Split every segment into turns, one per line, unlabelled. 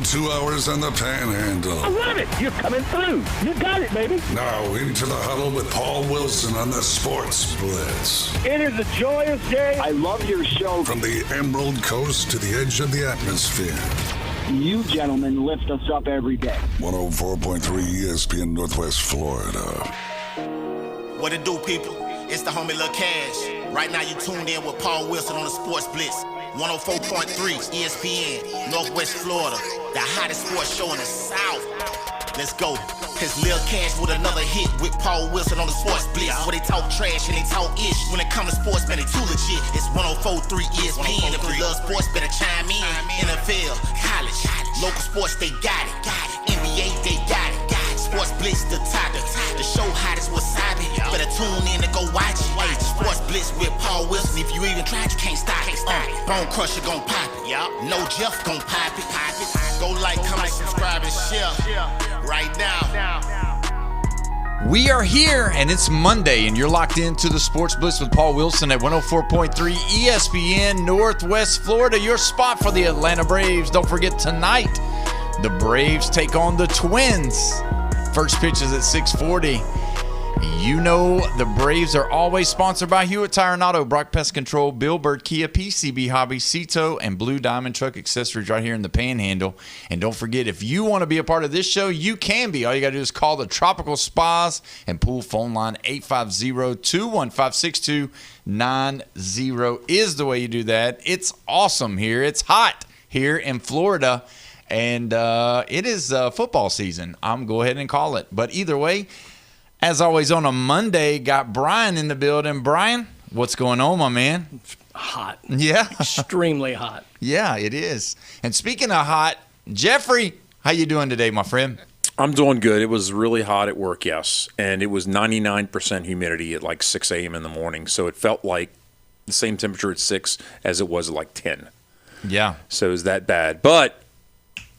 2 hours on the Panhandle.
I love it. You're coming through. You got it, baby.
Now into the huddle with Paul Wilson on the Sports Blitz.
It is a joyous day. I love your show.
From the Emerald Coast to the edge of the atmosphere.
You gentlemen lift us up every day.
104.3 ESPN Northwest Florida.
What it do, people? It's the homie Lil Cash. Right now you tuned in with Paul Wilson on the Sports Blitz. 104.3 ESPN, Northwest Florida. The hottest sports show in the South. Let's go. It's Lil Cash with another hit with Paul Wilson on the Sports Blitz. Where they talk trash and they talk ish. When it comes to sports, man, they too legit. It's 104.3 ESPN. If you love sports, better chime in. NFL, college, local sports, they got it. NBA, they got it. Sports Blitz, the topic. The show hottest wasabi. Better tune in and go watch it. Hey, Sports Blitz with Paul Wilson. If you even tried, you can't stop it. Bone Crusher gon' pop it. No Jeff gon' pop it. Go like, comment, subscribe, and share right now.
We are here, and it's Monday, and you're locked into the Sports Blitz with Paul Wilson at 104.3 ESPN Northwest Florida, your spot for the Atlanta Braves. Don't forget tonight, the Braves take on the Twins. First pitch is at 6:40. You know the Braves are always sponsored by Hewitt Tire and Auto, Brock Pest Control, Bill Bird, Kia, PCB Hobby, Cito, and Blue Diamond Truck Accessories right here in the Panhandle. And don't forget, if you want to be a part of this show, you can be. All you got to do is call the Tropical Spas and Pool phone line 850-215-6290 is the way you do that. It's awesome here. It's hot here in Florida. And it is football season. I'm go ahead and call it. But either way, as always on a Monday, got Brian in the building. Brian, what's going on, my man?
Hot.
Yeah.
Extremely hot.
Yeah, it is. And speaking of hot, Jeffrey, how you doing today, my friend?
I'm doing good. It was really hot at work, yes. And it was 99% humidity at like 6 a.m. in the morning. So it felt like the same temperature at 6 as it was at like 10.
Yeah.
So it was that bad. But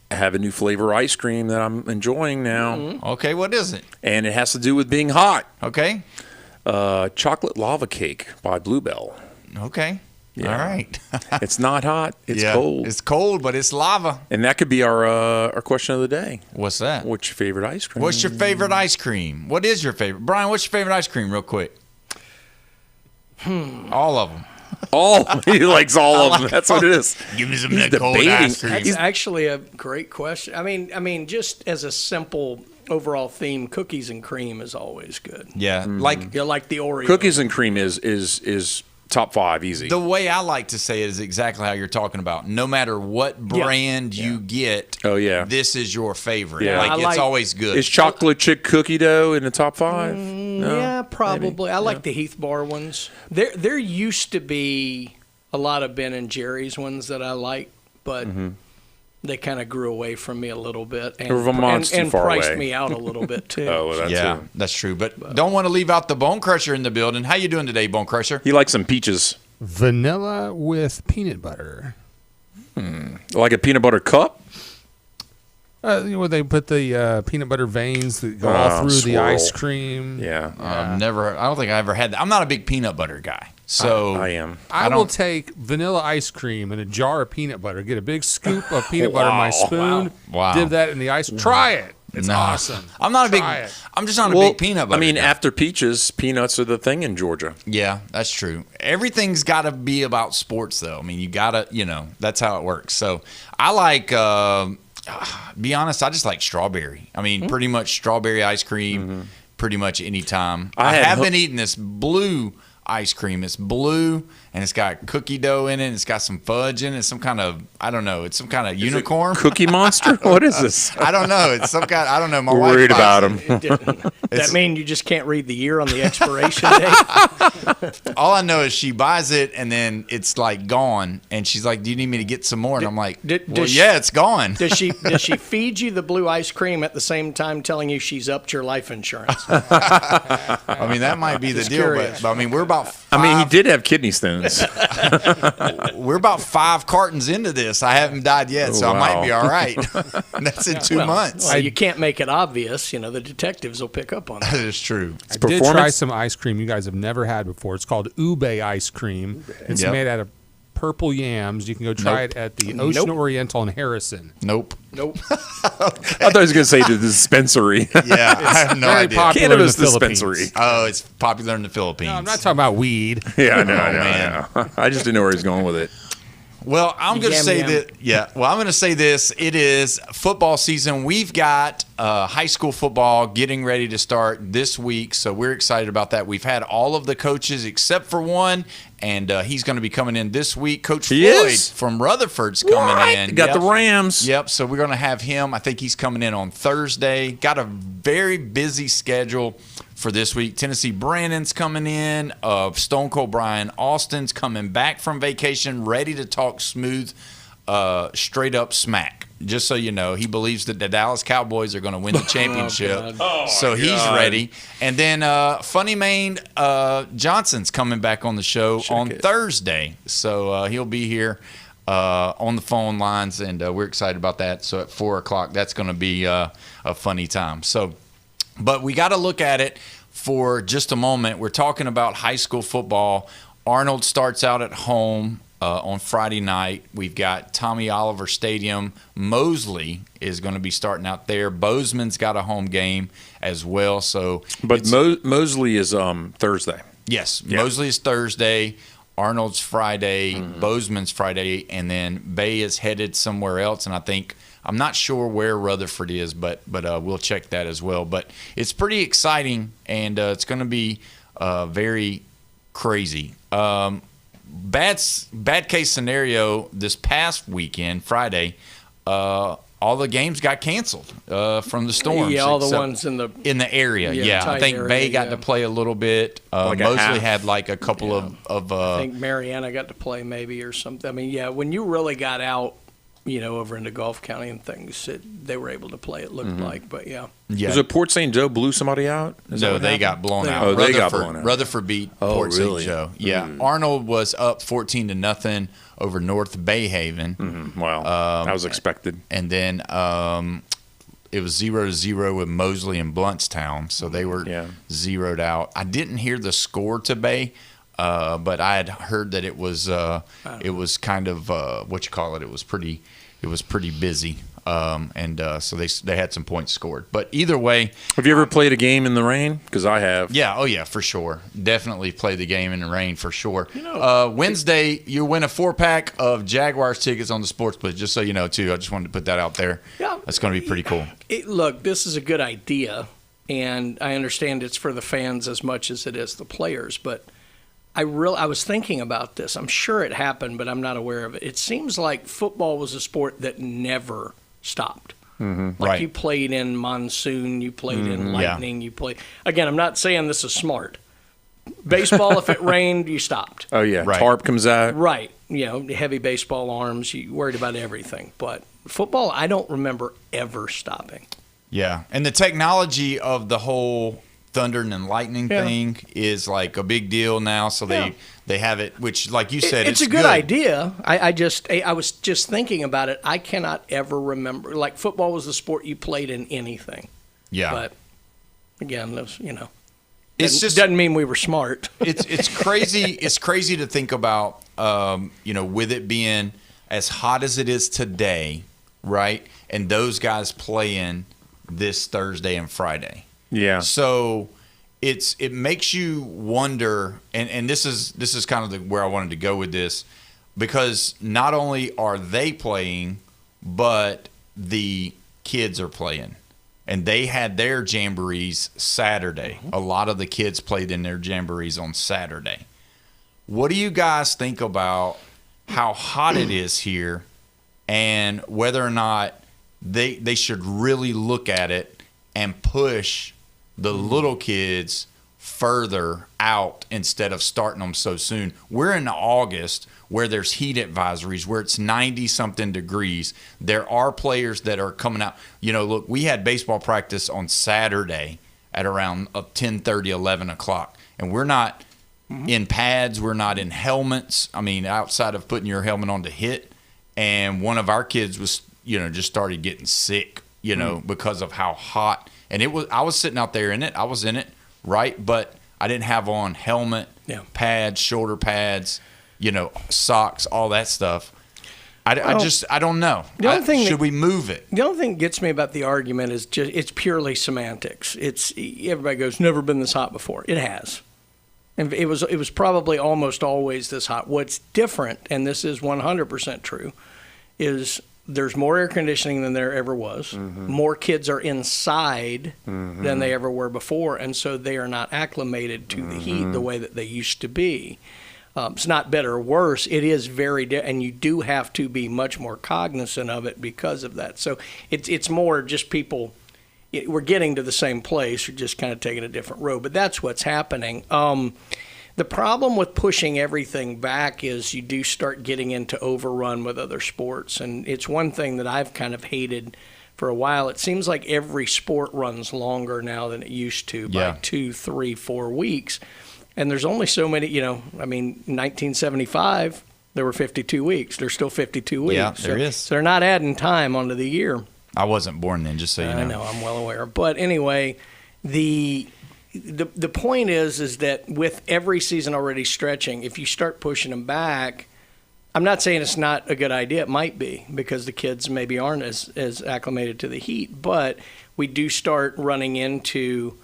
I have a new flavor ice cream that I'm enjoying now.
Mm-hmm. Okay, what is it?
And it has to do with being hot.
Okay.
Chocolate lava cake by Bluebell.
Okay.
Yeah.
All right.
It's not hot. It's cold.
It's cold, but it's lava.
And that could be our question of the day.
What's that?
What's your favorite ice cream?
What's your favorite ice cream? What is your favorite? Brian, what's your favorite ice cream real quick? All of them.
He likes all of them. That's what it is.
Give me some
He's
of that cold
debating.
ice cream.
That's actually a great question. I mean, just as a simple overall theme, cookies and cream is always good.
Yeah,
Like the Oreo.
Cookies and cream is top 5 easy.
The way I like to say it is exactly how you're talking about. No matter what brand you get, this is your favorite.
Yeah.
Like, it's always good.
Is chocolate chip cookie dough in the top 5? No,
yeah, probably.
maybe.
I like the Heath Bar ones. There used to be a lot of Ben and Jerry's ones that I like, but they kind of grew away from me a little bit and priced me out a little bit too.
That's true. But don't want to leave out the Bone Crusher in the building. How you doing today, Bone Crusher?
He likes some peaches.
Vanilla with peanut butter.
Like a peanut butter cup?
They put the peanut butter veins that go all through the ice cream.
Yeah.
I don't think I ever had that. I'm not a big peanut butter guy. So
I am.
I will take vanilla ice cream and a jar of peanut butter. Get a big scoop of peanut butter in my spoon.
Wow.
Dip that in the ice. Try it. It's awesome.
I'm not I'm just not a big peanut butter guy.
After peaches, peanuts are the thing in Georgia.
Yeah, that's true. Everything's got to be about sports, though. I mean, you got to, that's how it works. So I like, be honest, I just like strawberry. I mean, pretty much strawberry ice cream, pretty much any time. I have been eating this blue ice cream. It's blue, and it's got cookie dough in it. And it's got some fudge in it. It's some kind of, I don't know. It's some kind of unicorn.
Cookie Monster? What is this?
I don't know. It's some kind. I don't know. My
We're
wife
worried about them.
That mean you just can't read the year on the expiration date?
All I know is she buys it, and then it's like gone. And she's like, "Do you need me to get some more?" And I'm like, it's gone."
Does she feed you the blue ice cream at the same time telling you she's upped your life insurance?
I mean, that might be the deal. But I mean, we're about.
He did have kidney stones.
We're about 5 cartons into this. I haven't died yet, so I might be all right. That's in 2 months.
Well, you can't make it obvious. The detectives will pick up on that.
That is true.
I did try some ice cream you guys have never had before. It's called ube ice cream. It's made out of purple yams. You can go try it at the Ocean Oriental in Harrison.
Nope.
I thought I was going to say the dispensary.
Yeah, I have no idea.
Cannabis dispensary.
Oh, it's popular in the Philippines.
No, I'm not talking about weed.
Yeah, no. I just didn't know where he's going with it.
Well, I'm going to say that. Yeah. Well, I'm going to say this. It is football season. We've got high school football getting ready to start this week, so we're excited about that. We've had all of the coaches except for one, and he's going to be coming in this week. Coach Floyd from Rutherford's coming in.
Got the Rams.
Yep. So we're going to have him. I think he's coming in on Thursday. Got a very busy schedule for this week. Tennessee Brandon's coming in. Stone Cold Brian Austin's coming back from vacation, ready to talk smooth, straight up smack. Just so you know, he believes that the Dallas Cowboys are going to win the championship. So he's ready. And then Funny Maned Johnson's coming back on the show on Thursday. So he'll be here on the phone lines, and we're excited about that. So at 4 o'clock, that's going to be a funny time. But we got to look at it for just a moment. We're talking about high school football. Arnold starts out at home on Friday night. We've got Tommy Oliver Stadium. Mosley is going to be starting out there. Bozeman's got a home game as well.
But Mosley is Thursday.
Yes, yeah. Mosley is Thursday. Arnold's Friday. Bozeman's Friday. And then Bay is headed somewhere else. And I'm not sure where Rutherford is, but we'll check that as well. But it's pretty exciting, and it's going to be very crazy. Bad case scenario this past weekend, Friday, all the games got canceled from the storms.
Yeah, all the ones in the
area. Yeah, I think area, Bay got to play a little bit. Mosley had like a couple of I
think Mariana got to play maybe or something. I mean, yeah, when you really got out, over into Gulf County and things, they were able to play, it looked like. But, yeah.
Was it Port St. Joe blew somebody out?
No, they got blown out.
Oh, they got blown out.
Rutherford beat Port St. Joe. Yeah. Arnold was up 14-0 over North Bay Haven.
Wow. That was expected.
And then it was 0-0 with Mosley and Bluntstown, so they were zeroed out. I didn't hear the score to Bay. But I had heard that it was kind of it was pretty busy, and so they had some points scored. But either way,
have you ever played a game in the rain? Because I have.
Yeah, for sure. Definitely played the game in the rain for sure. Wednesday, you win a 4-pack of Jaguars tickets on the Sports Blitz. Just so you know, too. I just wanted to put that out there. Yeah, that's going to be pretty cool.
Look, this is a good idea, and I understand it's for the fans as much as it is the players, but. I was thinking about this. I'm sure it happened, but I'm not aware of it. It seems like football was a sport that never stopped. Like you played in monsoon, you played in lightning, you played. Again, I'm not saying this is smart. Baseball, if it rained, you stopped.
Oh yeah, tarp comes out.
Right, heavy baseball arms. You worried about everything, but football, I don't remember ever stopping.
Yeah, and the technology of the whole thunder and lightning thing is like a big deal now, so they have it, which like you said,
it's a good idea. I was just thinking about it. I cannot ever remember, like football was the sport you played in anything. Yeah. But again, those, it's just doesn't mean we were smart.
It's crazy. It's crazy to think about, with it being as hot as it is today, right? And those guys playing this Thursday and Friday.
Yeah.
So it makes you wonder, and this is kind of where I wanted to go with this, because not only are they playing, but the kids are playing. And they had their jamborees Saturday. A lot of the kids played in their jamborees on Saturday. What do you guys think about how hot it is here and whether or not they should really look at it and push the little kids further out instead of starting them so soon? We're in August where there's heat advisories, where it's 90-something degrees. There are players that are coming out. Look, we had baseball practice on Saturday at around 10:30, 11 o'clock, and we're not in pads. We're not in helmets. I mean, outside of putting your helmet on to hit, and one of our kids was, just started getting sick, because of how hot. And I was sitting out there in it. I was in it, right? But I didn't have on helmet, pads, shoulder pads. socks, all that stuff. I don't know.
The only thing
should we move it?
The only thing that gets me about the argument is just it's purely semantics. Everybody goes, never been this hot before. It has. And it was probably almost always this hot. What's different, and this is 100% true, is there's more air conditioning than there ever was. Mm-hmm. More kids are inside than they ever were before, and so they are not acclimated to the heat the way that they used to be. It's not better or worse. It is very and you do have to be much more cognizant of it because of that. So it's more just people. We're getting to the same place. We're just kind of taking a different road. But that's what's happening. The problem with pushing everything back is you do start getting into overrun with other sports. And it's one thing that I've kind of hated for a while. It seems like every sport runs longer now than it used to by 2, 3, 4 weeks. And there's only so many, 1975, there were 52 weeks. There's still 52 weeks.
Yeah, there is.
So they're not adding time onto the year.
I wasn't born then, just so you know.
I know, I'm well aware. But anyway, the point is that with every season already stretching, if you start pushing them back, I'm not saying it's not a good idea. It might be because the kids maybe aren't as acclimated to the heat. But we do start running into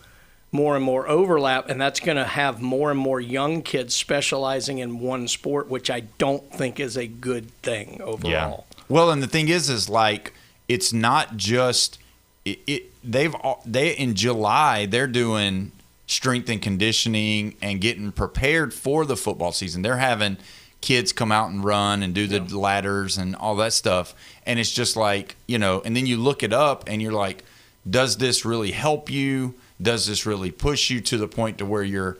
more and more overlap, and that's going to have more and more young kids specializing in one sport, which I don't think is a good thing overall.
Yeah. Well, and the thing is like it's not just they in July they're doing strength and conditioning and getting prepared for the football season. They're having kids come out and run and do the ladders and all that stuff, and it's just like and then you look it up and you're like, does this really help you? Does this really push you to the point to where you're,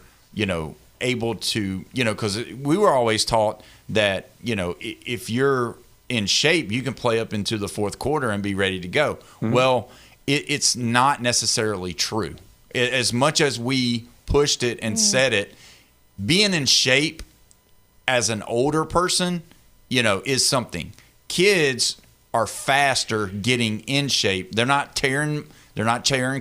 able to, because we were always taught that, if you're in shape, you can play up into the fourth quarter and be ready to go. Mm-hmm. Well, it's not necessarily true. As much as we pushed it and said it, being in shape as an older person, is something. Kids are faster getting in shape. They're not tearing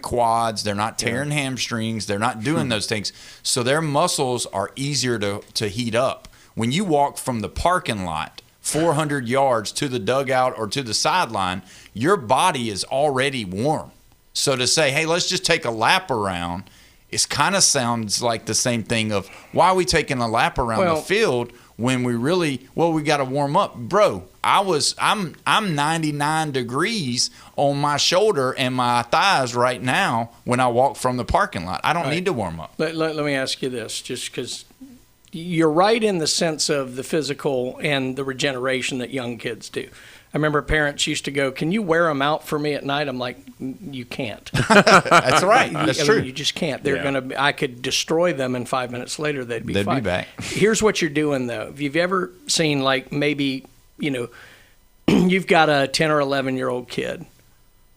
quads. They're not tearing hamstrings. They're not doing those things. So their muscles are easier to heat up. When you walk from the parking lot 400 yards to the dugout or to the sideline, your body is already warm. So to say, hey, let's just take a lap around, it kind of sounds like the same thing of why are we taking a lap around the field when we really, we got to warm up. Bro, I'm 99 degrees on my shoulder and my thighs right now when I walk from the parking lot. I don't need to warm up.
Let me ask you this, just because you're right in the sense of the physical and the regeneration that young kids do. I remember parents used to go, can you wear them out for me at night? I'm like, you can't.
That's right. That's true.
You just can't. I could destroy them, and 5 minutes later they'd be fine.
They'd be back.
Here's what you're doing, though. If you've ever seen, like, maybe, you've got a 10 or 11-year-old kid,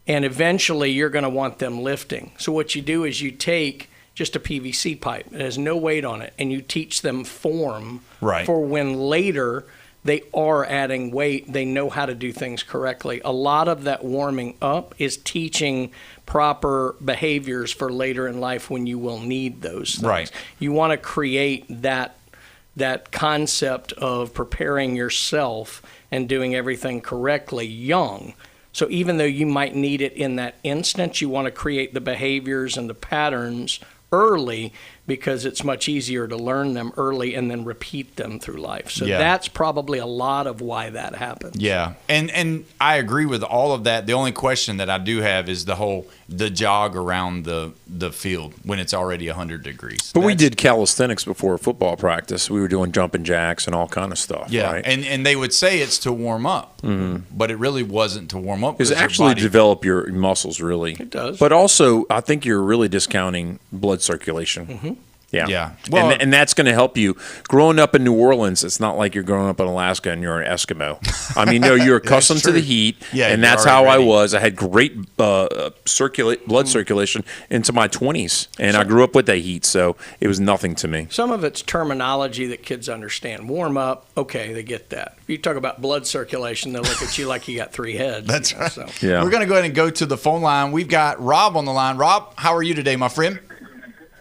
and eventually you're going to want them lifting. So what you do is you take just a PVC pipe. It has no weight on it, and you teach them form for when later they are adding weight. They know how to do things correctly. A lot of that warming up is teaching proper behaviors for later in life when you will need those things.
Right.
You want to create that concept of preparing yourself and doing everything correctly young. So even though you might need it in that instance, you want to create the behaviors and the patterns early because it's much easier to learn them early and then repeat them through life. So that's probably a lot of why that happens.
Yeah, and I agree with all of that. The only question that I do have is the jog around the field when it's already 100 degrees.
But we did calisthenics before football practice. We were doing jumping jacks and all kind of stuff.
Yeah,
right?
and they would say it's to warm up, but it really wasn't to warm up.
It's actually develop your muscles, really.
It does.
But also, I think you're really discounting blood circulation. Mm-hmm. Yeah.
Well,
and that's going to help you. Growing up in New Orleans, it's not like you're growing up in Alaska and you're an Eskimo. I mean, you're accustomed to the heat, and that's how I was. I had great blood circulation into my 20s, and I grew up with that heat, so it was nothing to me.
Some of it's terminology that kids understand. Warm up, okay, they get that. If you talk about blood circulation, they'll look at you like you got 3 heads.
That's right.
So.
Yeah.
We're going to go ahead and go to the phone line. We've got Rob on the line. Rob, how are you today, my friend?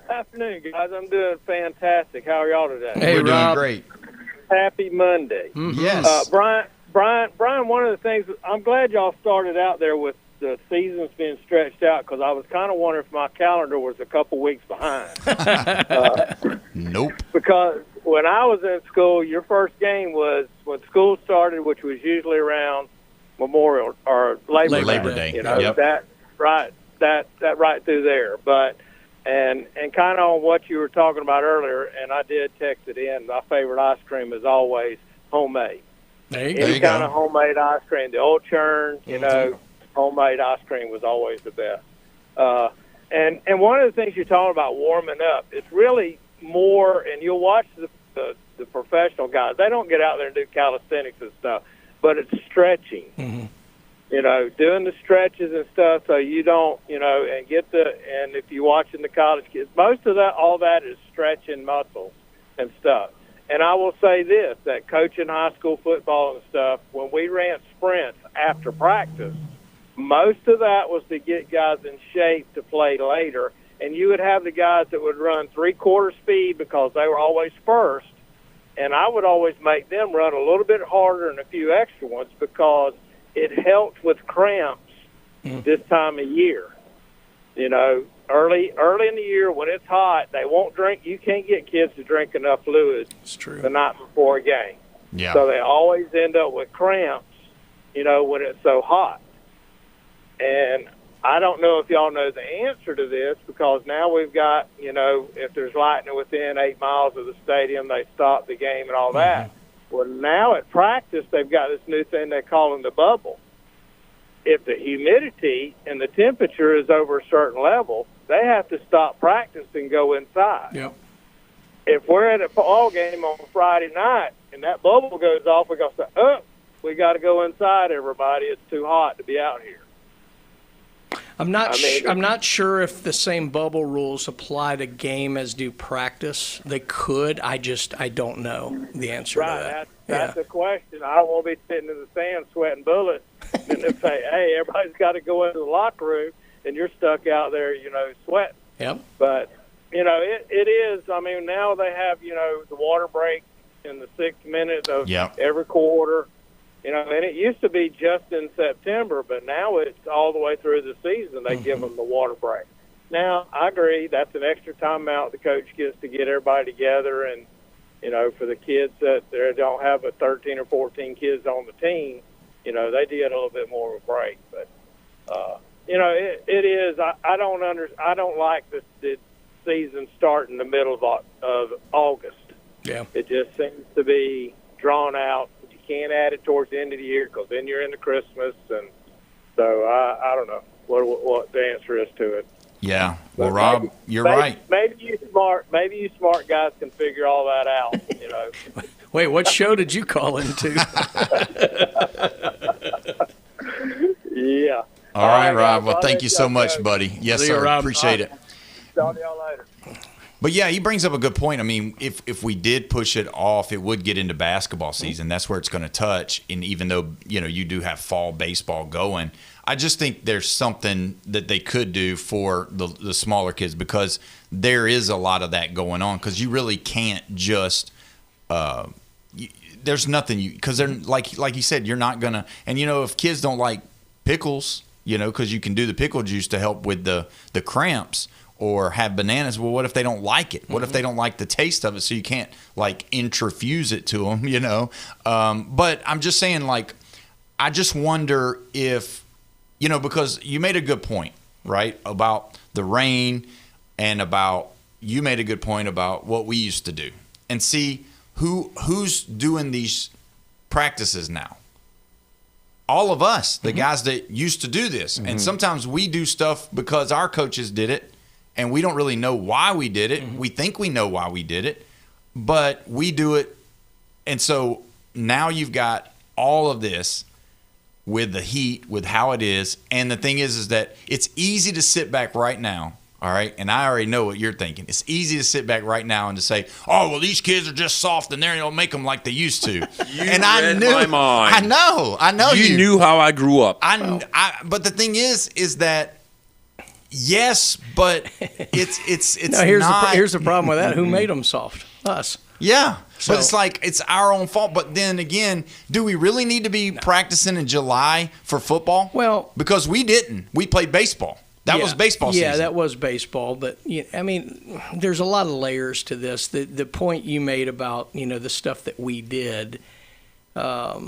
Afternoon, guys. I'm doing fantastic. How are y'all today?
Hey,
We're
Rob.
doing great.
Happy Monday.
Mm-hmm. Yes.
Brian, one of the things, I'm glad y'all started out there with the seasons being stretched out, because I was kind of wondering if my calendar was a couple weeks behind.
Nope.
Because when I was in school, your first game was when school started, which was usually around Memorial or Labor Day. You know,
yep.
that right through there. But and kind of on what you were talking about earlier, and I did text it in. My favorite ice cream is always homemade. Any kind of homemade ice cream, the old churn, you know, homemade ice cream was always the best. And one of the things you're talking about warming up, it's really more, and you'll watch the professional guys. They don't get out there and do calisthenics and stuff, but it's stretching.
Mm-hmm.
You know, doing the stretches and stuff, so you don't, you know, and if you're watching the college kids, most of that, all that is stretching muscles and stuff. And I will say this, that coaching high school football and stuff, when we ran sprints after practice, most of that was to get guys in shape to play later. And you would have the guys that would run three-quarter speed because they were always first. And I would always make them run a little bit harder and a few extra ones because it helped with cramps this time of year. You know, early in the year when it's hot, they won't drink. You can't get kids to drink enough fluids the night before a game.
Yeah.
So they always end up with cramps, you know, when it's so hot. And I don't know if y'all know the answer to this, because now we've got, you know, if there's lightning within 8 miles of the stadium, they stop the game and all that. Well, now at practice, they've got this new thing they call the bubble. If the humidity and the temperature is over a certain level, they have to stop practice and go inside.
Yep.
If we're at a ball game on Friday night and that bubble goes off, we're going to say, we got to go inside, everybody. It's too hot to be out here.
I'm not sure if the same bubble rules apply to game as do practice. They could. I don't know the answer to that.
That's the question. I don't want to be sitting in the sand sweating bullets and they say, hey, everybody's got to go into the locker room and you're stuck out there, you know, sweating.
Yep.
But, you know, it is. I mean, now they have, you know, the water break in the 6th minute of every quarter. You know, and it used to be just in September, but now it's all the way through the season. They give them the water break. Now, I agree, that's an extra timeout the coach gets to get everybody together. And, you know, for the kids that they don't have 13 or 14 kids on the team, you know, they do get a little bit more of a break. But, you know, it is. I don't like the season starting in the middle of August.
Yeah.
It just seems to be drawn out. Can't add it towards the end of the year because then you're into Christmas, and so I don't know what the answer is to it.
Yeah, well, Rob, you're right.
Maybe you smart guys can figure all that out. You know.
Wait, what show did you call into?
Yeah.
All right, Rob. Well, thank you so much, buddy. Yes, sir.
Rob.
Appreciate it.
Talk to y'all later.
But, yeah, he brings up a good point. I mean, if we did push it off, it would get into basketball season. That's where it's going to touch. And even though, you know, you do have fall baseball going, I just think there's something that they could do for the smaller kids, because there is a lot of that going on, because you really can't just there's nothing because they're like you said, you're not going to – and, you know, if kids don't like pickles, you know, because you can do the pickle juice to help with the cramps – or have bananas. Well, what if they don't like it? What if they don't like the taste of it? So you can't like infuse it to them, you know? But I'm just saying, like, I just wonder if, you know, because you made a good point, right? About the rain, and you made a good point about what we used to do, and see who's doing these practices now. All of us, the guys that used to do this. And sometimes we do stuff because our coaches did it, and we don't really know why we did it. We think we know why we did it, but we do it. And so now you've got all of this with the heat, with how it is. And the thing is that it's easy to sit back right now, all right? And I already know what you're thinking. It's easy to sit back right now and to say, oh, well, these kids are just soft and they don't make them like they used to.
I knew my mind.
I know.
You knew how I grew up.
But the thing is that, yes, but it's
no, here's the problem with that. Who made them soft? Us.
Yeah. But it's like it's our own fault. But then again, do we really need to be practicing in July for football?
Well,
because we didn't. We played baseball. That was baseball season.
Yeah, that was baseball. But, I mean, there's a lot of layers to this. The point you made about, the stuff that we did, I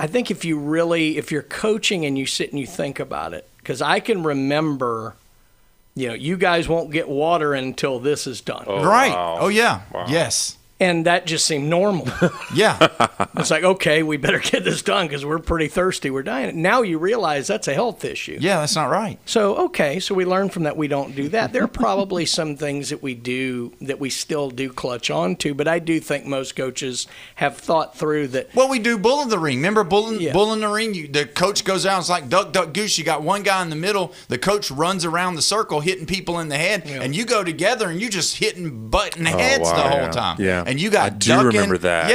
think if you're coaching and you sit and you think about it, because I can remember, you guys won't get water until this is done.
Oh, right. Wow. Oh, yeah. Wow. Yes.
And that just seemed normal.
Yeah.
It's like, okay, we better get this done because we're pretty thirsty. We're dying. Now you realize that's a health issue.
Yeah, that's not right.
So we learn from that. We don't do that. There are probably some things that we do that we still do clutch on to, but I do think most coaches have thought through that.
Well, we do bull in the ring. Remember bull in the ring? The coach goes out. It's like duck, duck, goose. You got one guy in the middle. The coach runs around the circle hitting people in the head, and you go together and you just butting heads the whole time.
Yeah.
And you got
I do remember that.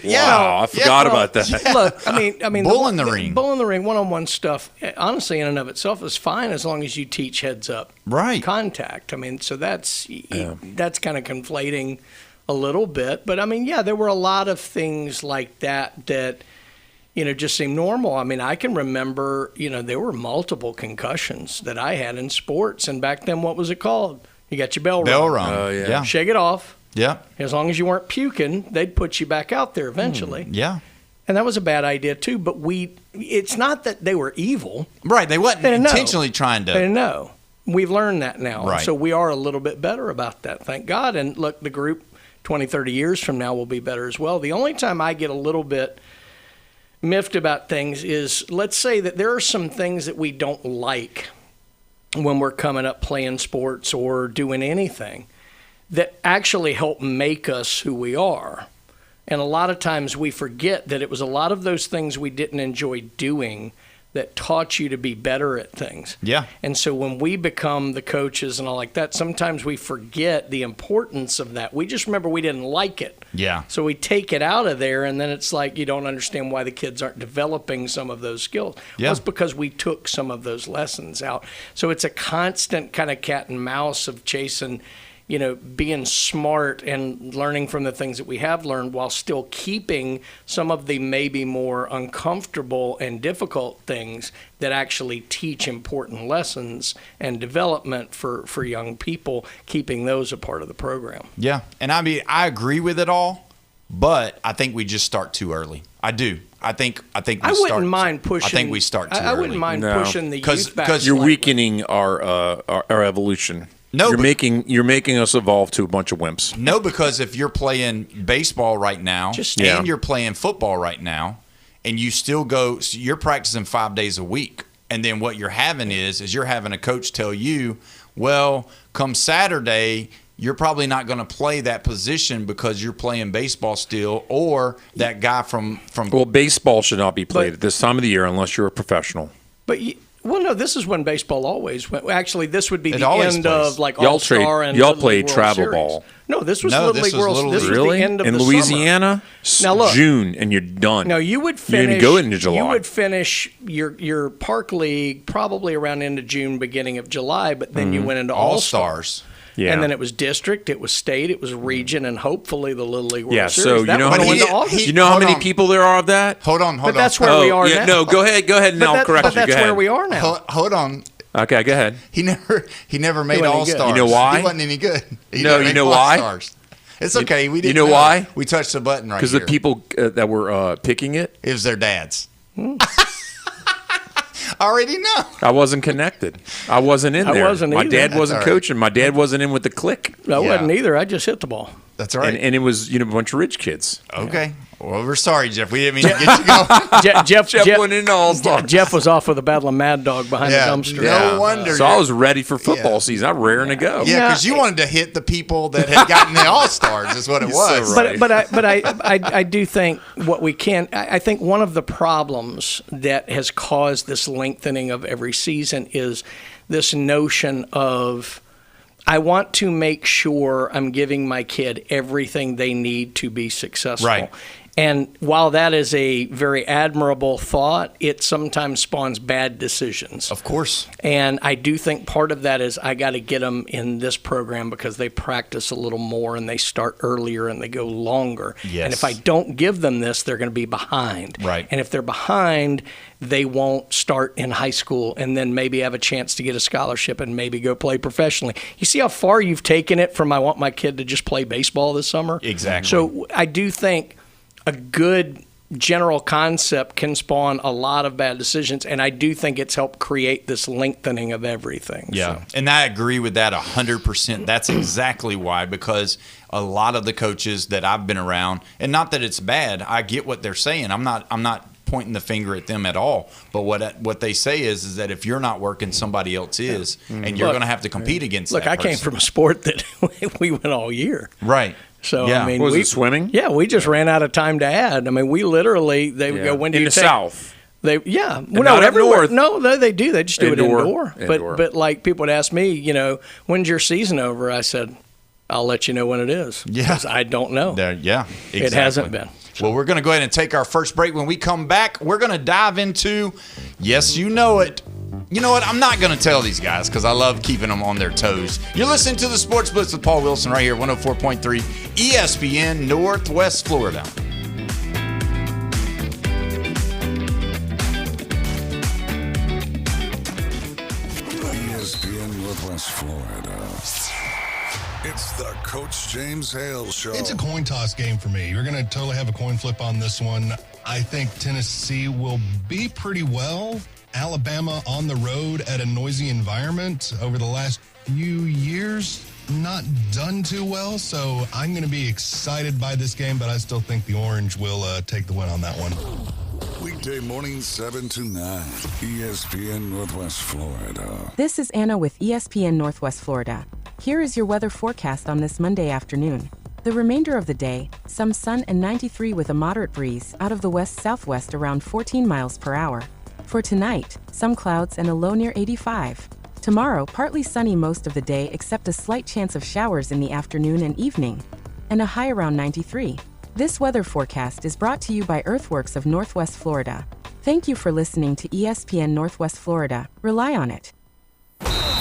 Yeah,
wow, I forgot about that.
Look, I mean,
bull in the ring,
one-on-one stuff. Honestly, in and of itself, is fine as long as you teach heads up, contact. I mean, so that's kind of conflating a little bit. But I mean, there were a lot of things like that just seemed normal. I mean, I can remember, there were multiple concussions that I had in sports, and back then, what was it called? You got your bell rung.
Oh yeah.
Shake it off.
Yeah.
As long as you weren't puking, they'd put you back out there eventually.
Yeah.
And that was a bad idea too, but it's not that they were evil.
Right. They wasn't intentionally trying to.
They didn't know. We've learned that now.
Right.
So we are a little bit better about that, thank God. And look, the group 20, 30 years from now will be better as well. The only time I get a little bit miffed about things is, let's say that there are some things that we don't like when we're coming up playing sports or doing anything that actually help make us who we are. And a lot of times we forget that it was a lot of those things we didn't enjoy doing that taught you to be better at things.
Yeah.
And so when we become the coaches and all like that, sometimes we forget the importance of that. We just remember we didn't like it.
Yeah.
So we take it out of there, and then it's like you don't understand why the kids aren't developing some of those skills.
Yeah.
Well, it's because we took some of those lessons out. So it's a constant kind of cat and mouse of chasing, being smart and learning from the things that we have learned while still keeping some of the maybe more uncomfortable and difficult things that actually teach important lessons and development for young people, keeping those a part of the program.
Yeah. And I mean, I agree with it all, but I think we just start too early. I do. I think
I wouldn't mind pushing.
I think we start too early.
I wouldn't mind pushing the youth back.
Because you're weakening our evolution. No, you're making us evolve to a bunch of wimps.
No, because if you're playing baseball right now and you're playing football right now, and you still you're practicing 5 days a week, and then what you're having is you're having a coach tell you, well, come Saturday, you're probably not going to play that position because you're playing baseball still, or that guy from.
Well, baseball should not be played at this time of the year unless you're a professional.
But. Well, no, this is when baseball always went. Actually, this would be the end of like All-Star and
y'all played
World
travel
Series.
ball.
No, this was Little League World Series. This was the end of
in
the
Louisiana?
Now look,
June, and you're done.
No, you would finish.
You didn't go into July.
You would finish your park league probably around end of June, beginning of July, but then you went into All-Stars.
Yeah.
And then it was district, it was state, it was region, and hopefully the Little League World Series.
So you know how many people there are of that?
Hold on.
But that's where we are now.
No, go ahead, and I'll correct you.
But that's where we are now.
Hold on.
Okay, go ahead.
He never made All-Stars.
You know why?
He wasn't any good.
You know why?
All-Stars. It's okay. We didn't.
You know why?
We touched the button right here.
Because the people that were picking it
was their dads. I already know.
I wasn't connected. I wasn't in there. My dad wasn't coaching. My dad wasn't in with the click.
I wasn't either. I just hit the ball.
That's right.
And it was a bunch of rich kids.
Okay. Well, we're sorry, Jeff. We didn't mean to get you going.
Jeff
went into All-Stars.
Jeff was off with a battle of Mad Dog behind the dumpster.
No wonder.
So I was ready for football season. I'm raring to go.
Yeah, because you wanted to hit the people that had gotten the All-Stars is what it was.
So right.
But I do think what we can – I think one of the problems that has caused this lengthening of every season is this notion of – I want to make sure I'm giving my kid everything they need to be successful.
Right.
And while that is a very admirable thought, it sometimes spawns bad decisions.
Of course.
And I do think part of that is I got to get them in this program because they practice a little more and they start earlier and they go longer.
Yes.
And if I don't give them this, they're going to be behind.
Right.
And if they're behind, they won't start in high school and then maybe have a chance to get a scholarship and maybe go play professionally. You see how far you've taken it from I want my kid to just play baseball this summer?
Exactly.
So I do think a good general concept can spawn a lot of bad decisions, and I do think it's helped create this lengthening of everything.
Yeah, and I agree with that 100%. That's exactly why, because a lot of the coaches that I've been around, and not that it's bad, I get what they're saying. I'm not pointing the finger at them at all. But what they say is that if you're not working, somebody else is, and you're going to have to compete against that person.
I came from a sport that we went all year.
Right.
So,
yeah.
I mean,
was it swimming?
Yeah, we just ran out of time to add. I mean, we literally, they would go, when do
in
you
the
take?
South.
Well, no,
not up
everywhere.
north.
No, they do. They just do it indoor.
Indoor.
But like people would ask me, when's your season over? I said, I'll let you know when it is.
Yeah.
Because I don't know.
Exactly.
It hasn't been.
Well, we're going to go ahead and take our first break. When we come back, we're going to dive into, yes, you know it. You know what? I'm not going to tell these guys because I love keeping them on their toes. You're listening to the Sports Blitz with Paul Wilson right here, 104.3 ESPN, Northwest Florida.
ESPN Northwest Florida. It's the Coach James Hale Show.
It's a coin toss game for me. You're going to totally have a coin flip on this one. I think Tennessee will be pretty well. Alabama on the road at a noisy environment over the last few years, not done too well. So I'm going to be excited by this game, but I still think the Orange will take the win on that one.
Weekday mornings 7 to 9, ESPN Northwest Florida.
This is Anna with ESPN Northwest Florida. Here is your weather forecast on this Monday afternoon. The remainder of the day, some sun and 93 with a moderate breeze out of the west-southwest around 14 miles per hour. For tonight, some clouds and a low near 85. Tomorrow, partly sunny most of the day except a slight chance of showers in the afternoon and evening, and a high around 93. This weather forecast is brought to you by Earthworks of Northwest Florida. Thank you for listening to ESPN Northwest Florida. Rely on it.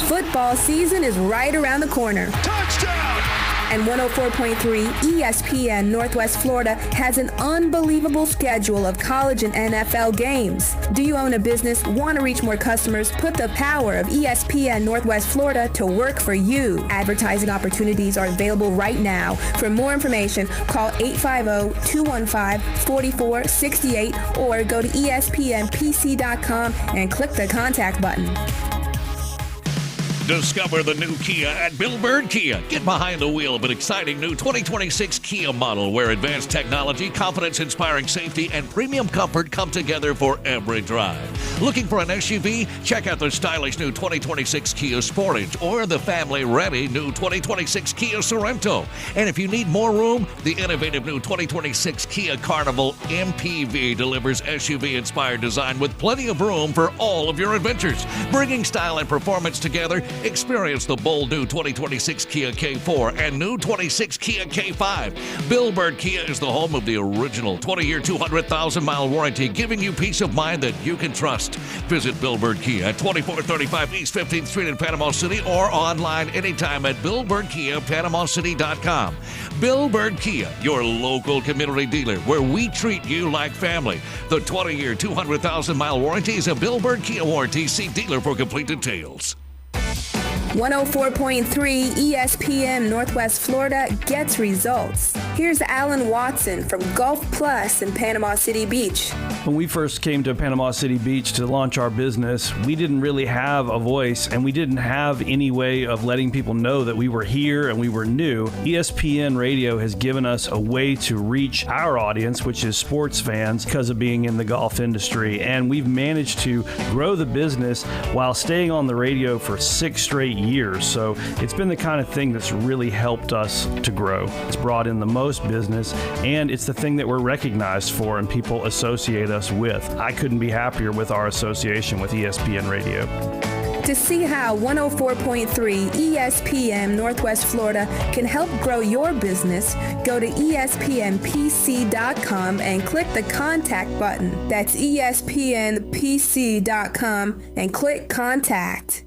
Football season is right around the corner.
Touchdown!
And 104.3 ESPN Northwest Florida has an unbelievable schedule of college and NFL games. Do you own a business, want to reach more customers? Put the power of ESPN Northwest Florida to work for you. Advertising opportunities are available right now. For more information, call 850-215-4468 or go to ESPNPC.com and click the contact button.
Discover the new Kia at Bill Bird Kia. Get behind the wheel of an exciting new 2026 Kia model where advanced technology, confidence-inspiring safety, and premium comfort come together for every drive. Looking for an SUV? Check out the stylish new 2026 Kia Sportage or the family-ready new 2026 Kia Sorento. And if you need more room, the innovative new 2026 Kia Carnival MPV delivers SUV-inspired design with plenty of room for all of your adventures. Bringing style and performance together, experience the bold new 2026 Kia K4 and new 26 Kia K5. Bill Bird Kia is the home of the original 20-year, 200,000-mile warranty, giving you peace of mind that you can trust. Visit Bill Bird Kia at 2435 East 15th Street in Panama City or online anytime at BillBirdKiaPanamaCity.com. Bill Bird Kia, your local community dealer, where we treat you like family. The 20-year, 200,000-mile warranty is a Bill Bird Kia warranty. See dealer for complete details.
104.3 ESPN Northwest Florida gets results. Here's Alan Watson from Gulf Plus in Panama City Beach.
When we first came to Panama City Beach to launch our business, we didn't really have a voice and we didn't have any way of letting people know that we were here and we were new. ESPN Radio has given us a way to reach our audience, which is sports fans, because of being in the golf industry. And we've managed to grow the business while staying on the radio for 6 straight years. So it's been the kind of thing that's really helped us to grow. It's brought in the most business, and it's the thing that we're recognized for and people associate us with. I couldn't be happier with our association with ESPN Radio.
To see how 104.3 ESPN Northwest Florida can help grow your business, go to ESPNPC.com and click the contact button. That's ESPNPC.com and click contact.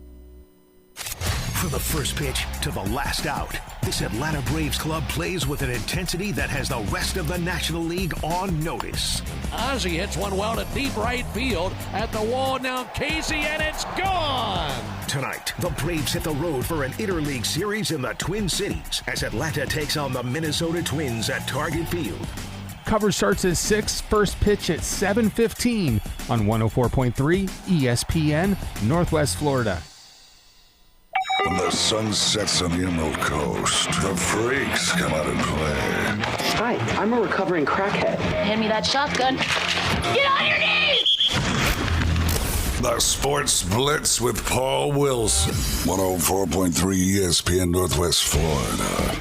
From the first pitch to the last out, this Atlanta Braves club plays with an intensity that has the rest of the National League on notice.
Ozzie hits one well to deep right field. At the wall now, Casey, and it's gone!
Tonight, the Braves hit the road for an interleague series in the Twin Cities as Atlanta takes on the Minnesota Twins at Target Field.
Coverage starts at 6, first pitch at 7:15 on 104.3 ESPN Northwest Florida.
When the sun sets on the Emerald Coast, the freaks come out and play.
Hi, I'm a recovering crackhead.
Hand me that shotgun. Get on your knees!
The Sports Blitz with Paul Wilson. 104.3 ESPN Northwest Florida.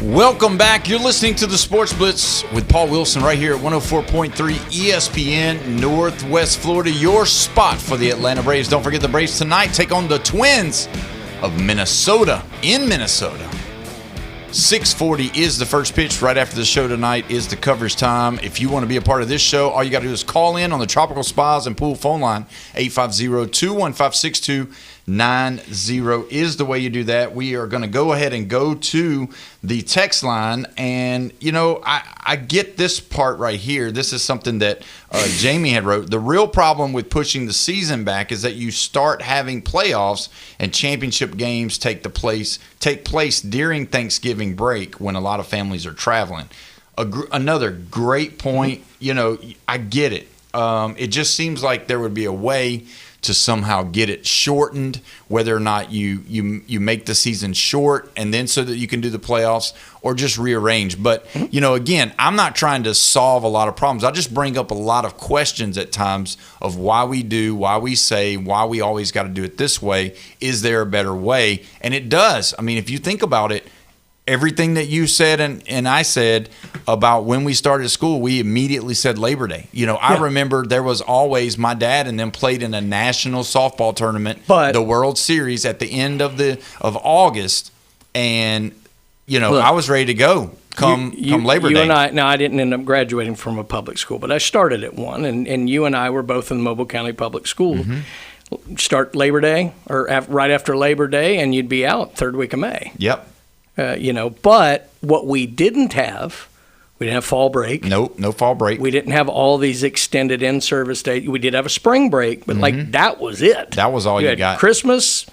Welcome back. You're listening to the Sports Blitz with Paul Wilson right here at 104.3 ESPN Northwest Florida. Your spot for the Atlanta Braves. Don't forget the Braves tonight take on the Twins of Minnesota in Minnesota. 6:40 is the first pitch. Right after the show tonight is the coverage time. If you want to be a part of this show, all you got to do is call in on the Tropical Spas and Pool phone line. 850-215-6290 is the way you do that. We are going to go ahead and go to the text line. And, you know, I get this part right here. This is something that Jamie had wrote. The real problem with pushing the season back is that you start having playoffs and championship games take place during Thanksgiving break when a lot of families are traveling. Another great point. You know, I get it. It just seems like there would be a way to somehow get it shortened, whether or not you make the season short and then so that you can do the playoffs, or just rearrange. But, you know, again, I'm not trying to solve a lot of problems. I just bring up a lot of questions at times of why we do, why we say, why we always got to do it this way. Is there a better way? And it does. I mean, if you think about it, everything that you said and I said about when we started school, we immediately said Labor Day. You know, I remember there was always my dad and them played in a national softball tournament, the World Series at the end of August, and you know, I was ready to go come Labor Day.
And I didn't end up graduating from a public school, but I started at one, and you and I were both in Mobile County Public School. Mm-hmm. Start Labor Day or right after Labor Day, and you'd be out third week of May.
Yep.
You know, but what we didn't have, we didn't have fall break.
Nope, no fall break.
We didn't have all these extended in-service days. We did have a spring break, but like that was it.
That was all you got.
Christmas,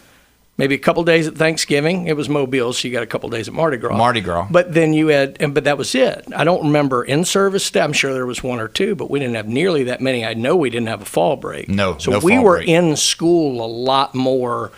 maybe a couple days at Thanksgiving. It was Mobile, so you got a couple days at Mardi Gras. But then you had, but that was it. I don't remember in-service day. I'm sure there was one or two, but we didn't have nearly that many. I know we didn't have a fall break. So we were in school a lot more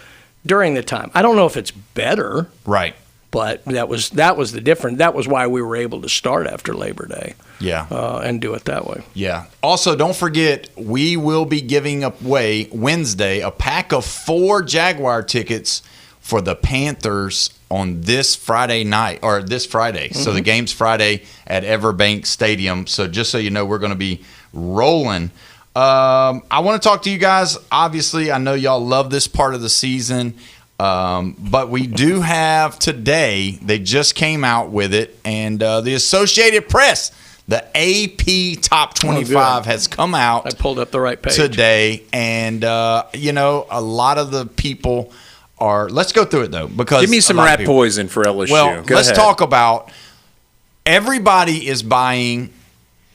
during the time. I don't know if it's better.
Right.
But that was the difference. That was why we were able to start after Labor Day.
Yeah.
And do it that way.
Yeah. Also, don't forget, we will be giving away Wednesday a pack of 4 Jaguar tickets for the Panthers on this Friday night, or this Friday. Mm-hmm. So the game's Friday at Everbank Stadium. So just so you know, we're going to be rolling. I want to talk to you guys. Obviously, I know y'all love this part of the season. But we do have today, they just came out with it, and the Associated Press, the AP Top 25 has come out.
I pulled up the right page
today, and you know, a lot of the people are. Let's go through it though, because
give me some rat poison for LSU.
Well, let's talk about. Everybody is buying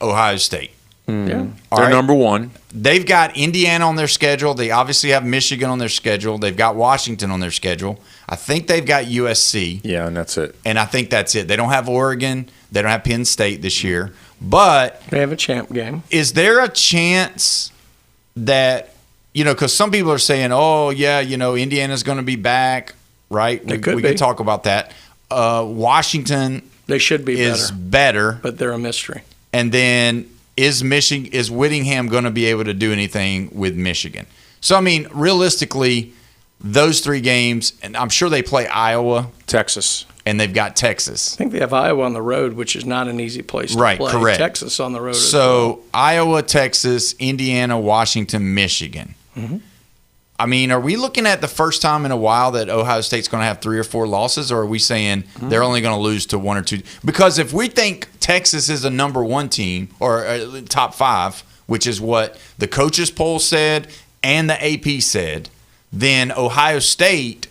Ohio State.
Yeah. They're number one.
They've got Indiana on their schedule. They obviously have Michigan on their schedule. They've got Washington on their schedule. I think they've got USC.
Yeah, and that's it.
And I think that's it. They don't have Oregon. They don't have Penn State this year. But
they have a champ game.
Is there a chance that, you know, because some people are saying, oh, yeah, you know, Indiana's going to be back, right? We could talk about that. Washington
they should be
is better.
But they're a mystery.
And then is Whittingham going to be able to do anything with Michigan? So, I mean, realistically, those 3 games, and I'm sure they play Iowa,
Texas,
and they've got Texas.
I think they have Iowa on the road, which is not an easy place to play.
Correct.
Texas on the road as
well.
So,
Iowa, Texas, Indiana, Washington, Michigan.
Mm-hmm.
I mean, are we looking at the first time in a while that Ohio State's going to have 3 or 4 losses, or are we saying they're only going to lose to 1 or 2? Because if we think Texas is a number 1 team or top 5, which is what the coaches poll said and the AP said, then Ohio State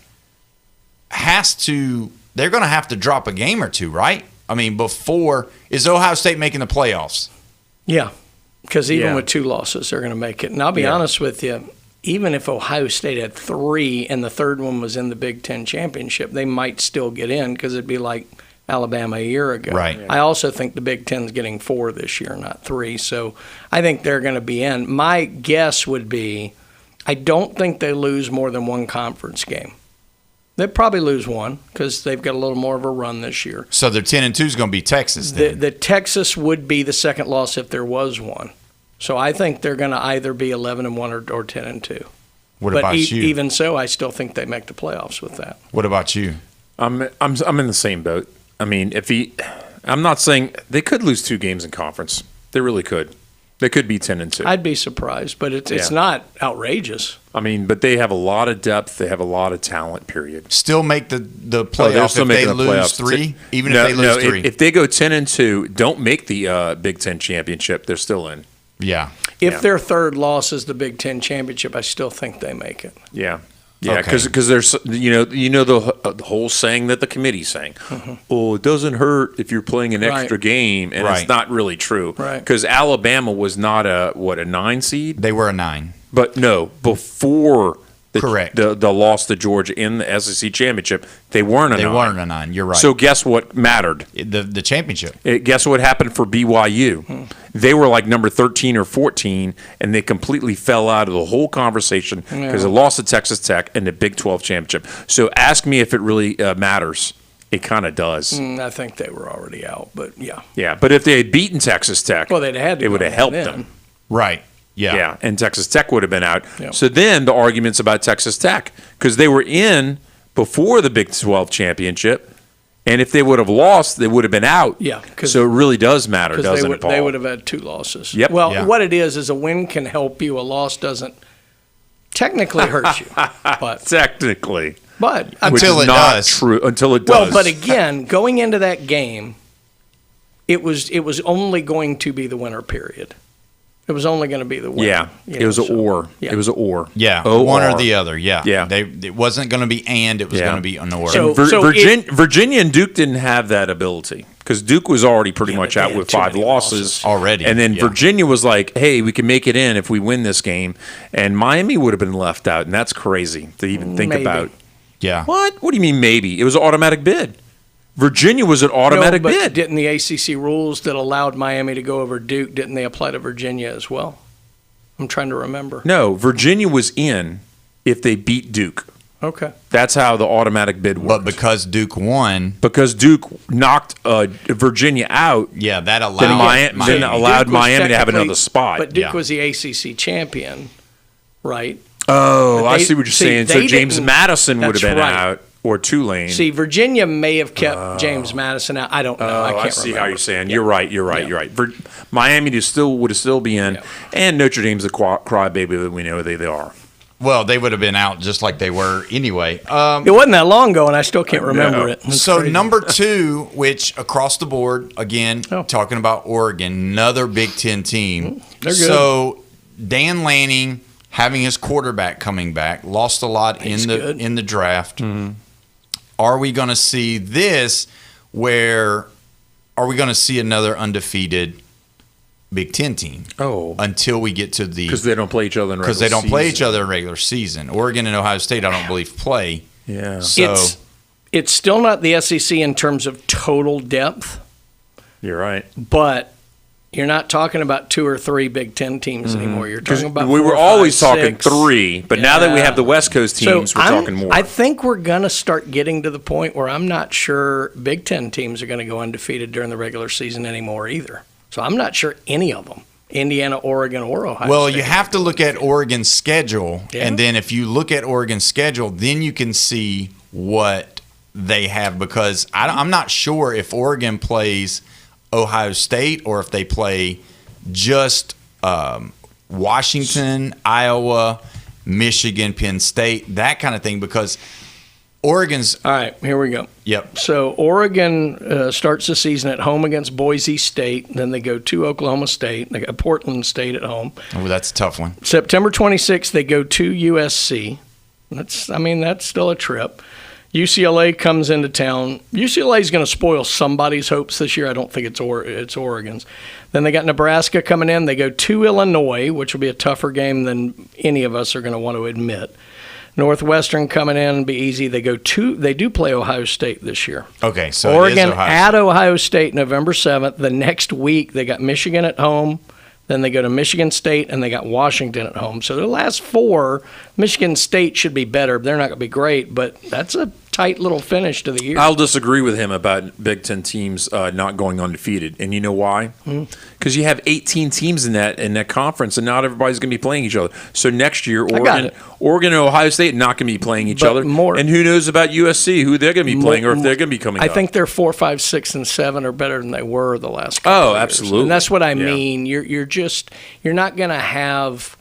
they're going to have to drop a game or 2, right? I mean, is Ohio State making the playoffs?
Yeah, because even with 2 losses, they're going to make it. And I'll be honest with you, even if Ohio State had 3 and the third one was in the Big Ten championship, they might still get in because it'd be like Alabama a year ago.
Right.
I also think the Big Ten's getting 4 this year, not 3. So I think they're going to be in. My guess would be I don't think they lose more than 1 conference game. They'll probably lose 1 because they've got a little more of a run this year.
So their 10-2 is going to be Texas then.
The Texas would be the second loss if there was one. So I think they're going to either be 11-1 or 10-2.
What about you?
Even so, I still think they make the playoffs with that.
What about you?
I'm in the same boat. I mean, I'm not saying they could lose 2 games in conference. They really could. They could be 10-2.
I'd be surprised, but it's not outrageous.
I mean, but they have a lot of depth. They have a lot of talent, period.
Still make the playoffs if they lose 3? Even if they lose 3?
If they go 10-2, don't make the Big Ten championship, they're still in.
Yeah.
If their third loss is the Big Ten championship, I still think they make it.
Yeah. Yeah, because there's the whole saying that the committee's saying, oh, it doesn't hurt if you're playing an extra game, and it's not really true.
Right.
Because Alabama was not a 9 seed?
They were a 9.
But no, before
Correct.
The loss to Georgia in the SEC championship, they weren't a 9.
They weren't a 9. You're right.
So guess what mattered?
The championship.
Guess what happened for BYU? They were like number 13 or 14, and they completely fell out of the whole conversation because they lost to Texas Tech in the Big 12 championship. So ask me if it really matters. It kind of does.
I think they were already out, but yeah.
Yeah, but if they had beaten Texas Tech,
they'd had to
it would have helped them.
Right. Yeah.
Yeah, and Texas Tech would have been out.
Yep.
So then the arguments about Texas Tech, because they were in before the Big 12 championship, and if they would have lost, they would have been out.
Yeah.
So it really does matter, doesn't it, Paul?
They would have had 2 losses.
Yep.
Well, what it is a win can help you. A loss doesn't technically hurt you. But
technically.
But
until it does.
True, until it does.
Well, but again, going into that game, it was only going to be the winner, period. It was only going to be the winner.
Yeah, it was an or.
Yeah.
It was an or.
Yeah, one or the other. Yeah, yeah. It wasn't going to be and. It was going to be an or.
Virginia and Duke didn't have that ability because Duke was already pretty much out with 5 losses
already,
and then Virginia was like, "Hey, we can make it in if we win this game," and Miami would have been left out, and that's crazy to even think about.
Yeah.
What? What do you mean maybe? It was an automatic bid. Virginia was an automatic bid.
Didn't the ACC rules that allowed Miami to go over Duke, didn't they apply to Virginia as well? I'm trying to remember.
No, Virginia was in if they beat Duke.
Okay.
That's how the automatic bid worked.
But because Duke won.
Because Duke knocked Virginia out.
Yeah, that allowed
Miami to have another spot.
But Duke was the ACC champion, right?
Oh, I see what you're saying. So James Madison would have been out. Or Tulane.
See, Virginia may have kept James Madison out. I don't know. I can't
see how you're saying. You're right. You're right. Miami would still be in, and Notre Dame's the crybaby that we know they are.
Well, they would have been out just like they were anyway.
It wasn't that long ago, and I still can't remember it.
So crazy. Number 2, which across the board, again, talking about Oregon, another Big Ten team.
They're good.
So Dan Lanning, having his quarterback coming back, lost a lot in the draft.
Mm-hmm.
Are we going to see this where are we going to see another undefeated Big Ten team? Until we get to the –
because they don't play each other in regular season.
Because they don't play each other in regular season. Oregon and Ohio State, I don't believe, play.
Yeah.
So
it's still not the SEC in terms of total depth.
You're right.
But – you're not talking about 2 or 3 Big Ten teams anymore. You're talking about 4
we were
5,
always talking
6.
3, but now that we have the West Coast teams, we're talking more.
I think we're going to start getting to the point where I'm not sure Big Ten teams are going to go undefeated during the regular season anymore either. So I'm not sure any of them, Indiana, Oregon, or Ohio State.
Well, you have to look at Oregon's schedule, and then if you look at Oregon's schedule, then you can see what they have because I'm not sure if Oregon plays Ohio State or if they play just Washington, Iowa, Michigan, Penn State, that kind of thing, because Oregon's...
All right, here we go.
Yep.
So Oregon starts the season at home against Boise State. Then they go to Oklahoma State. They got Portland State at home.
Oh, that's a tough one.
September 26th, they go to USC. That's still a trip. UCLA comes into town. UCLA is going to spoil somebody's hopes this year. I don't think it's Oregon's. Then they got Nebraska coming in. They go to Illinois, which will be a tougher game than any of us are going to want to admit. Northwestern coming in and be easy. They do play Ohio State this year.
Okay, so
Oregon at Ohio State November 7th. The next week they got Michigan at home. Then they go to Michigan State, and they got Washington at home. So the last four, Michigan State should be better. They're not going to be great, but that's a tight little finish to the year.
I'll disagree with him about Big Ten teams not going undefeated. And you know why? Because you have 18 teams in that conference, and not everybody's going to be playing each other. So next year, Oregon and Ohio State not going to be playing each other. And who knows about USC, who they're going to be playing, or if they're going to be coming up.
I think they're 4, 5, 6, and 7 are better than they were the last couple of years.
Absolutely.
And that's what I mean. You're not going to have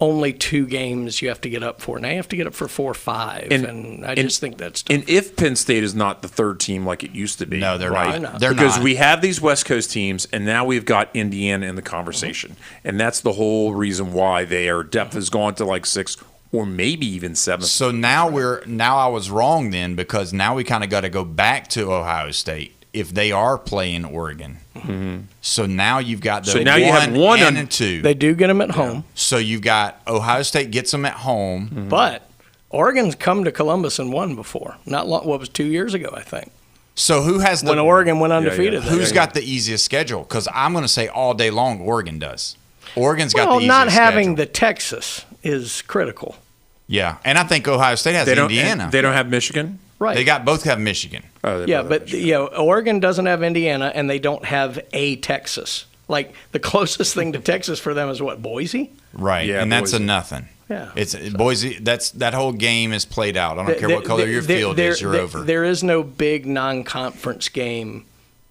only 2 games you have to get up for. Now you have to get up for 4 or 5, and I just think that's tough.
And if Penn State is not the third team like it used to be.
No, they're not.
Because we have these West Coast teams, and now we've got Indiana in the conversation. And that's the whole reason why their depth has gone to like 6 or maybe even 7.
So now I was wrong then, because now we kind of got to go back to Ohio State if they are playing Oregon.
Mm-hmm.
So now you've got
you have 1
and 2.
They do get them at home.
So you've got Ohio State gets them at home.
Mm-hmm. But Oregon's come to Columbus and won before. Not long, what was 2 years ago, I think.
So who has
when Oregon went undefeated?
Who's got the easiest schedule? Because I'm going to say all day long Oregon does. Oregon's got the easiest
not having
schedule.
The Texas is critical.
Yeah, and I think Ohio State has Indiana.
They don't have Michigan?
Right.
They both have Michigan.
Oregon doesn't have Indiana, and they don't have a Texas. Like, the closest thing to Texas for them is what, Boise?
Right, and that's a nothing.
Yeah.
Boise, that whole game is played out. I don't care what color your field is, you're over.
There is no big non-conference game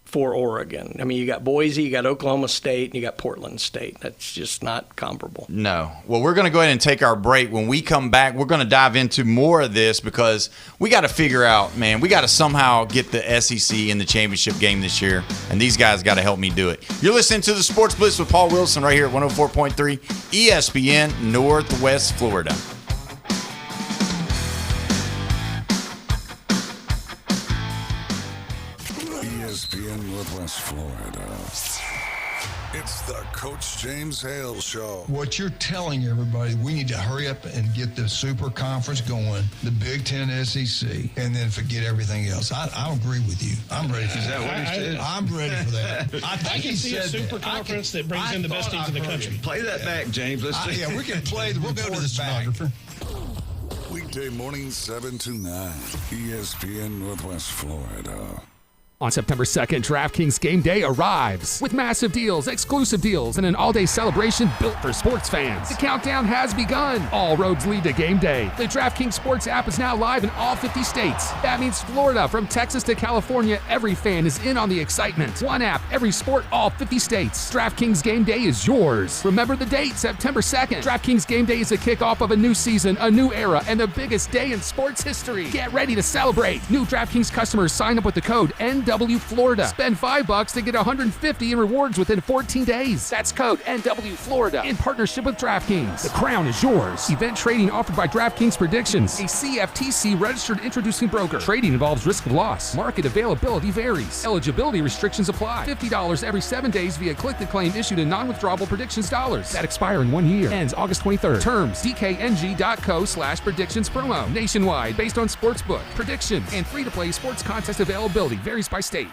for Oregon. I mean, you got Boise, you got Oklahoma State, and you got Portland State. That's just not comparable.
No. Well, we're going to go ahead and take our break. When we come back, we're going to dive into more of this, because we got to figure out, man, we got to somehow get the SEC in the championship game this year, and these guys got to help me do it. You're listening to the Sports Blitz with Paul Wilson right here at 104.3 ESPN Northwest Florida.
ESPN Northwest Florida. It's the Coach James Hale Show.
What you're telling everybody, we need to hurry up and get the Super Conference going, the Big Ten, SEC, and then forget everything else. I agree with you. I'm ready for that. What he said? I'm ready for that. I think
he see a Super Conference that brings in the best teams in the country.
Play that back, James. Let's see. Yeah, we can play. We'll go to the stenographer.
Weekday mornings 7 to 9. ESPN Northwest Florida.
On September 2nd, DraftKings Game Day arrives with massive deals, exclusive deals, and an all-day celebration built for sports fans. The countdown has begun. All roads lead to Game Day. The DraftKings Sports app is now live in all 50 states. That means Florida, from Texas to California, every fan is in on the excitement. One app, every sport, all 50 states. DraftKings Game Day is yours. Remember the date, September 2nd. DraftKings Game Day is a kickoff of a new season, a new era, and the biggest day in sports history. Get ready to celebrate. New DraftKings customers sign up with the code NW Florida. Spend $5 to get $150 in rewards within 14 days. That's code NW Florida in partnership with DraftKings. The crown is yours. Event trading offered by DraftKings Predictions, a CFTC registered introducing broker. Trading involves risk of loss. Market availability varies. Eligibility restrictions apply. $50 every 7 days via click-to-claim issued in non-withdrawable predictions dollars that expire in 1 year. Ends August 23rd. Terms dkng.co/predictions promo. Nationwide based on sportsbook, predictions, and free-to-play sports contest availability varies by state.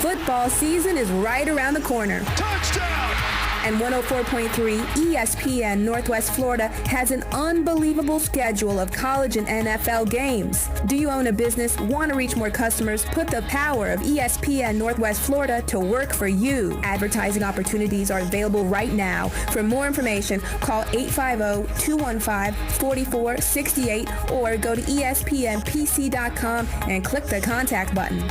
Football season is right around the corner.
Touchdown!
And 104.3 ESPN Northwest Florida has an unbelievable schedule of college and NFL games. Do you own a business, want to reach more customers? Put the power of ESPN Northwest Florida to work for you. Advertising opportunities are available right now. For more information, call 850-215-4468 or go to ESPNPC.com and click the contact button.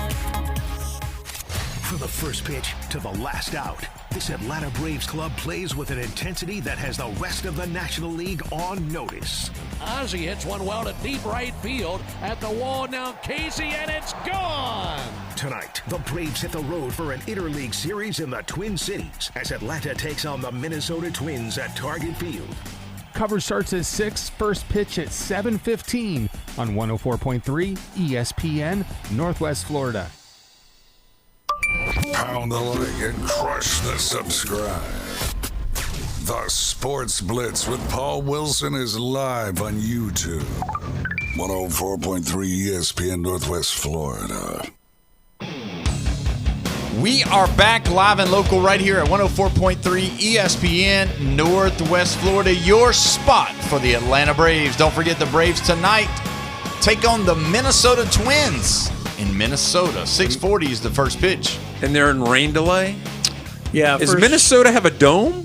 From the first pitch to the last out, This Atlanta Braves club plays with an intensity that has the rest of the National League on notice.
Ozzie hits one well to deep right field. At the wall now, Casey, and it's gone!
Tonight, the Braves hit the road for an interleague series in the Twin Cities as Atlanta takes on the Minnesota Twins at Target Field.
Coverage starts at 6, first pitch at 7:15 on 104.3 ESPN, Northwest Florida.
Pound the like and crush the subscribe. The Sports Blitz with Paul Wilson is live on YouTube. 104.3 ESPN Northwest Florida.
We are back live and local right here at 104.3 ESPN Northwest Florida, your spot for the Atlanta Braves. Don't forget the Braves tonight take on the Minnesota Twins in Minnesota. 6:40 is the first pitch.
And they're in rain delay?
Yeah.
Does Minnesota have a dome?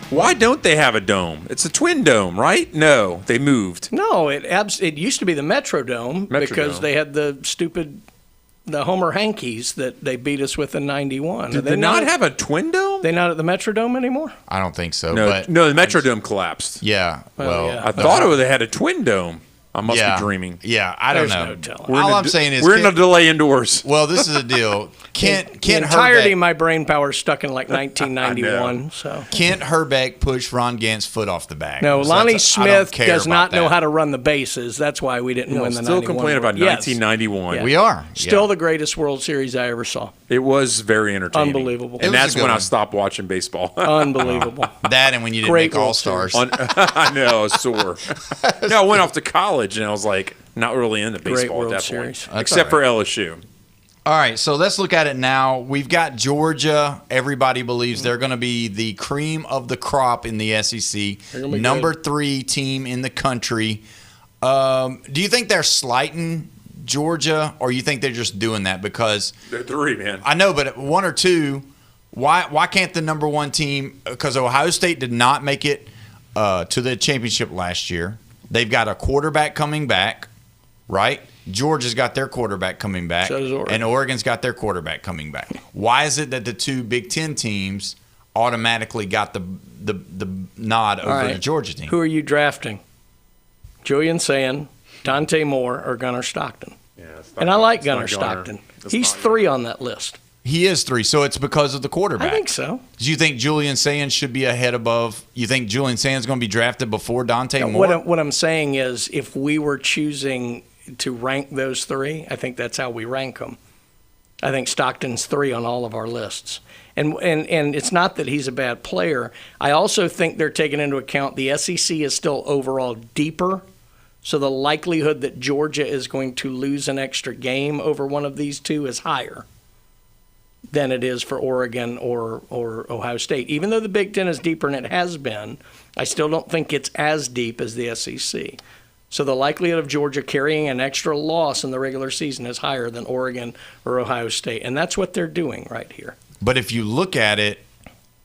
Why don't they have a dome? It's a twin dome, right? No, they moved.
No, it used to be the Metrodome because they had the Homer Hankies that they beat us with in '91.
Did they not have a twin dome?
They not at the Metrodome anymore?
I don't think so.
No,
but
the Metrodome collapsed.
Yeah. Well,
yeah.
I thought they had a twin dome. I must be dreaming.
Yeah, I don't know.
No telling.
All I'm saying is
we're in a delay indoors.
Well, this is the deal. Kent
the entirety
Herbeck,
of my brain power is stuck in like 1991. So
Kent Herbeck pushed Ron Gant's foot off the bag.
No,
So
Lonnie Smith does not know
that.
how to run the bases. That's why we didn't win the
Still
91.
complain about 1991.
Yeah.
We are.
Still the greatest World Series I ever saw.
It was very entertaining.
Unbelievable.
And that's when I stopped watching baseball.
Unbelievable.
That and when you didn't make All-Stars.
I know, I was sore. No, I went off to college and I was like, not really into baseball at that point. Except for LSU.
All right, so let's look at it now. We've got Georgia. Everybody believes they're going to be the cream of the crop in the SEC. Number 3 team in the country. Do you think they're slighting Georgia, or you think they're just doing that because
they're 3, man?
I know, but 1 or 2, why can't the number 1 team? Because Ohio State did not make it to the championship last year. They've got a quarterback coming back, right? Georgia's got their quarterback coming back,
so does Oregon.
And Oregon's got their quarterback coming back. Why is it that the 2 Big Ten teams automatically got the nod over the Georgia team?
Who are you drafting? Julian Sand, Dante Moore, or Gunnar Stockton?
Yeah,
and I like Gunnar Stockton. He's 3 on that list.
He is 3, so it's because of the quarterback.
I think so.
Do you think Julian Sands should be ahead above? You think Julian Sands is going to be drafted before Dante Moore?
What I'm saying is if we were choosing to rank those 3, I think that's how we rank them. I think Stockton's 3 on all of our lists. And it's not that he's a bad player. I also think they're taking into account the SEC is still overall deeper, so the likelihood that Georgia is going to lose an extra game over one of these 2 is higher than it is for Oregon or Ohio State. Even though the Big Ten is deeper than it has been, I still don't think it's as deep as the SEC. So the likelihood of Georgia carrying an extra loss in the regular season is higher than Oregon or Ohio State, and that's what they're doing right here.
But if you look at it,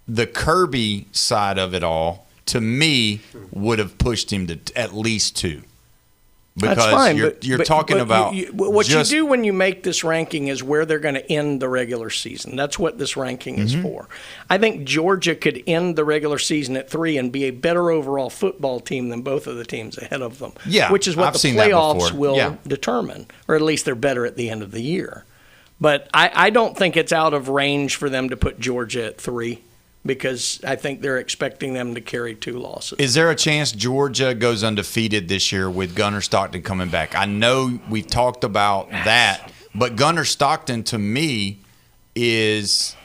the Kirby side of it all, to me, would have pushed him to at least 2. Because
that's fine,
you're talking about
what you do when you make this ranking is where they're going to end the regular season. That's what this ranking is for. I think Georgia could end the regular season at 3 and be a better overall football team than both of the teams ahead of them.
Yeah,
which is what
I've
the
seen that
playoffs
before.
will determine, or at least they're better at the end of the year. But I don't think it's out of range for them to put Georgia at 3. Because I think they're expecting them to carry 2 losses.
Is there a chance Georgia goes undefeated this year with Gunnar Stockton coming back? I know we've talked about that, but Gunnar Stockton, to me, is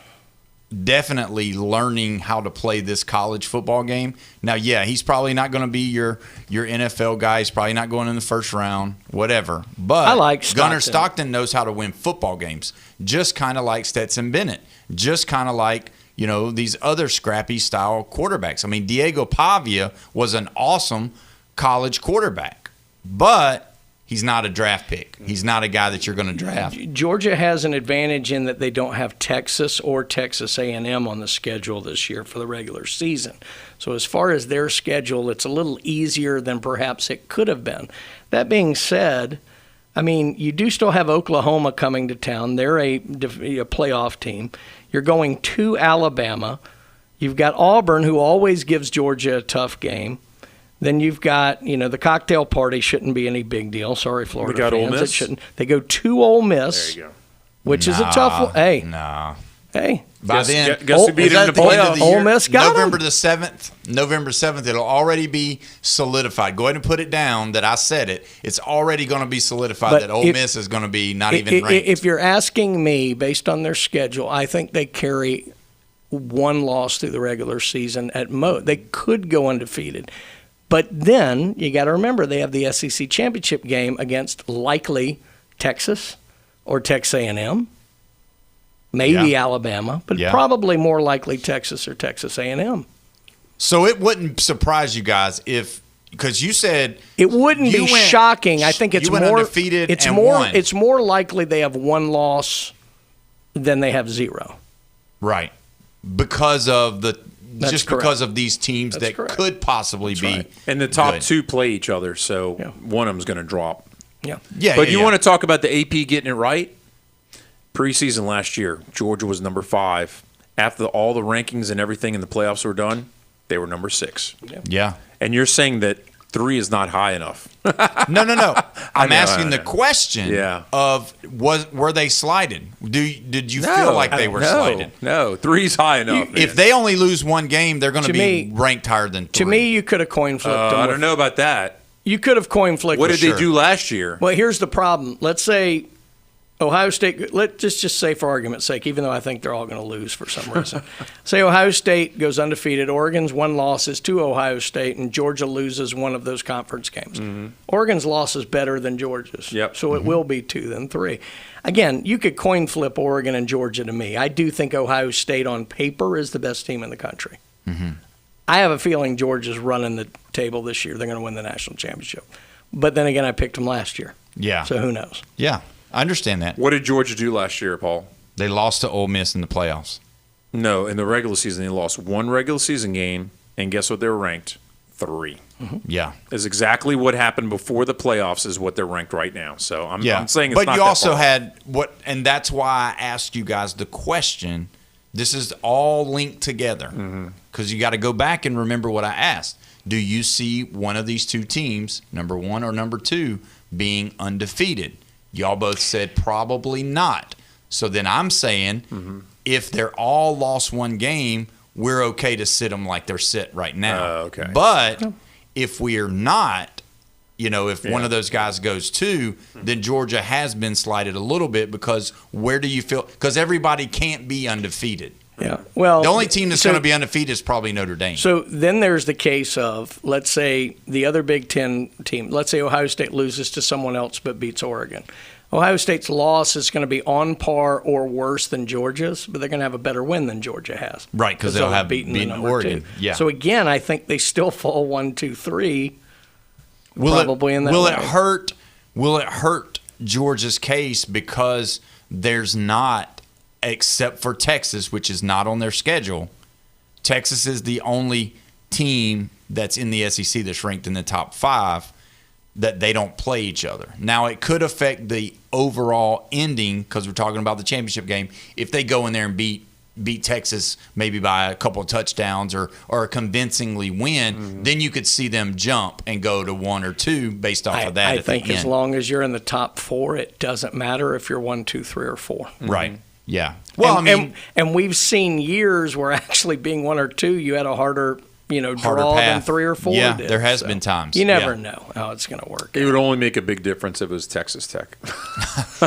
definitely learning how to play this college football game. Now, yeah, he's probably not going to be your NFL guy. He's probably not going in the first round, whatever. But
I like Stockton.
Gunnar Stockton knows how to win football games, just kind of like Stetson Bennett, just kind of like these other scrappy style quarterbacks. I mean, Diego Pavia was an awesome college quarterback, but he's not a draft pick. He's not a guy that you're going to draft.
Georgia has an advantage in that they don't have Texas or Texas A&M on the schedule this year for the regular season. So as far as their schedule, it's a little easier than perhaps it could have been. That being said, I mean, you do still have Oklahoma coming to town. They're a playoff team. You're going to Alabama. You've got Auburn, who always gives Georgia a tough game. Then you've got, the cocktail party shouldn't be any big deal. Sorry, Florida fans.
Ole Miss?
It shouldn't. They go to Ole Miss,
there you go.
Which is a tough one. Hey.
Nah.
Hey.
By then,
guess who beat it in the playoffs?
Ole Miss got
November the 7th, it'll already be solidified. Go ahead and put it down that I said it. It's already going to be solidified that Ole Miss is going to be not even ranked.
If you're asking me, based on their schedule, I think they carry one loss through the regular season at most. They could go undefeated. But then you got to remember they have the SEC championship game against likely Texas or Texas A&M. Maybe Alabama, but probably more likely Texas or Texas A&M.
So it wouldn't surprise you guys because you said
it wouldn't be shocking. I think it's more
undefeated.
It's more likely they have one loss than they have zero.
Right, because of because of these teams
That's
that
correct.
could possibly be
right. And the top
good.
two play each other, so one of them's going to drop.
Yeah.
But you want to talk about the AP getting it right? Preseason last year, Georgia was number 5. After all the rankings and everything in the playoffs were done, they were number 6.
Yeah.
And you're saying that 3 is not high enough.
No. I'm asking the question of were they slided? Did you feel like they were slided?
No, 3's high enough.
If they only lose one game, they're going to be ranked higher than 3.
To me, you could have coin flipped them.
I don't know about that.
You could have coin flipped.
What did they do last year?
Well, here's the problem. Let's say Ohio State, let's just say for argument's sake, even though I think they're all going to lose for some reason. Say Ohio State goes undefeated. Oregon's one loss is to Ohio State, and Georgia loses one of those conference games. Mm-hmm. Oregon's loss is better than Georgia's.
Yep.
So it will be 2 than 3. Again, you could coin flip Oregon and Georgia to me. I do think Ohio State on paper is the best team in the country.
Mm-hmm.
I have a feeling Georgia's running the table this year. They're going to win the national championship. But then again, I picked them last year.
Yeah.
So who knows?
Yeah. I understand that.
What did Georgia do last year, Paul?
They lost to Ole Miss in the playoffs.
No, in the regular season, they lost one regular season game, and guess what they were ranked? 3.
Mm-hmm. Yeah.
Is exactly what happened before the playoffs is what they're ranked right now. So I'm saying it's
but
not
you
that
also
far.
had and that's why I asked you guys the question. This is all linked together because you got to go back and remember what I asked. Do you see one of these two teams, number 1 or number 2, being undefeated? Y'all both said probably not. So then I'm saying if they're all lost one game, we're okay to sit them like they're sit right now.
Okay.
But if we're not, if one of those guys goes 2, then Georgia has been slighted a little bit because where do you feel? Because everybody can't be undefeated.
Yeah. Well,
the only team that's going to be undefeated is probably Notre Dame.
So then there's the case of, let's say the other Big Ten team, let's say Ohio State loses to someone else but beats Oregon. Ohio State's loss is going to be on par or worse than Georgia's, but they're going to have a better win than Georgia has.
Right, because they'll have beaten Oregon.
2.
Yeah.
So again, I think they still fall 1, 2, 3. Probably in that
will
way.
Will it hurt Georgia's case because there's not, except for Texas, which is not on their schedule. Texas is the only team that's in the SEC that's ranked in the top 5 that they don't play each other. Now, it could affect the overall ending because we're talking about the championship game. If they go in there and beat Texas maybe by a couple of touchdowns or convincingly win, then you could see them jump and go to 1 or 2 based off of that.
I think as long as you're in the top 4, it doesn't matter if you're 1, 2, 3, or 4.
Right. Yeah. Well,
and we've seen years where actually being 1 or 2, you had a harder draw than 3 or 4.
Yeah,
did.
there has been times.
You never know how it's going to work.
It would only make a big difference if it was Texas Tech.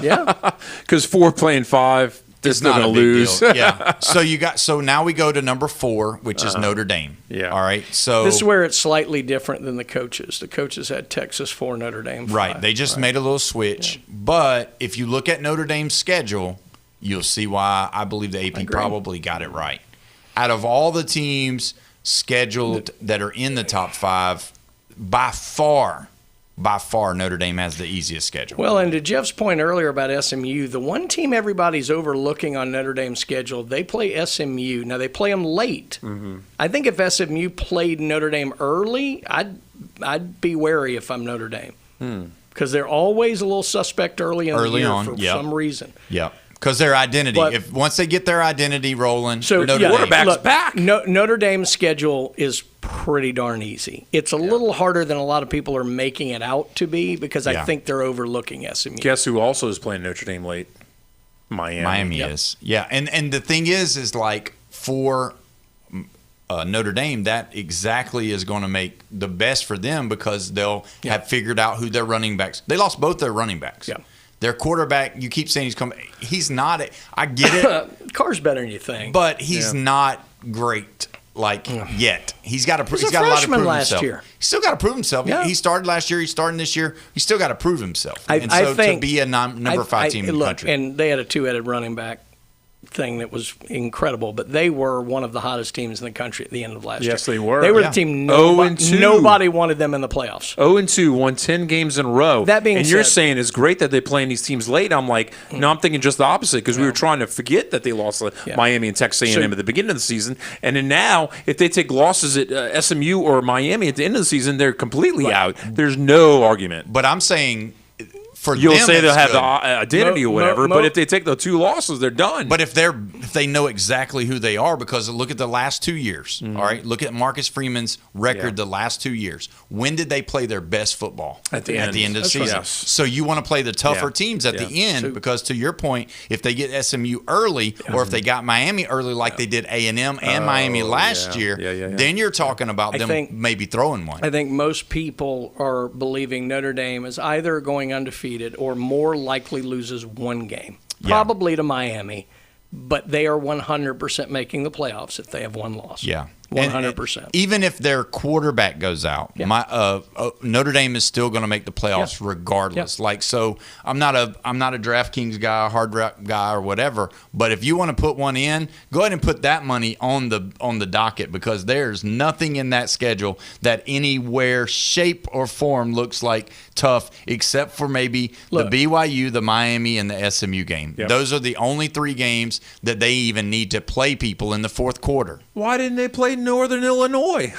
Yeah.
Because 4 playing 5. It's not going to lose.
Yeah. So now we go to number 4, which is Notre Dame.
Yeah.
All right. So
this is where it's slightly different than the coaches. The coaches had Texas 4, Notre Dame 5.
Right. They just made a little switch. Yeah. But if you look at Notre Dame's schedule, you'll see why I believe the AP probably got it right. Out of all the teams scheduled that are in the top 5, by far, Notre Dame has the easiest schedule.
Well, and to Jeff's point earlier about SMU, the one team everybody's overlooking on Notre Dame's schedule, they play SMU. Now, they play them late. Mm-hmm. I think if SMU played Notre Dame early, I'd be wary if I'm Notre Dame. because they're always a little suspect early in the year for some reason.
Yeah. Because their identity, once they get their identity rolling,
quarterback's back. Notre Dame's schedule is pretty darn easy. It's a little harder than a lot of people are making it out to be because I think they're overlooking SMU.
Guess who also is playing Notre Dame late? Miami
is. Yeah, and the thing is like for Notre Dame, that exactly is going to make the best for them because they'll have figured out who their running backs. They lost both their running backs. Yeah. Their quarterback, you keep saying he's coming. He's not. I get it.
Carr's better than you think,
but he's not great yet. He's got to. He's got a lot to prove himself. Year. He's still got to prove himself. Yeah. He started last year. He's starting this year. He's still got to prove himself. I think to be a number 5 team in the country.
And they had a 2-headed running back thing that was incredible, but they were one of the hottest teams in the country at the end of last year.
Yes, they were.
They were the team nobody wanted them in the playoffs.
0-2, won 10 games in a row.
That being
said, you're saying it's great that they're playing these teams late. I'm like, no, I'm thinking just the opposite because we were trying to forget that they lost Miami and Texas A&M at the beginning of the season, and then now if they take losses at SMU or Miami at the end of the season, they're completely out. There's no argument.
But I'm saying.
You'll say they'll have the identity or whatever, but if they take the 2 losses, they're done.
But if they know exactly who they are, because look at the last 2 years, all right? Look at Marcus Freeman's record the last 2 years. When did they play their best football?
At the end
of the season. Yes. So you want to play the tougher teams at the end because, to your point, if they get SMU early or if they got Miami early like they did A&M and Miami last year, then you're talking about them maybe throwing one.
I think most people are believing Notre Dame is either going undefeated or more likely loses one game, probably to Miami, but they are 100% making the playoffs if they have one loss.
Yeah.
100%.
Even if their quarterback goes out, Notre Dame is still going to make the playoffs regardless. So I'm not a DraftKings guy, a hard rock guy, or whatever. But if you want to put one in, go ahead and put that money on the docket because there's nothing in that schedule that anywhere, shape, or form looks like tough except for maybe the BYU, the Miami, and the SMU game. Yep. Those are the only 3 games that they even need to play people in the fourth quarter.
Why didn't they play Northern Illinois?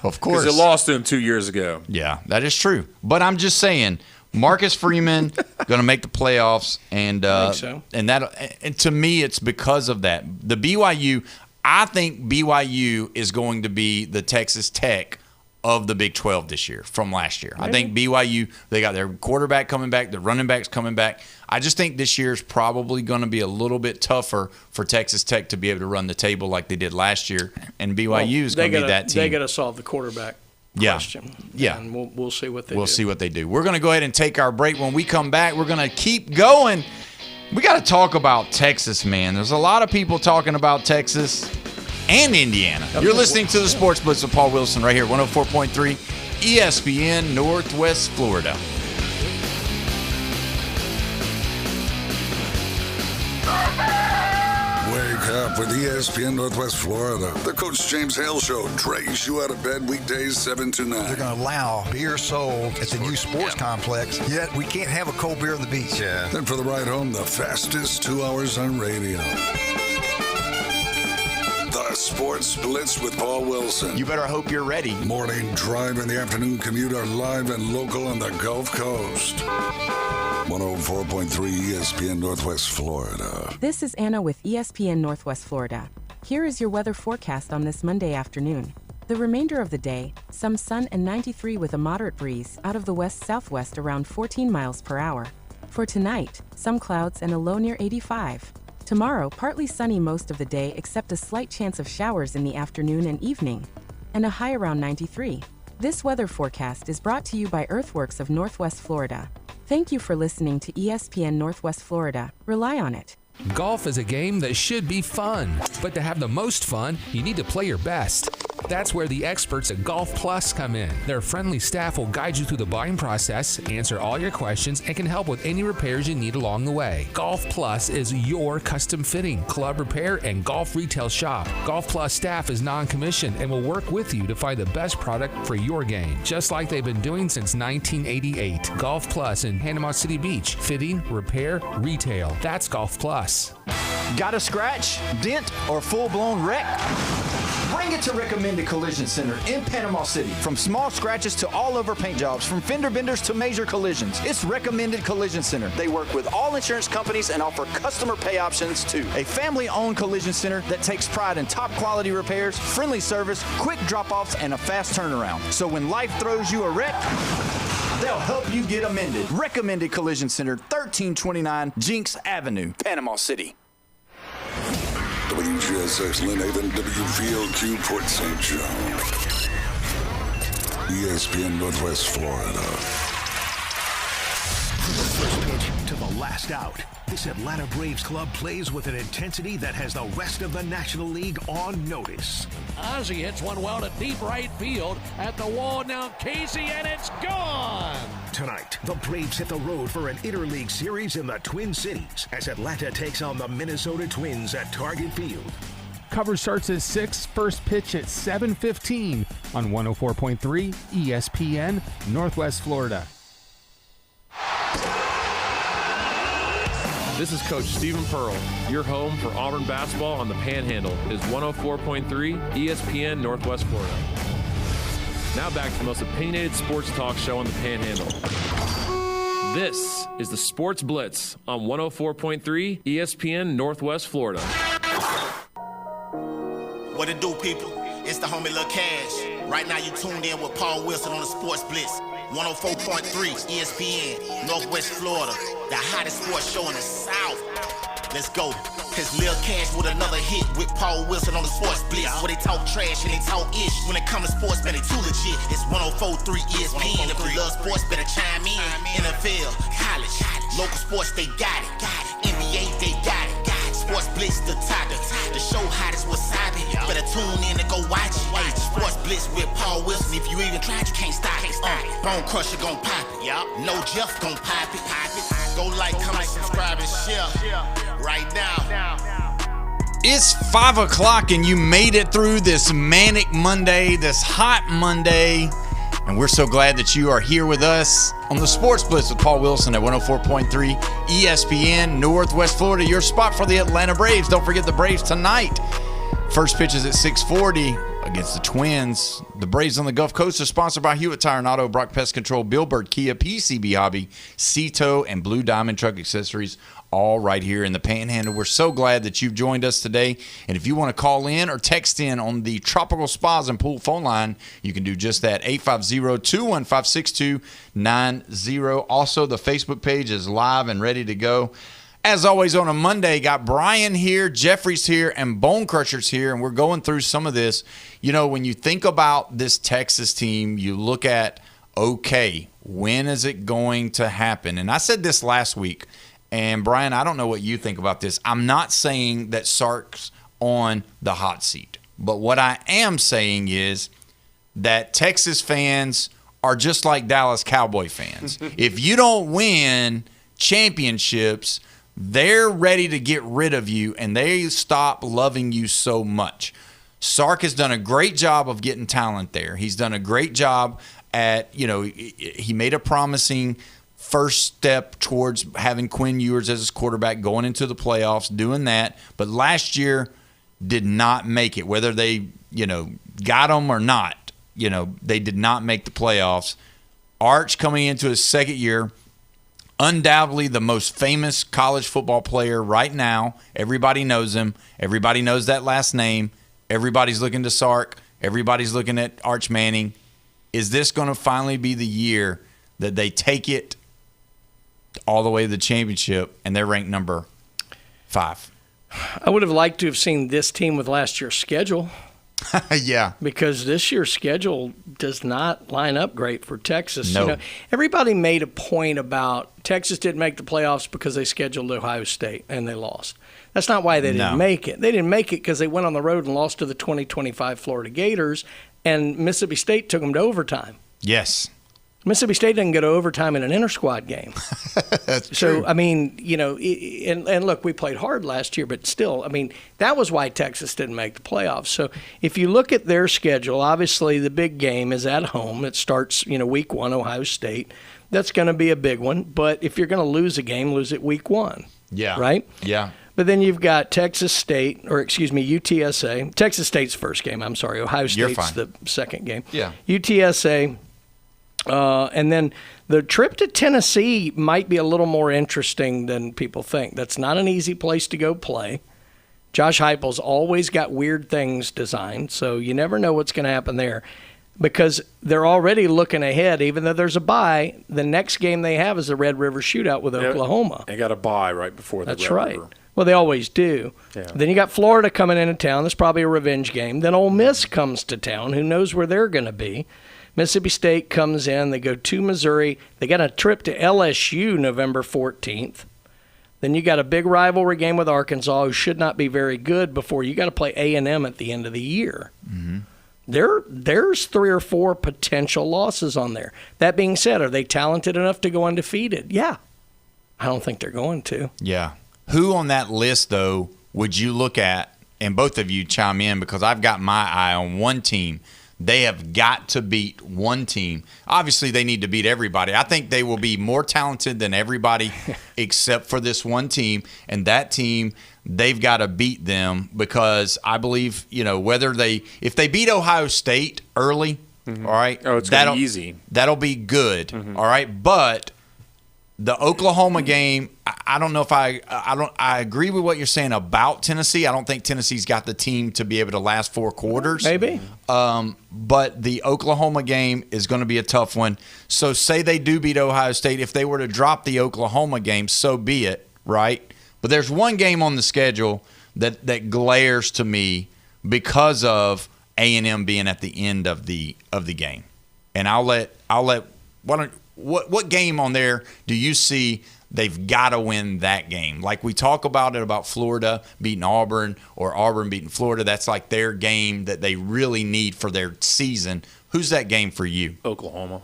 Of course.
Because they lost to them 2 years ago.
Yeah, that is true. But I'm just saying, Marcus Freeman going to make the playoffs, and
I think so.
And to me, it's because of that. The BYU, I think BYU is going to be the Texas Tech of the Big 12 this year from last year. Maybe. I think BYU, they got their quarterback coming back, their running backs coming back. I just think this year is probably going to be a little bit tougher for Texas Tech to be able to run the table like they did last year, and BYU is going to be that team.
They got to solve the quarterback question.
Yeah.
And we'll see what they do.
We'll see what they do. We're going to go ahead and take our break. When we come back, we're going to keep going. We got to talk about Texas, man. There's a lot of people talking about Texas and Indiana. You're listening to the Sports Blitz with Paul Wilson right here, 104.3 ESPN Northwest Florida.
Wake up with ESPN Northwest Florida. The Coach James Hale Show drags you out of bed weekdays 7 to 9.
They're going to allow beer sold at the new sports complex, yet we can't have a cold beer on the beach. Yeah.
Then for the ride home, the fastest 2 hours on radio. The Sports Blitz with Paul Wilson.
You better hope you're ready.
Morning drive and the afternoon commute are live and local on the Gulf Coast. 104.3 ESPN Northwest Florida.
This is Anna with ESPN Northwest Florida. Here is your weather forecast on this Monday afternoon. The remainder of the day, some sun and 93 with a moderate breeze out of the west-southwest around 14 miles per hour. For tonight, some clouds and a low near 85. Tomorrow, partly sunny most of the day except a slight chance of showers in the afternoon and evening, and a high around 93. This weather forecast is brought to you by Earthworks of Northwest Florida. Thank you for listening to ESPN Northwest Florida. Rely on it.
Golf is a game that should be fun, but to have the most fun, you need to play your best. That's where the experts at Golf Plus come in. Their friendly staff will guide you through the buying process, answer all your questions, and can help with any repairs you need along the way. Golf Plus is your custom fitting, club repair, and golf retail shop. Golf Plus staff is non-commissioned and will work with you to find the best product for your game, just like they've been doing since 1988. Golf Plus in Panama City Beach. Fitting, repair, retail. That's Golf Plus.
Got a scratch, dent, or full-blown wreck? Bring it to Recommended Collision Center in Panama City. From small scratches to all over paint jobs, from fender benders to major collisions, it's Recommended Collision Center. They work with all insurance companies and offer customer pay options too. A family-owned collision center that takes pride in top quality repairs, friendly service, quick drop-offs, and a fast turnaround. So when life throws you a wreck, they'll help you get amended. Recommended Collision Center, 1329 Jinx Avenue, Panama City.
WGSX Lynn Haven, WVLQ Port St. John, ESPN Northwest Florida.
From the first pitch to the last out, this Atlanta Braves club plays with an intensity that has the rest of the National League on notice.
Ozzie hits one well to deep right field at the wall. Now Casey, and it's gone.
Tonight, the Braves hit the road for an interleague series in the Twin Cities as Atlanta takes on the Minnesota Twins at Target Field.
Coverage starts at 6, first pitch at 7:15 on 104.3 ESPN Northwest Florida.
This is Coach Stephen Pearl. Your home for Auburn basketball on the Panhandle is 104.3 ESPN Northwest Florida. Now back to the most opinionated sports talk show on the Panhandle. This is the Sports Blitz on 104.3 ESPN Northwest Florida.
What it do, people? It's the homie Lil Cash. Right now you tuned in with Paul Wilson on the Sports Blitz. 104.3 ESPN Northwest Florida. The hottest sports show in the South. Let's go. Cause Lil Cash with another hit with Paul Wilson on the Sports Blitz. Where they talk trash and they talk ish. When it comes to sports, man, they too legit. It's 104.3 ESPN. If you love sports, better chime in. NFL, college, local sports, they got it. NBA, they got it. Sports Blitz, the topic. The show hottest was Sabi. Better tune in and go watch it. Sports Blitz with Paul Wilson. If you even tried, you can't stop it. Bone Crusher gon' pop it. No Jeff gon' pop it. Go like, comment, subscribe, and share right now.
It's 5 o'clock and you made it through this manic Monday, this hot Monday. And we're so glad that you are here with us on the Sports Blitz with Paul Wilson at 104.3 ESPN Northwest Florida, your spot for the Atlanta Braves. Don't forget the Braves tonight. First pitch is at 6:40 against the Twins. The Braves on the Gulf Coast are sponsored by Hewitt Tire and Auto, Brock Pest Control, Billbird, Kia, PCB Hobby, Cito, and Blue Diamond Truck Accessories, all right here in the Panhandle. We're so glad that you've joined us today. And if you want to call in or text in on the Tropical Spas and Pool phone line, you can do just that, 850-215-6290. Also, the Facebook page is live and ready to go. As always, on a Monday, got Brian here, Jeffrey's here, and Bone Crusher's here, and we're going through some of this. You know, when you think about this Texas team, you look at, okay, when is it going to happen? And I said this last week, and Brian, I don't know what you think about this. I'm not saying that Sark's on the hot seat, but what I am saying is that Texas fans are just like Dallas Cowboy fans. If you don't win championships, they're ready to get rid of you, and they stop loving you so much. Sark has done a great job of getting talent there. He's done a great job at, he made a promising first step towards having Quinn Ewers as his quarterback, going into the playoffs, doing that. But last year did not make it. Whether they, got him or not, they did not make the playoffs. Arch coming into his second year, undoubtedly the most famous college football player right now. Everybody knows him. Everybody knows that last name. Everybody's looking to Sark. Everybody's looking at Arch Manning. Is this going to finally be the year that they take it all the way to the championship and they're ranked number 5?
I would have liked to have seen this team with last year's schedule.
Yeah.
Because this year's schedule does not line up great for Texas.
No.
Everybody made a point about Texas didn't make the playoffs because they scheduled Ohio State and they lost. That's not why they didn't make it. They didn't make it because they went on the road and lost to the 2025 Florida Gators, and Mississippi State took them to overtime.
Yes.
Mississippi State doesn't go to overtime in an inter-squad game.
That's true.
So, I mean, and look, we played hard last year, but still, I mean, that was why Texas didn't make the playoffs. So if you look at their schedule, obviously the big game is at home. It starts, week 1, Ohio State. That's going to be a big one. But if you're going to lose a game, lose it week 1.
Yeah.
Right?
Yeah.
But then you've got UTSA. Texas State's first game. I'm sorry. Ohio State's the second game.
Yeah.
UTSA. And then the trip to Tennessee might be a little more interesting than people think. That's not an easy place to go play. Josh Heupel's always got weird things designed, so you never know what's going to happen there. Because they're already looking ahead, even though there's a bye. The next game they have is the Red River Shootout with Oklahoma.
They got a bye right before the
That's
Red
right.
River.
Well, they always do.
Yeah.
Then you got Florida coming into town. That's probably a revenge game. Then Ole Miss comes to town. Who knows where they're going to be? Mississippi State comes in. They go to Missouri. They got a trip to LSU November 14th. Then you got a big rivalry game with Arkansas, who should not be very good before you got to play A&M at the end of the year.
Mm-hmm.
There's 3 or 4 potential losses on there. That being said, are they talented enough to go undefeated? Yeah. I don't think they're going to.
Yeah. Who on that list, though, would you look at, and both of you chime in, because I've got my eye on one team. They have got to beat one team. Obviously, they need to beat everybody. I think they will be more talented than everybody except for this one team. And that team, they've got to beat them because I believe, if they beat Ohio State early, all right.
Oh, it's going to be easy.
That'll be good, all right. But the Oklahoma game, I don't know if I agree with what you're saying about Tennessee. I don't think Tennessee's got the team to be able to last 4 quarters.
Maybe.
But the Oklahoma game is going to be a tough one. So say they do beat Ohio State. If they were to drop the Oklahoma game, so be it, right? But there's one game on the schedule that glares to me because of A&M being at the end of the game. And what game on there do you see they've got to win that game? Like we talk about Florida beating Auburn or Auburn beating Florida. That's like their game that they really need for their season. Who's that game for you?
Oklahoma.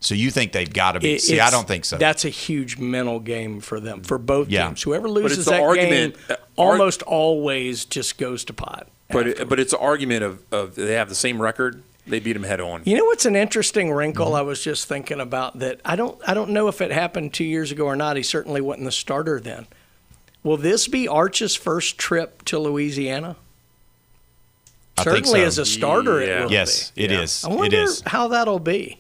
So you think they've got to be? See, I don't think so.
That's a huge mental game for them, for both teams. Whoever loses
that
game almost always just goes to pot.
But it's an argument of they have the same record. They beat them head on.
You know what's an interesting wrinkle I was just thinking about that I don't know if it happened 2 years ago or not. He certainly wasn't the starter then. Will this be Arch's first trip to Louisiana?
I
Certainly
think so.
As a starter it will
yes,
be.
it is.
I wonder how that'll be.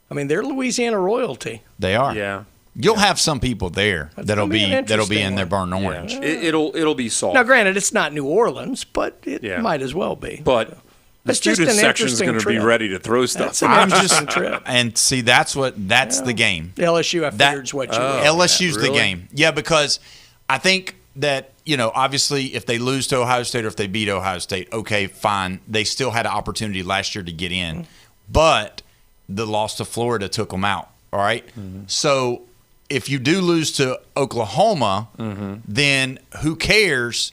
I mean, they're Louisiana royalty.
They are.
Yeah.
You'll have some people there that'll be in their burnt orange.
Yeah. It'll be soft.
Now, granted, it's not New Orleans, but it might as well be.
But the student section is going to be ready to throw stuff.
That's an interesting trip.
And see, that's the game.
LSU, I figured, is what you were.
LSU's the game. Yeah, because I think that, obviously if they lose to Ohio State or if they beat Ohio State, okay, fine. They still had an opportunity last year to get in. Mm-hmm. But the loss to Florida took them out, all right? Mm-hmm. So if you do lose to Oklahoma, then who cares?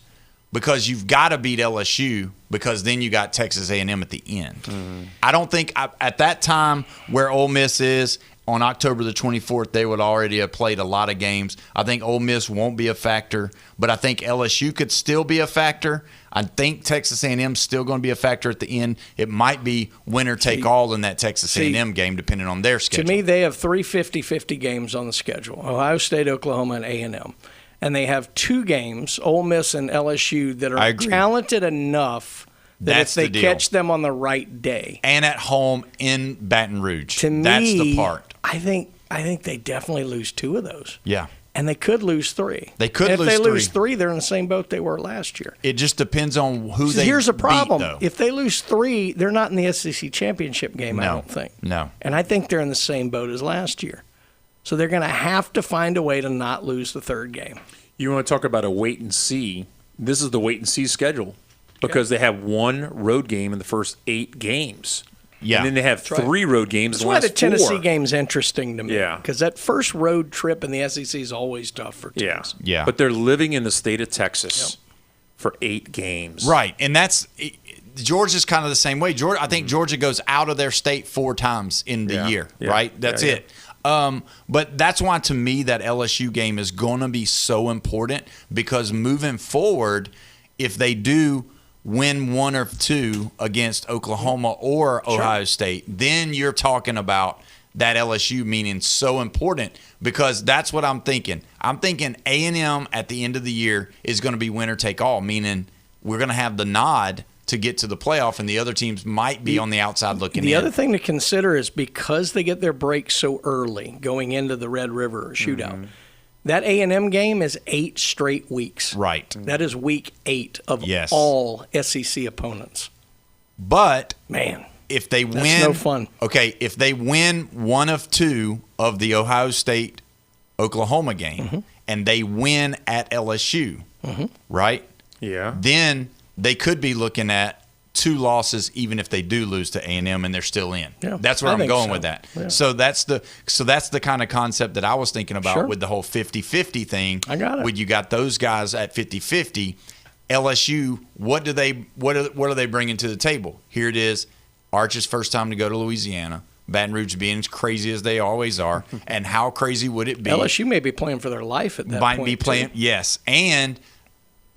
Because you've got to beat LSU because then you got Texas A&M at the end. Mm-hmm. I don't think at that time where Ole Miss is on October the 24th, they would already have played a lot of games. I think Ole Miss won't be a factor, but I think LSU could still be a factor. I think Texas A&M is still going to be a factor at the end. It might be winner take all in that Texas A&M game depending on their schedule.
To me, they have 3 50-50 games on the schedule, Ohio State, Oklahoma, and A&M. And they have 2 games, Ole Miss and LSU, that are talented enough that if they catch them on the right day.
And at home in Baton Rouge.
To me,
that's the part.
I think they definitely lose 2 of those.
Yeah.
And they could lose 3.
They could
and
lose 3.
If they lose 3, they're in the same boat they were last year.
It just depends on who they
Here's the problem.
beat, though.
If they lose 3, they're not in the SEC championship game, I don't think.
No.
And I think they're in the same boat as last year. So they're going to have to find a way to not lose the 3rd game.
You want to talk about a wait and see? This is the wait and see schedule because they have 1 road game in the first 8 games.
Yeah.
And then they have 3 road games
That's
in the last 4.
That's why the Tennessee game's interesting to me.
Yeah.
Because that first road trip in the SEC is always tough for teams.
Yeah.
But they're living in the state of Texas for 8 games.
Right. And Georgia's kind of the same way. I think Georgia goes out of their state 4 times in the year, right? That's it. But that's why, to me, that LSU game is going to be so important because moving forward, if they do win 1 or 2 against Oklahoma or Ohio State, then you're talking about that LSU meaning so important, because that's what I'm thinking. I'm thinking A&M at the end of the year is going to be winner take all, meaning we're going to have the nod to get to the playoff, and the other teams might be on the outside looking in.
The other thing to consider is because they get their break so early going into the Red River shootout, that A&M game is 8 straight weeks.
Right.
That is week 8 of all SEC opponents.
But
man,
if they win,
that's no fun.
Okay, if they win one of 2 of the Ohio State-Oklahoma game, and they win at LSU, right?
Yeah.
Then they could be looking at 2 losses, even if they do lose to A&M and they're still in.
Yeah,
that's where I'm going with that.
Yeah.
So that's the kind of concept that I was thinking about with the whole 50-50 thing.
I got it.
When you got those guys at 50-50, LSU, what are they bringing to the table? Here it is, Arch's first time to go to Louisiana. Baton Rouge being as crazy as they always are, and how crazy would it be?
LSU may be playing for their life at that point.
Might be playing, yes, and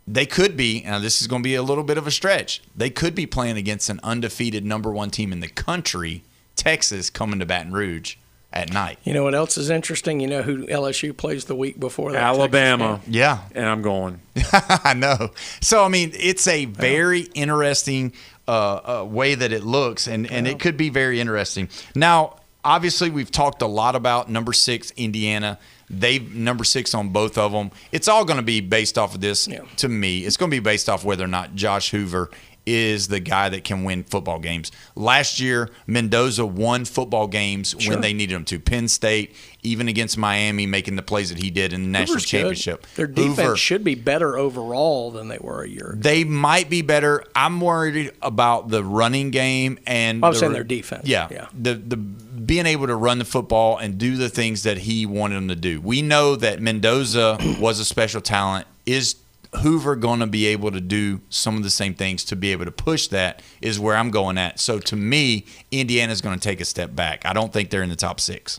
they could be. Now this is going to be a little bit of a stretch. They could be playing against an undefeated #1 team in the country, Texas, coming to Baton Rouge at night.
You know what else is interesting? You know who LSU plays the week before that?
Alabama.
Yeah.
And I'm going.
I know. So, I mean, it's a very interesting way that it looks, and it could be very interesting. Now, obviously, we've talked a lot about number 6, Indiana. They've number 6 on both of them. It's all going to be based off of this, to me. It's going to be based off whether or not Josh Hoover is the guy that can win football games. Last year, Mendoza won football games when they needed him to. Penn State, even against Miami, making the plays that he did in the national championship.
Their defense should be better overall than they were a year ago.
They might be better. I'm worried about the running game and
I'm saying their defense.
Yeah. The being able to run the football and do the things that he wanted them to do. We know that Mendoza was a special talent. Is Hoover going to be able to do some of the same things to be able to push that is where I'm going at. So to me, Indiana's going to take a step back. I don't think they're in the top 6.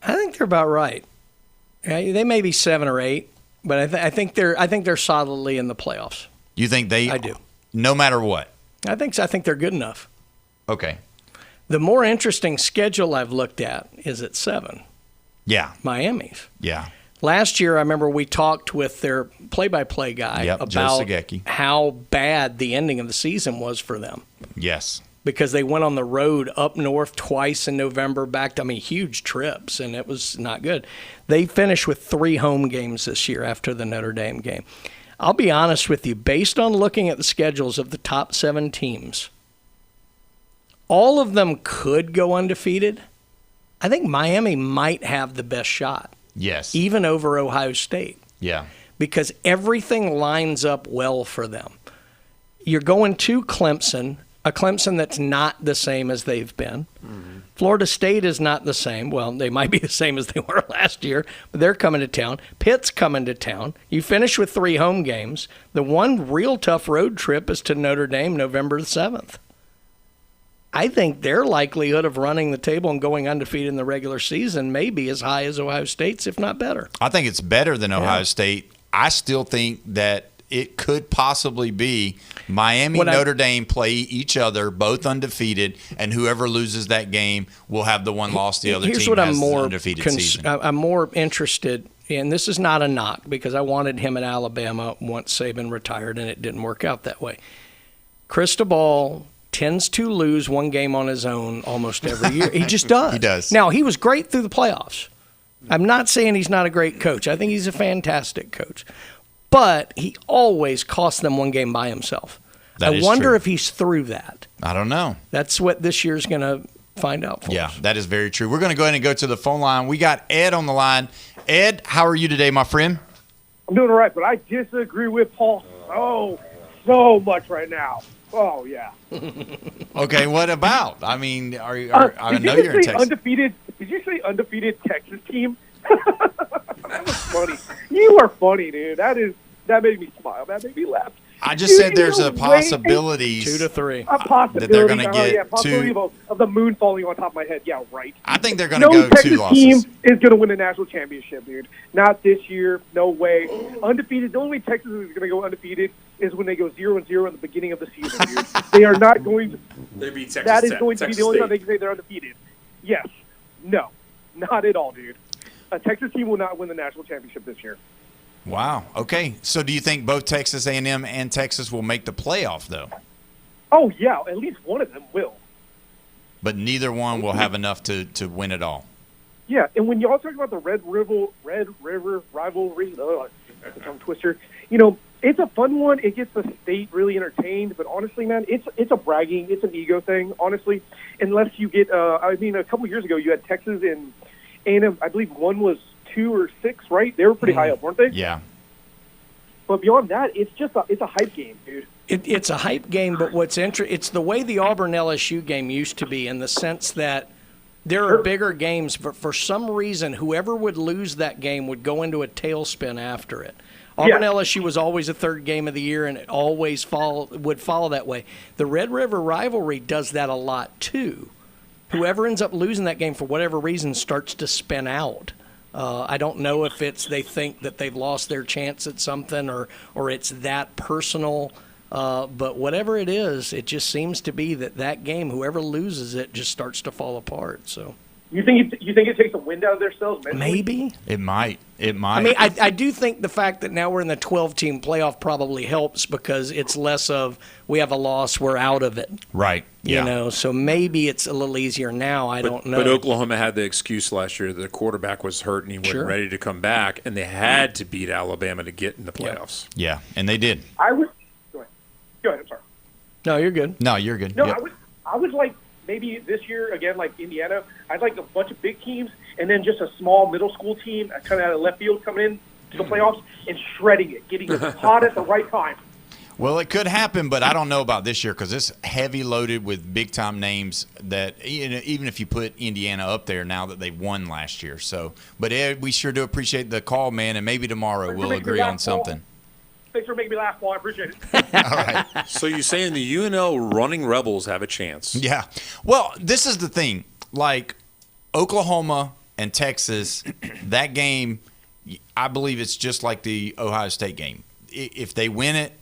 I think they're about right. They may be 7 or 8, but I think they're solidly in the playoffs.
You think they?
I do.
No matter what.
I think so. I think they're good enough.
Okay.
The more interesting schedule I've looked at is at 7.
Yeah.
Miami's.
Yeah.
Last year, I remember we talked with their play-by-play guy about how bad the ending of the season was for them.
Yes.
Because they went on the road up north twice in November, huge trips, and it was not good. They finished with 3 home games this year after the Notre Dame game. I'll be honest with you, based on looking at the schedules of the top 7 teams, all of them could go undefeated. I think Miami might have the best shot.
Yes.
Even over Ohio State.
Yeah.
Because everything lines up well for them. You're going to Clemson, a Clemson that's not the same as they've been. Mm-hmm. Florida State is not the same. Well, they might be the same as they were last year, but they're coming to town. Pitt's coming to town. You finish with 3 home games. The one real tough road trip is to Notre Dame November 7th. I think their likelihood of running the table and going undefeated in the regular season may be as high as Ohio State's, if not better.
I think it's better than Ohio State. I still think that it could possibly be Miami and Notre Dame play each other, both undefeated, and whoever loses that game will have the one loss the other team has the undefeated season.
I'm more interested, and this is not a knock, because I wanted him at Alabama once Saban retired, and it didn't work out that way. Cristobal tends to lose one game on his own almost every year. He just does.
He does.
Now, he was great through the playoffs. I'm not saying he's not a great coach. I think he's a fantastic coach. But he always costs them one game by himself. I wonder if he's through that.
I don't know.
That's what this year's going to find out for us.
Yeah, that is very true. We're going to go ahead and go to the phone line. We got Ed on the line. Ed, how are you today, my friend?
I'm doing all right, but I disagree with Paul so much right now. Oh, yeah.
Okay, what about? I mean, I know you're in Texas.
Did you say undefeated Texas team? That was funny. You are funny, dude. That made me smile. That made me laugh.
I just said there's a possibility
2 to 3
that
they're going to get
possibility of the moon falling on top of my head. Yeah, right.
I think they're going to go
Texas
2 losses.
team is going to win a national championship, dude. Not this year. No way. Undefeated. The only way Texas is going to go undefeated is when they go 0-0 in the beginning of the season, dude. They are not going to.
They beat Texas
That is
Tech,
going to be the only time they can say they're undefeated. Yes. No. Not at all, dude. A Texas team will not win the national championship this year.
Wow. Okay. So do you think both Texas A&M and Texas will make the playoff, though?
Oh, yeah. At least one of them will.
But neither one will have enough to win it all.
Yeah, and when y'all talk about the Red River rivalry, that's a tongue twister, it's a fun one. It gets the state really entertained, but honestly, man, it's a bragging, it's an ego thing, honestly. Unless you get, a couple years ago, you had Texas and A&M, I believe one was 2 or 6, right? They were pretty high up, weren't they?
Yeah.
But beyond that, it's a hype game, dude.
It's a hype game, but it's the way the Auburn-LSU game used to be, in the sense that there are bigger games, but for some reason, whoever would lose that game would go into a tailspin after it. Auburn-LSU was always a third game of the year, and it always would follow that way. The Red River rivalry does that a lot, too. Whoever ends up losing that game for whatever reason starts to spin out. I don't know if they think that they've lost their chance at something or it's that personal. But whatever it is, it just seems to be that game, whoever loses it, just starts to fall apart. So,
you think it takes the wind out of their sails?
Maybe
it might. I
mean, I do think the fact that now we're in the 12-team playoff probably helps, because it's less of we have a loss, we're out of it.
Right. Yeah.
So maybe it's a little easier now. I don't know.
But Oklahoma had the excuse last year that the quarterback was hurt and he wasn't ready to come back, and they had to beat Alabama to get in the playoffs.
Yeah, and they did.
Go ahead, I'm sorry.
No, you're good.
No, you're good.
No,
yep.
I was like, maybe this year, again, like Indiana, I'd like a bunch of big teams and then just a small middle school team kind of out of left field coming in to the playoffs and shredding it, getting it hot at the right time.
Well, it could happen, but I don't know about this year, because it's heavy loaded with big-time names that even if you put Indiana up there now that they won last year. So, but Ed, we sure do appreciate the call, man, and maybe tomorrow we'll agree on something.
Thanks for making me laugh, Paul. I appreciate it.
All right.
So you're saying the UNL Running Rebels have a chance?
Yeah. Well, this is the thing. Like Oklahoma and Texas, that game, I believe it's just like the Ohio State game. If they win it,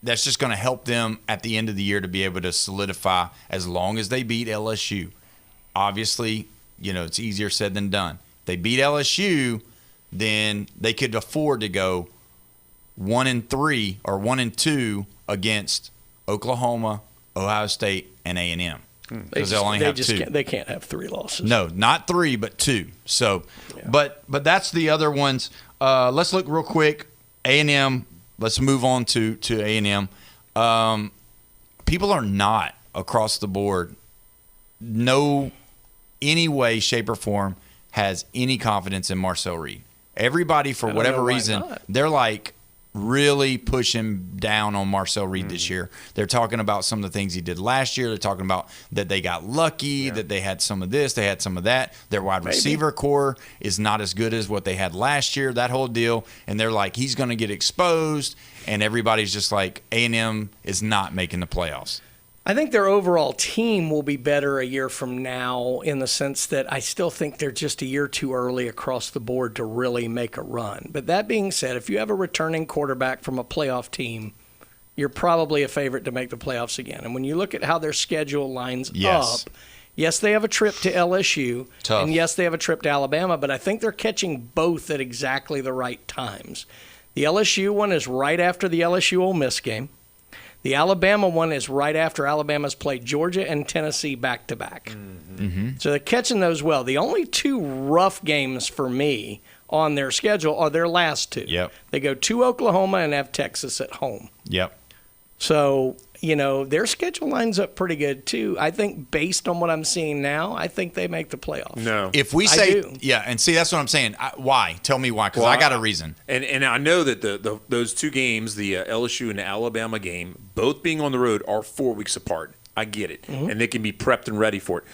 that's just going to help them at the end of the year to be able to solidify, as long as they beat LSU. Obviously, it's easier said than done. If they beat LSU, then they could afford to go 1-3 or 1-2 against Oklahoma, Ohio State, and A&M. Because they'll only have 2.
They can't have 3 losses.
No, not 3, but 2. So, but that's the other ones. Let's look real quick. A&M. Let's move on to A&M. People are not across the board, no any way, shape, or form has any confidence in Marcel Reed. Everybody, for whatever reason, they're like really pushing down on Marcel Reed this year. They're talking about some of the things he did last year. They're talking about that they got lucky, that they had some of this, they had some of that. Their wide receiver core is not as good as what they had last year, that whole deal. And they're like, he's going to get exposed. And everybody's just like, A&M is not making the playoffs.
I think their overall team will be better a year from now, in the sense that I still think they're just a year too early across the board to really make a run. But that being said, if you have a returning quarterback from a playoff team, you're probably a favorite to make the playoffs again. And when you look at how their schedule lines up, yes, they have a trip to LSU, and yes, they have a trip to Alabama, but I think they're catching both at exactly the right times. The LSU one is right after the LSU Ole Miss game. The Alabama one is right after Alabama's played Georgia and Tennessee back-to-back. Mm-hmm. So they're catching those well. The only 2 rough games for me on their schedule are their last 2.
Yep.
They go to Oklahoma and have Texas at home.
Yep.
So, their schedule lines up pretty good, too. I think based on what I'm seeing now, I think they make the playoffs.
No.
If we say – and see, that's what I'm saying. Why? Tell me why, because I got a reason.
And I know that those 2 games, the LSU and the Alabama game, both being on the road, are 4 weeks apart. I get it. Mm-hmm. And they can be prepped and ready for it.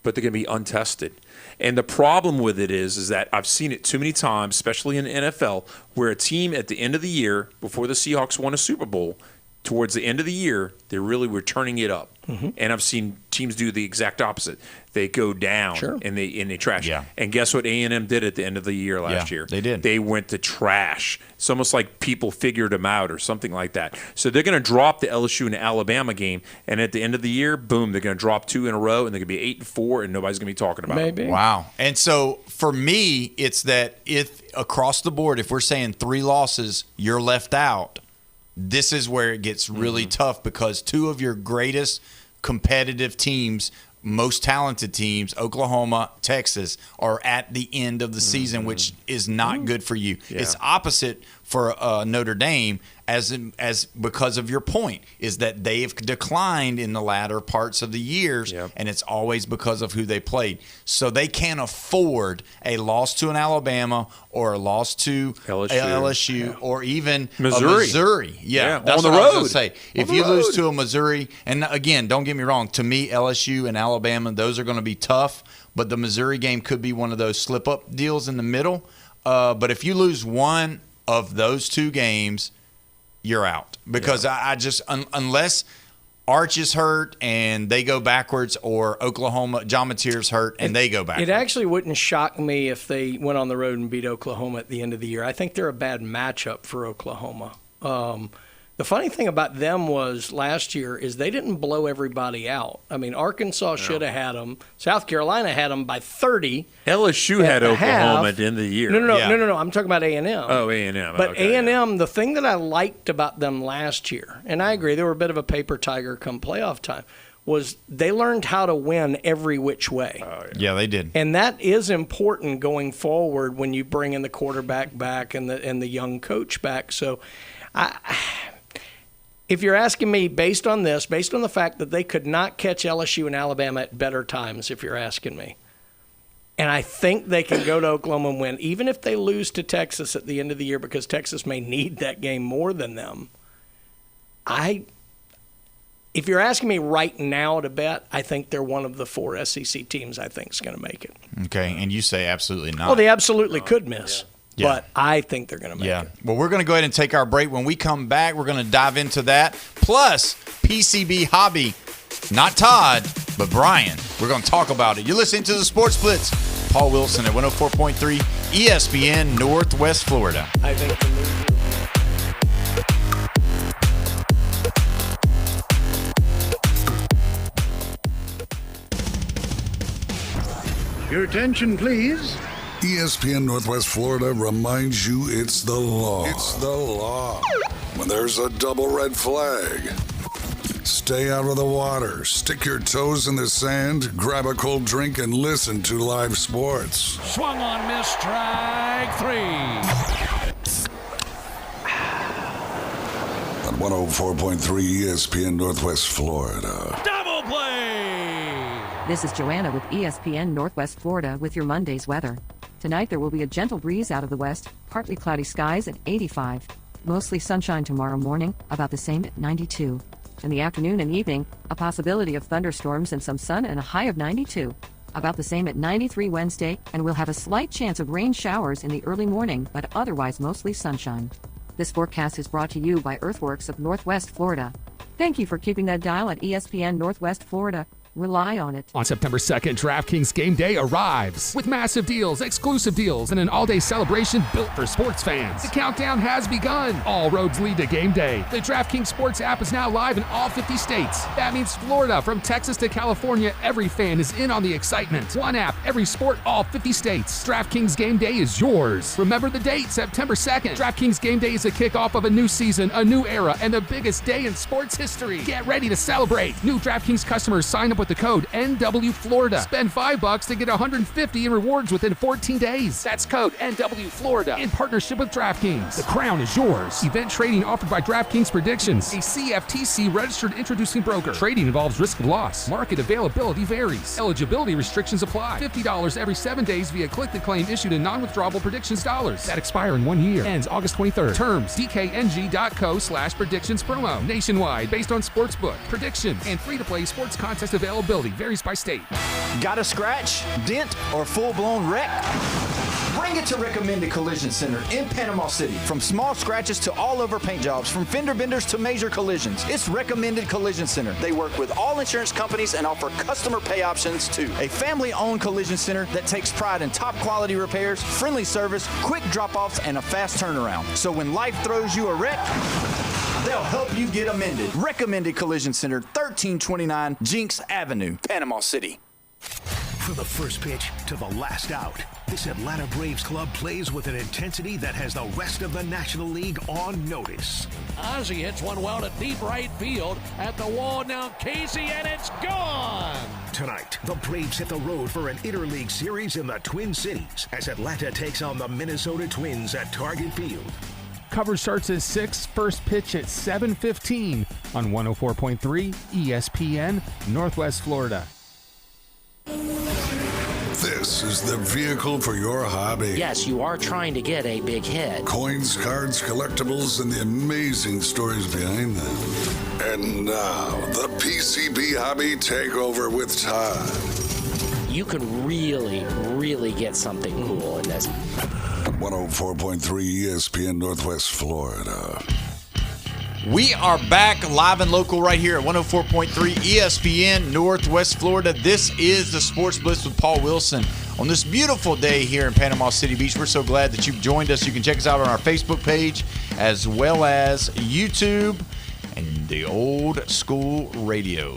But they're going to be untested. And the problem with it is that I've seen it too many times, especially in the NFL, where a team at the end of the year, before the Seahawks won a Super Bowl – towards the end of the year, they really were turning it up.
Mm-hmm.
And I've seen teams do the exact opposite. They go down and they trash.
Yeah.
And guess what A&M did at the end of the year last year?
They did.
They went to trash. It's almost like people figured them out or something like that. So they're going to drop the LSU and Alabama game, and at the end of the year, boom, they're going to drop 2 in a row, and they're going to be 8-4, and nobody's going to be talking about it.
Wow. And so for me, it's that if across the board, if we're saying 3 losses, you're left out, this is where it gets really tough because 2 of your greatest competitive teams, most talented teams, Oklahoma, Texas, are at the end of the season, which is not good for you.
Yeah.
It's opposite for Notre Dame, as because of your point, is that they've declined in the latter parts of the years, and it's always because of who they played. So they can't afford a loss to an Alabama or a loss to LSU or even Missouri. Yeah, that's
on the
what I was
road.
going to say. If you lose to a Missouri, and again, don't get me wrong, to me, LSU and Alabama, those are going to be tough, but the Missouri game could be one of those slip-up deals in the middle. But if you lose one of those 2 games, you're out. Because I just unless Arch is hurt and they go backwards, or Oklahoma, John Mateer's hurt and they go backwards.
It actually wouldn't shock me if they went on the road and beat Oklahoma at the end of the year. I think they're a bad matchup for Oklahoma. The funny thing about them was last year is they didn't blow everybody out. I mean, Arkansas should have had them. South Carolina had them by 30.
LSU had Oklahoma at the end of the year.
No. I'm talking about A&M.
Oh, A&M.
But A&M, the thing that I liked about them last year, and I agree, they were a bit of a paper tiger come playoff time, was they learned how to win every which way.
Yeah, they did.
And that is important going forward when you bring in the quarterback back and the young coach back. So if you're asking me based on the fact that they could not catch LSU and Alabama at better times, if you're asking me, and I think they can go to Oklahoma and win, even if they lose to Texas at the end of the year because Texas may need that game more than them, if you're asking me right now to bet, I think they're one of the 4 SEC teams I think is going to make it.
Okay, and you say absolutely not.
Well, they absolutely could miss. Yeah. But I think they're going to make it.
Well, we're going to go ahead and take our break. When we come back, we're going to dive into that. Plus, PCB hobby. Not Todd, but Brian. We're going to talk about it. You're listening to the Sports Blitz. Paul Wilson at 104.3 ESPN, Northwest Florida.
I think the move.
Your attention, please. ESPN Northwest Florida reminds you it's the law. It's the law. When there's a double red flag, stay out of the water, stick your toes in the sand, grab a cold drink, and listen to live sports.
Swung on, miss, strike 3.
On 104.3 ESPN Northwest Florida.
Double play!
This is Joanna with ESPN Northwest Florida with your Monday's weather. Tonight there will be a gentle breeze out of the west, partly cloudy skies at 85. Mostly sunshine tomorrow morning, about the same at 92. In the afternoon and evening, a possibility of thunderstorms and some sun and a high of 92. About the same at 93 Wednesday, and we'll have a slight chance of rain showers in the early morning, but otherwise mostly sunshine. This forecast is brought to you by Earthworks of Northwest Florida. Thank you for keeping that dial at ESPN Northwest Florida. Rely on it.
On September 2nd, DraftKings Game Day arrives with massive deals, exclusive deals, and an all-day celebration built for sports fans. The countdown has begun. All roads lead to Game Day. The DraftKings Sports app is now live in all 50 states. That means Florida, from Texas to California, every fan is in on the excitement. One app, every sport, all 50 states. DraftKings Game Day is yours. Remember the date, September 2nd. DraftKings Game Day is a kickoff of a new season, a new era, and the biggest day in sports history. Get ready to celebrate. New DraftKings customers sign up with the code NWFlorida. Spend $5 to get $150 in rewards within 14 days. That's code NWFlorida in partnership with DraftKings. The crown is yours. Event trading offered by DraftKings Predictions, a CFTC registered introducing broker. Trading involves risk of loss. Market availability varies. Eligibility restrictions apply. $50 every 7 days via click-to-claim issued in non-withdrawable predictions dollars that expire in 1 year. Ends August 23rd. Terms dkng.co/predictions promo. Nationwide based on sportsbook, predictions, and free-to-play sports contest availability varies by state.
Got a scratch, dent, or full-blown wreck? Bring it to Recommended Collision Center in Panama City. From small scratches to all over paint jobs, from fender benders to major collisions, it's Recommended Collision Center. They work with all insurance companies and offer customer pay options too. A family-owned collision center that takes pride in top quality repairs, friendly service, quick drop-offs, and a fast turnaround. So when life throws you a wreck, they'll help you get amended. Recommended Collision Center, 1329 Jinx Avenue, Panama City.
From the first pitch to the last out, this Atlanta Braves club plays with an intensity that has the rest of the National League on notice.
Ozzie hits one well to deep right field. At the wall now, Casey, and it's gone!
Tonight, the Braves hit the road for an interleague series in the Twin Cities as Atlanta takes on the Minnesota Twins at Target Field.
Coverage starts at 6, first pitch at 7:15 on 104.3 ESPN, Northwest Florida.
This is the vehicle for your hobby.
Yes, you are trying to get a big hit.
Coins, cards, collectibles, and the amazing stories behind them. And now, the PCB Hobby Takeover with Todd.
You can really, really get something cool in this.
104.3 ESPN Northwest Florida.
We are back live and local right here at 104.3 ESPN Northwest Florida. This is the Sports Blitz with Paul Wilson on this beautiful day here in Panama City Beach. We're so glad that you've joined us. You can check us out on our Facebook page as well as YouTube and the old school radio.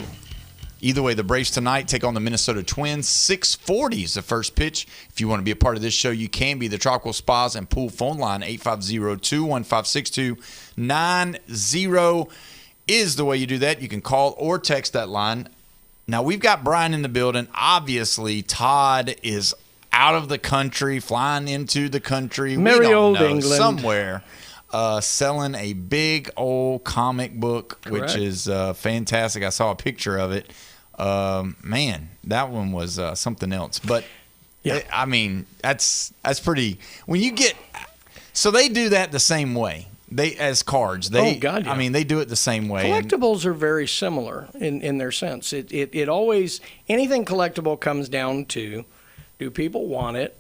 Either way, the Braves tonight take on the Minnesota Twins. 6:40 is the first pitch. If you want to be a part of this show, you can be. The Tropical Spas and Pool phone line, 850-215-6290 is the way you do that. You can call or text that line. Now, we've got Brian in the building. Obviously, Todd is out of the country, flying into the country.
Merry old England.
Somewhere. Selling a big old comic book,
Correct.
which is fantastic. I saw a picture of it. Man, that one was something else. But
yeah,
I mean, that's pretty. When you get, so they do that the same way. They as cards. They,
oh God, yeah.
I mean, they do it the same way.
Collectibles are very similar in their sense. It always, anything collectible comes down to, do people want it?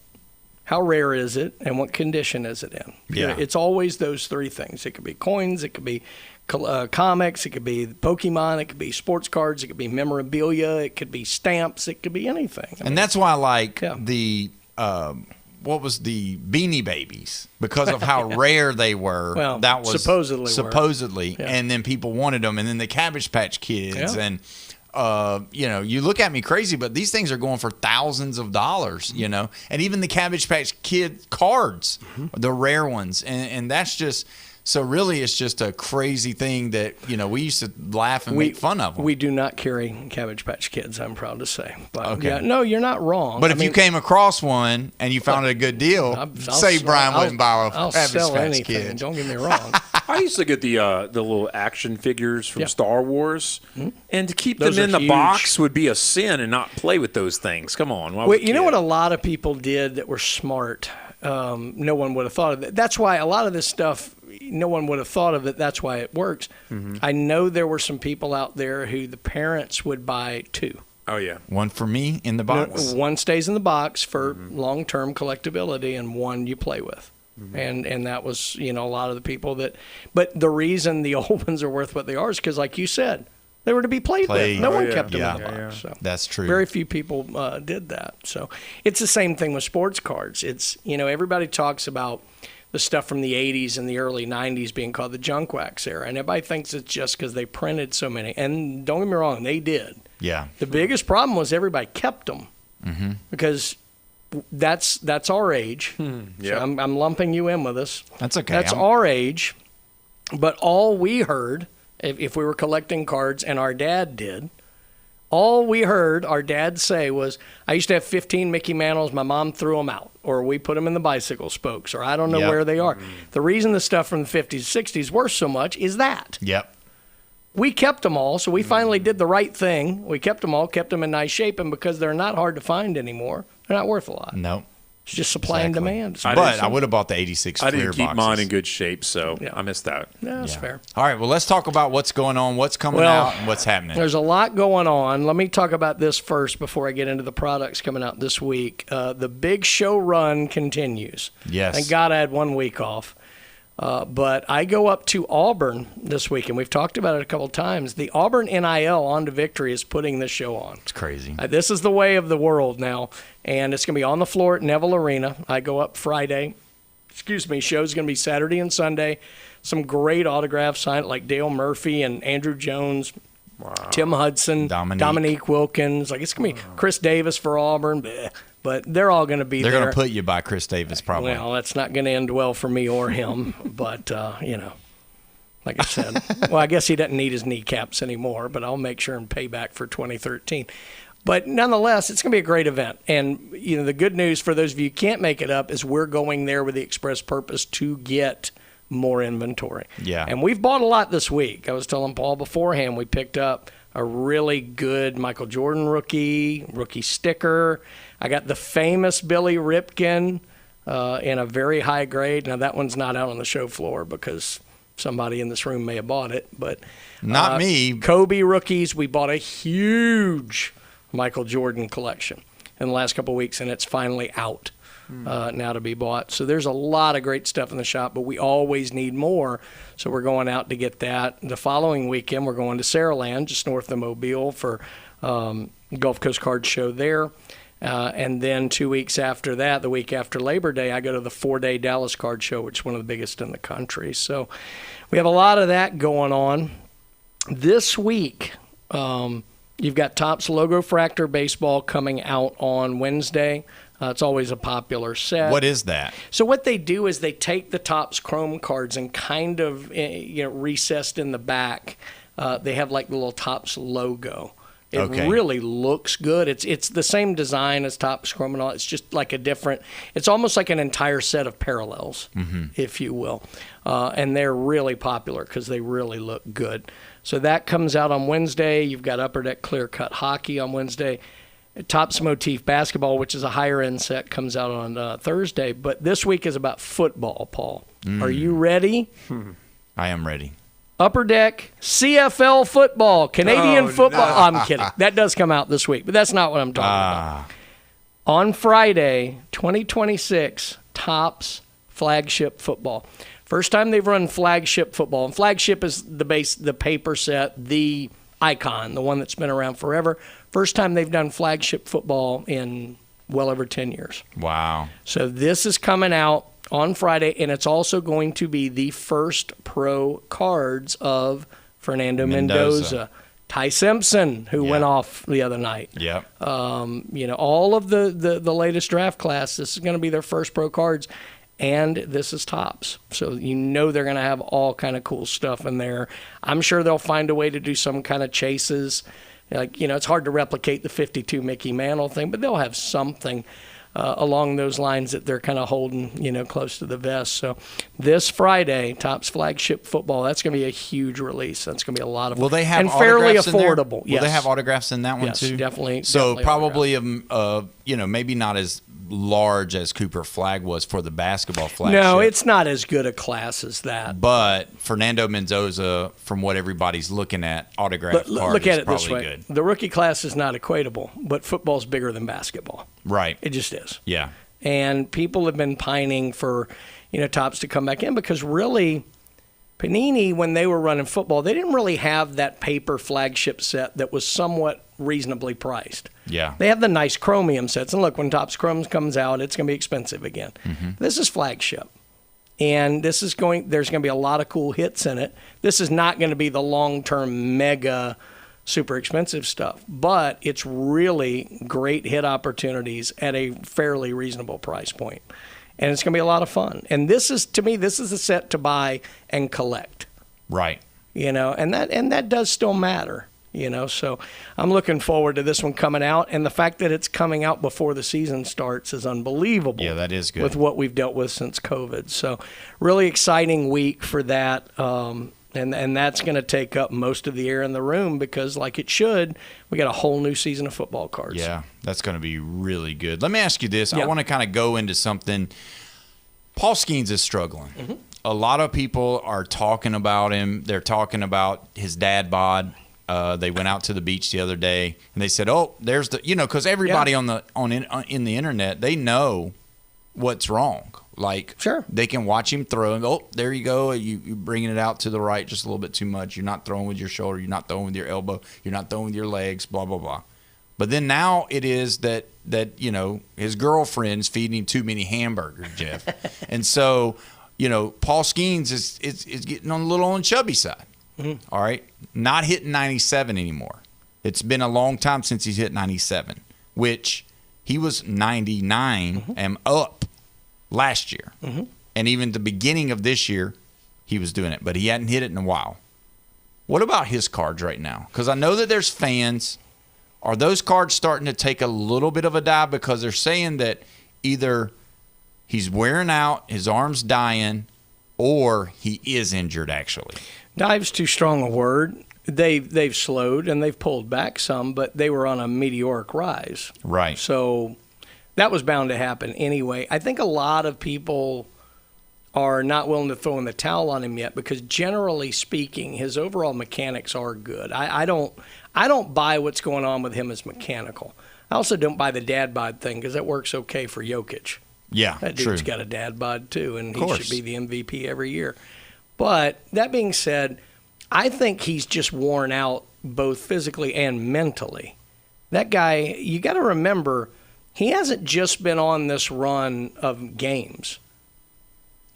How rare is it, and what condition is it in?
Yeah.
It's always those three things. It could be coins, it could be comics, it could be Pokemon, it could be sports cards, it could be memorabilia, it could be stamps, it could be anything.
And that's why I like the what was the Beanie Babies, because of how rare they were.
Well,
that was
supposedly,
yeah. And then people wanted them, and then the Cabbage Patch Kids, and you look at me crazy, but these things are going for thousands of dollars, and even the Cabbage Patch Kid cards, the rare ones, and that's just. So really, it's just a crazy thing that, we used to laugh and make fun of them.
We do not carry Cabbage Patch Kids, I'm proud to say. But
okay.
Yeah, no, you're not wrong.
But if you came across one and you found it a good deal, Brian wouldn't buy a Cabbage Patch Kid.
Don't get me wrong.
I used to get the little action figures from Star Wars, and to keep
Those
them in the
huge.
box would be a sin, and not play with those things. Come on.
Well, you know what a lot of people did that were smart? No one would have thought of it. That's why a lot of this stuff, no one would have thought of it. That's why it works.
Mm-hmm.
I know there were some people out there who the parents would buy two.
Oh, yeah.
One for me in the box.
One stays in the box for long-term collectability, and one you play with. Mm-hmm. And that was, a lot of the people that – but the reason the old ones are worth what they are is because, like you said, they were to be played with. No one kept them in the box.
Yeah.
So.
That's true.
Very few people did that. So it's the same thing with sports cards. It's, everybody talks about the stuff from the 80s and the early 90s being called the junk wax era. And everybody thinks it's just because they printed so many. And don't get me wrong, they did.
Yeah.
The biggest problem was everybody kept them because that's our age.
Yep.
So I'm lumping you in with us.
That's okay.
That's our age. But all we heard, if we were collecting cards, and our dad did, all we heard our dad say was, I used to have 15 Mickey Mantles, my mom threw them out, or we put them in the bicycle spokes, or I don't know where they are. The reason the stuff from the 50s, 60s worth so much is that.
Yep.
We kept them all, so we finally did the right thing. We kept them all, kept them in nice shape, and because they're not hard to find anymore, they're not worth a lot.
No.
It's just supply and demand.
I would have bought the 86
I
clear
didn't keep
boxes.
mine in good shape, so I missed that.
Yeah, that's fair.
All right, well, let's talk about what's going on, what's coming out, and what's happening.
There's a lot going on. Let me talk about this first before I get into the products coming out this week. The big show run continues.
Yes.
Thank God I had 1 week off. But I go up to Auburn this week, and we've talked about it a couple of times. The Auburn NIL On to Victory is putting this show on.
It's crazy.
This is the way of the world now, and it's going to be on the floor at Neville Arena. I go up Friday. Show's going to be Saturday and Sunday. Some great autographs signed, like Dale Murphy and Andrew Jones, Tim Hudson, Dominique Wilkins. It's going to be Chris Davis for Auburn. But they're all going to be there.
They're going to put you by Chris Davis, probably.
Well, that's not going to end well for me or him. But, like I said, I guess he doesn't need his kneecaps anymore, but I'll make sure and pay back for 2013. But nonetheless, it's going to be a great event. And, the good news for those of you who can't make it up is we're going there with the express purpose to get more inventory.
Yeah.
And we've bought a lot this week. I was telling Paul beforehand, we picked up a really good Michael Jordan rookie sticker. I got the famous Billy Ripken in a very high grade. Now, that one's not out on the show floor because somebody in this room may have bought it. But
not me.
Kobe rookies, we bought a huge Michael Jordan collection in the last couple of weeks, and it's finally out now to be bought. So there's a lot of great stuff in the shop, but we always need more. So we're going out to get that. The following weekend, we're going to Saraland, just north of Mobile, for Gulf Coast Card Show there. And then 2 weeks after that, the week after Labor Day, I go to the 4-day Dallas Card Show, which is one of the biggest in the country. So we have a lot of that going on. This week, you've got Topps Logo Fractor Baseball coming out on Wednesday. It's always a popular set.
What is that?
So what they do is they take the Topps Chrome cards and kind of, recessed in the back, they have like the little Topps logo. It really looks good. It's the same design as Topps Chrome and all. It's just like it's almost like an entire set of parallels, if you will. And they're really popular because they really look good. So that comes out on Wednesday. You've got Upper Deck Clear Cut Hockey on Wednesday. Topps Motif Basketball, which is a higher end set, comes out on Thursday. But this week is about football, Paul. Are you ready?
I am ready.
Upper Deck CFL football, Canadian football. No. I'm kidding. That does come out this week, but that's not what I'm talking about. On Friday, 2026, Topps Flagship Football. First time they've run Flagship Football. And Flagship is the paper set, the icon, the one that's been around forever. First time they've done Flagship Football in well over 10 years.
Wow.
So this is coming out on Friday, and it's also going to be the first pro cards of Fernando Mendoza, Ty Simpson, who went off the other night.
Yep.
All of the latest draft class, this is going to be their first pro cards, and this is Topps. So they're going to have all kind of cool stuff in there. I'm sure they'll find a way to do some kind of chases. It's hard to replicate the 52 Mickey Mantle thing, but they'll have something along those lines that they're kind of holding, close to the vest. So this Friday, Topps Flagship Football, that's going to be a huge release. That's going to be a lot of fun.
Will they have
and fairly affordable?
Will they have autographs in that one too?
Yes, definitely.
So
definitely
probably, maybe not as large as Cooper Flag was for the basketball flagship.
No, it's not as good a class as that.
But Fernando Mendoza, from what everybody's looking at, autographed card
look at
is
it this way.
good.
The rookie class is not equatable, but football's bigger than basketball.
Right.
It just is.
Yeah.
And people have been pining for, Topps to come back in because really, Panini, when they were running football, they didn't really have that paper flagship set that was somewhat reasonably priced.
Yeah.
They have the nice chromium sets. And look, when Topps Chrome comes out, it's going to be expensive again. This is flagship. And there's going to be a lot of cool hits in it. This is not going to be the long-term mega super expensive stuff, but it's really great hit opportunities at a fairly reasonable price point. And it's going to be a lot of fun. And to me, this is a set to buy and collect.
Right.
And that does still matter. So I'm looking forward to this one coming out, and the fact that it's coming out before the season starts is unbelievable.
Yeah, that is good.
With what we've dealt with since COVID. So really exciting week for that. And that's going to take up most of the air in the room because, like it should, we got a whole new season of football cards.
Yeah, that's going to be really good. Let me ask you this. I want to kind of go into something. Paul Skeens is struggling. Mm-hmm. A lot of people are talking about him. They're talking about his dad bod. They went out to the beach the other day, and they said, "Oh, there's the," because everybody in the internet, they know what's wrong. Like,
sure,
they can watch him throw, and there you go. You bringing it out to the right just a little bit too much. You're not throwing with your shoulder. You're not throwing with your elbow. You're not throwing with your legs. Blah blah blah. But then now it is that his girlfriend's feeding too many hamburgers, Jeff, and so Paul Skeens is getting on a little on the chubby side. Mm-hmm. All right, not hitting 97 anymore. It's been a long time since he's hit 97, which he was 99 and up last year. Mm-hmm. And even the beginning of this year, he was doing it, but he hadn't hit it in a while. What about his cards right now? Because I know that there's fans. Are those cards starting to take a little bit of a dive because they're saying that either he's wearing out, his arm's dying, or he is injured actually? Dive's
too strong a word. They've slowed and they've pulled back some, but they were on a meteoric rise.
Right.
So that was bound to happen anyway. I think a lot of people are not willing to throw in the towel on him yet because generally speaking, his overall mechanics are good. I don't buy what's going on with him as mechanical. I also don't buy the dad bod thing because that works okay for Jokic.
Yeah,
that dude's got a dad bod too, and he should be the MVP every year. But that being said, I think he's just worn out both physically and mentally. That guy, you got to remember, he hasn't just been on this run of games.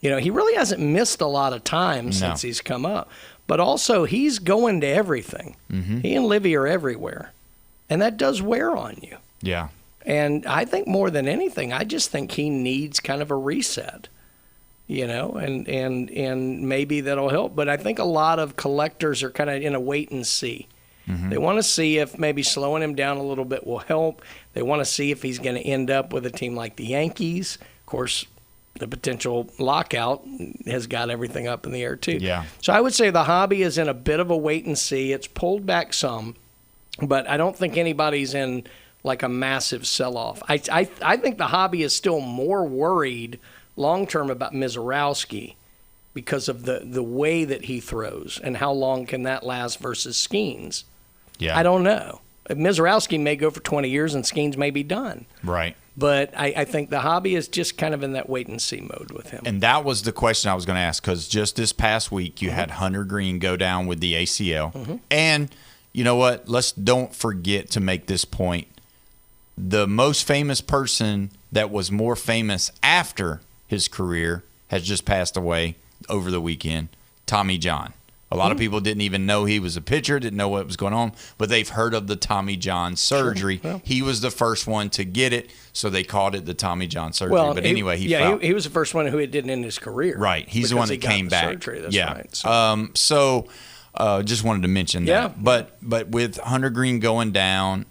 He really hasn't missed a lot of time since he's come up. But also, he's going to everything. Mm-hmm. He and Livy are everywhere. And that does wear on you.
Yeah.
And I think more than anything, I just think he needs kind of a reset. And maybe that'll help. But I think a lot of collectors are kind of in a wait and see. Mm-hmm. They want to see if maybe slowing him down a little bit will help. They want to see if he's going to end up with a team like the Yankees. Of course, the potential lockout has got everything up in the air too.
Yeah.
So I would say the hobby is in a bit of a wait and see. It's pulled back some, but I don't think anybody's in like a massive sell-off. I think the hobby is still more worried long-term about Mizorowski because of the way that he throws and how long can that last versus Skeens.
Yeah.
I don't know. Mizorowski may go for 20 years and Skeens may be done.
Right.
But I think the hobby is just kind of in that wait-and-see mode with him.
And that was the question I was going to ask because just this past week you had Hunter Green go down with the ACL. Mm-hmm. And you know what? Let's don't forget to make this point. The most famous person that was more famous after his career has just passed away over the weekend, Tommy John. A lot of people didn't even know he was a pitcher, didn't know what was going on, but they've heard of the Tommy John surgery. Sure. Well, he was the first one to get it, so they called it the Tommy John surgery.
Well,
but anyway, he
was the first one who it didn't end his career.
Right. He's the one that came back.
Surgery, that's
yeah.
Right.
So just wanted to mention that. But with Hunter Green going down,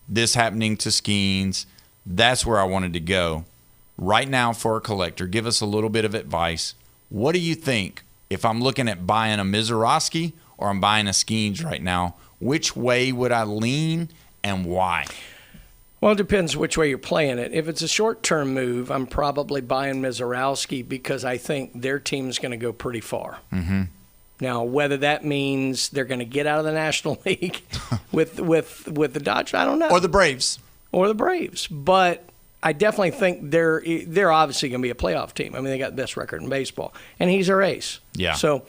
this happening to Skeens, that's where I wanted to go. Right now for a collector, give us a little bit of advice. What do you think? If I'm looking at buying a Mizorowski or I'm buying a Skeens right now, which way would I lean and why?
Well, it depends which way you're playing it. If it's a short-term move, I'm probably buying Mizorowski because I think their team's going to go pretty far.
Mm-hmm.
Now, whether that means they're going to get out of the National League with the Dodgers, I don't know.
Or the Braves.
But I definitely think they're obviously going to be a playoff team. I mean, they got the best record in baseball, and he's their ace.
Yeah.
So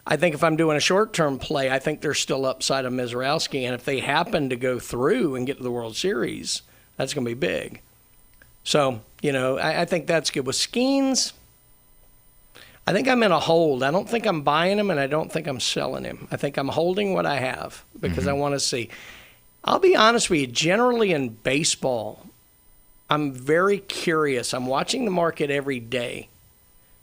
I think if I'm doing a short-term play, I think there's still upside of Mizorowski, and if they happen to go through and get to the World Series, that's going to be big. So, I think that's good. With Skeens, I think I'm in a hold. I don't think I'm buying him, and I don't think I'm selling him. I think I'm holding what I have because I want to see. I'll be honest with you, generally in baseball, I'm very curious. I'm watching the market every day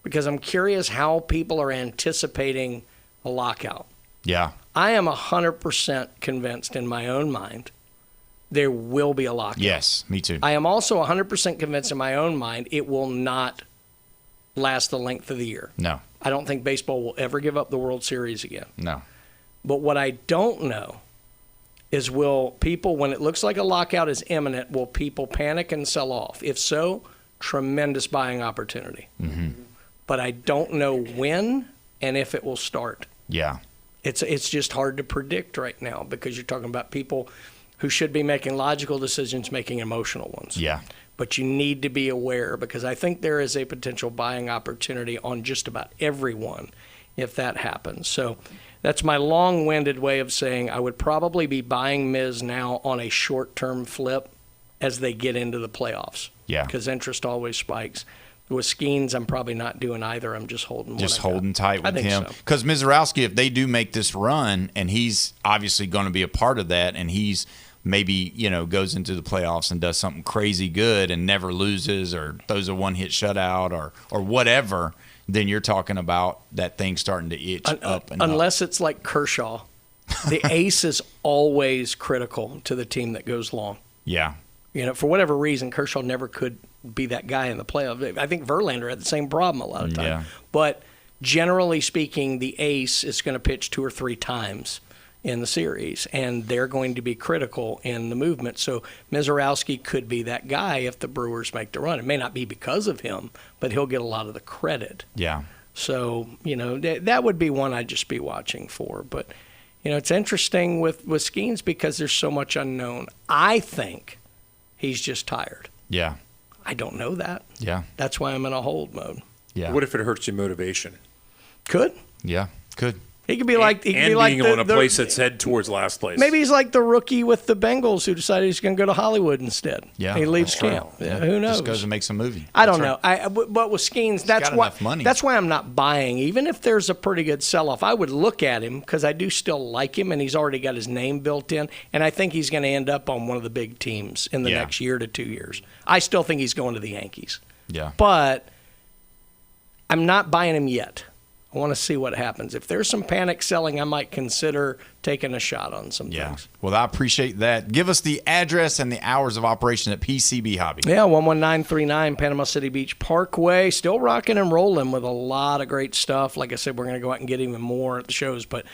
because I'm curious how people are anticipating a lockout.
Yeah.
I am 100% convinced in my own mind there will be a lockout.
Yes, me too.
I am also 100% convinced in my own mind it will not last the length of the year.
No.
I don't think baseball will ever give up the World Series again.
No.
But what I don't know is, will people, when it looks like a lockout is imminent, will people panic and sell off? If so, tremendous buying opportunity.
Mm-hmm.
But I don't know when and if it will start.
Yeah.
It's just hard to predict right now because you're talking about people who should be making logical decisions, making emotional ones.
Yeah.
But you need to be aware, because I think there is a potential buying opportunity on just about everyone if that happens. So that's my long-winded way of saying I would probably be buying Miz now on a short-term flip as they get into the playoffs.
Yeah.
Because interest always spikes. With Skeens, I'm probably not doing either. I'm just holding.
Just holding tight with him.
So.
Because Mizorowski, if they do make this run, and he's obviously going to be a part of that, and he's maybe, goes into the playoffs and does something crazy good and never loses or throws a one-hit shutout or whatever, then you're talking about that thing starting to itch up and
unless
up.
It's like Kershaw. The ace is always critical to the team that goes long.
Yeah.
For whatever reason, Kershaw never could be that guy in the playoffs. I think Verlander had the same problem a lot of times.
Yeah.
But generally speaking, the ace is going to pitch 2 or 3 times in the series, and they're going to be critical in the movement. So Mizorowski could be that guy if the Brewers make the run. It may not be because of him, but he'll get a lot of the credit.
Yeah.
So, that would be one I'd just be watching for. But, it's interesting with Skeens because there's so much unknown. I think he's just tired.
Yeah.
I don't know that.
Yeah.
That's why I'm in a hold mode.
Yeah.
What if it hurts your motivation?
Could.
Yeah, could.
He could be like
being on a place that's head towards last place.
Maybe he's like the rookie with the Bengals who decided he's going to go to Hollywood instead.
Yeah,
he leaves camp.
Yeah.
Who knows?
Just goes and makes a movie.
I don't know. But with Skeens, that's why I'm not buying. Even if there's a pretty good sell-off, I would look at him because I do still like him, and he's already got his name built in, and I think he's going to end up on one of the big teams in the next year to 2 years. I still think he's going to the Yankees.
Yeah.
But I'm not buying him yet. I want to see what happens. If there's some panic selling, I might consider taking a shot on some things.
Well, I appreciate that. Give us the address and the hours of operation at PCB Hobby.
Yeah, 11939 Panama City Beach Parkway. Still rocking and rolling with a lot of great stuff. Like I said, we're going to go out and get even more at the shows, but